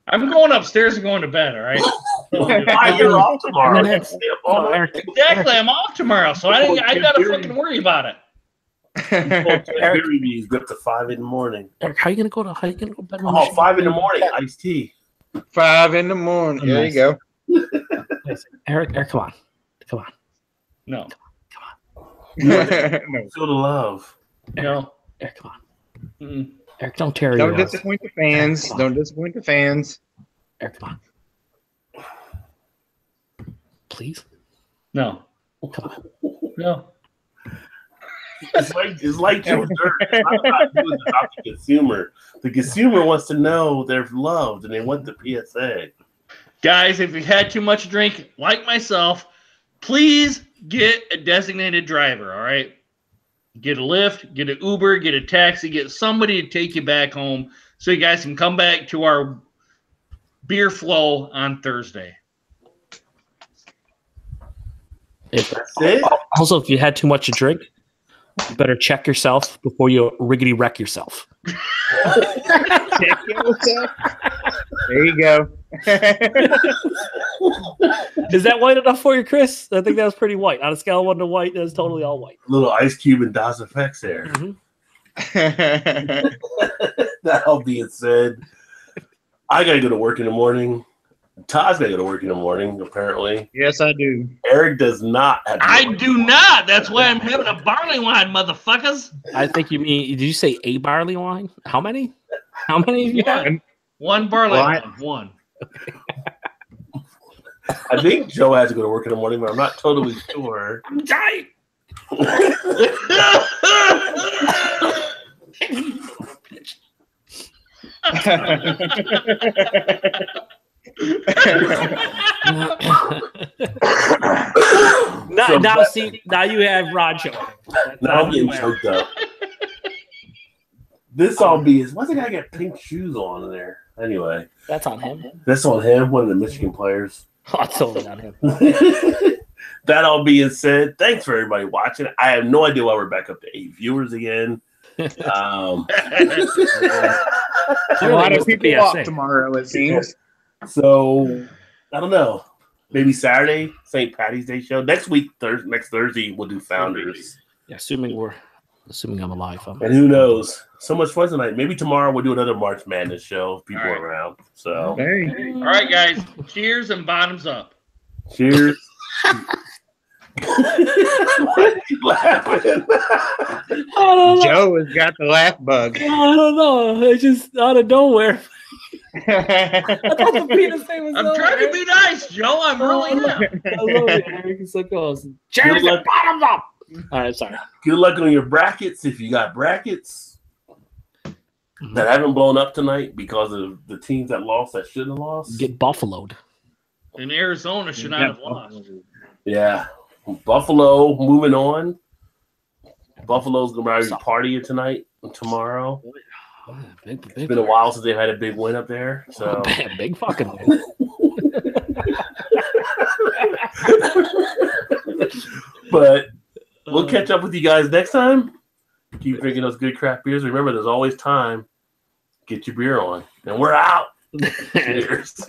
I'm going upstairs and going to bed. All right. You're off tomorrow. Exactly. I'm off tomorrow, so I gotta fucking worry about it. Beer reviews up to 5 in the morning. Eric, how you gonna go to bed? Oh, 5 in the morning, iced tea. 5 in the morning. There you go. Eric, come on. No. No. Feel the love. No. Eric, come on. Mm-mm. Eric, don't tear Don't your disappoint the fans. Don't disappoint the fans. Eric, come on. Please? No. Come on. No. It's like Joe Dirt. I'm not doing it about the consumer. The consumer wants to know they're loved and they want the PSA. Guys, if you've had too much to drink, like myself, please get a designated driver, all right? Get a Lyft, get an Uber, get a taxi, get somebody to take you back home so you guys can come back to our beer flow on Thursday. That's it? Also, if you had too much to drink, you better check yourself before you riggedy wreck yourself. Check yourself. There you go. Is that white enough for you, Chris? I think that was pretty white. On a scale of 1 to white, that's totally all white. Little Ice Cube and DOS effects there. Mm-hmm. That all being said, I gotta go to work in the morning. Todd's gotta go to work in the morning, apparently. Yes, I do. Eric does not have to I do not. That's why I'm having a barley wine, motherfuckers. I think you mean, did you say a barley wine? How many? How many have you had? One barley wine. One. I think Joe has to go to work in the morning, but I'm not totally sure. I'm dying. Now you have Rod showing. Now I'm getting choked up. This all be is why's the guy got pink shoes on in there? Anyway, that's on him. That's on him, one of the Michigan players. Oh, it's totally on him. That all being said, thanks for everybody watching. I have no idea why we're back up to 8 viewers again. A lot of people off tomorrow, it seems. So I don't know. Maybe Saturday, St. Patty's Day show. Next week, next Thursday, we'll do Founders. Yeah, assuming I'm alive. And who knows? So much fun tonight. Maybe tomorrow we'll do another March Madness show if people are around. So all right, guys. Cheers and bottoms up. Cheers. Why are you laughing? Joe has got the laugh bug. I don't know. It's just out of nowhere. I thought the penis thing was I'm trying to be nice, Joe. I'm really not. I love it, Eric. It's so close. Cheers and bottoms up. All right, sorry. Good luck on your brackets if you got brackets that haven't blown up tonight because of the teams that lost that shouldn't have lost. Get buffaloed. And Arizona should not have lost. Yeah. Buffalo moving on. Buffalo's going to be partying tonight and tomorrow. It's been a while since they've had a big win up there. So big fucking win. But we'll catch up with you guys next time. Keep drinking those good craft beers. Remember, there's always time. Get your beer on. And we're out. Cheers.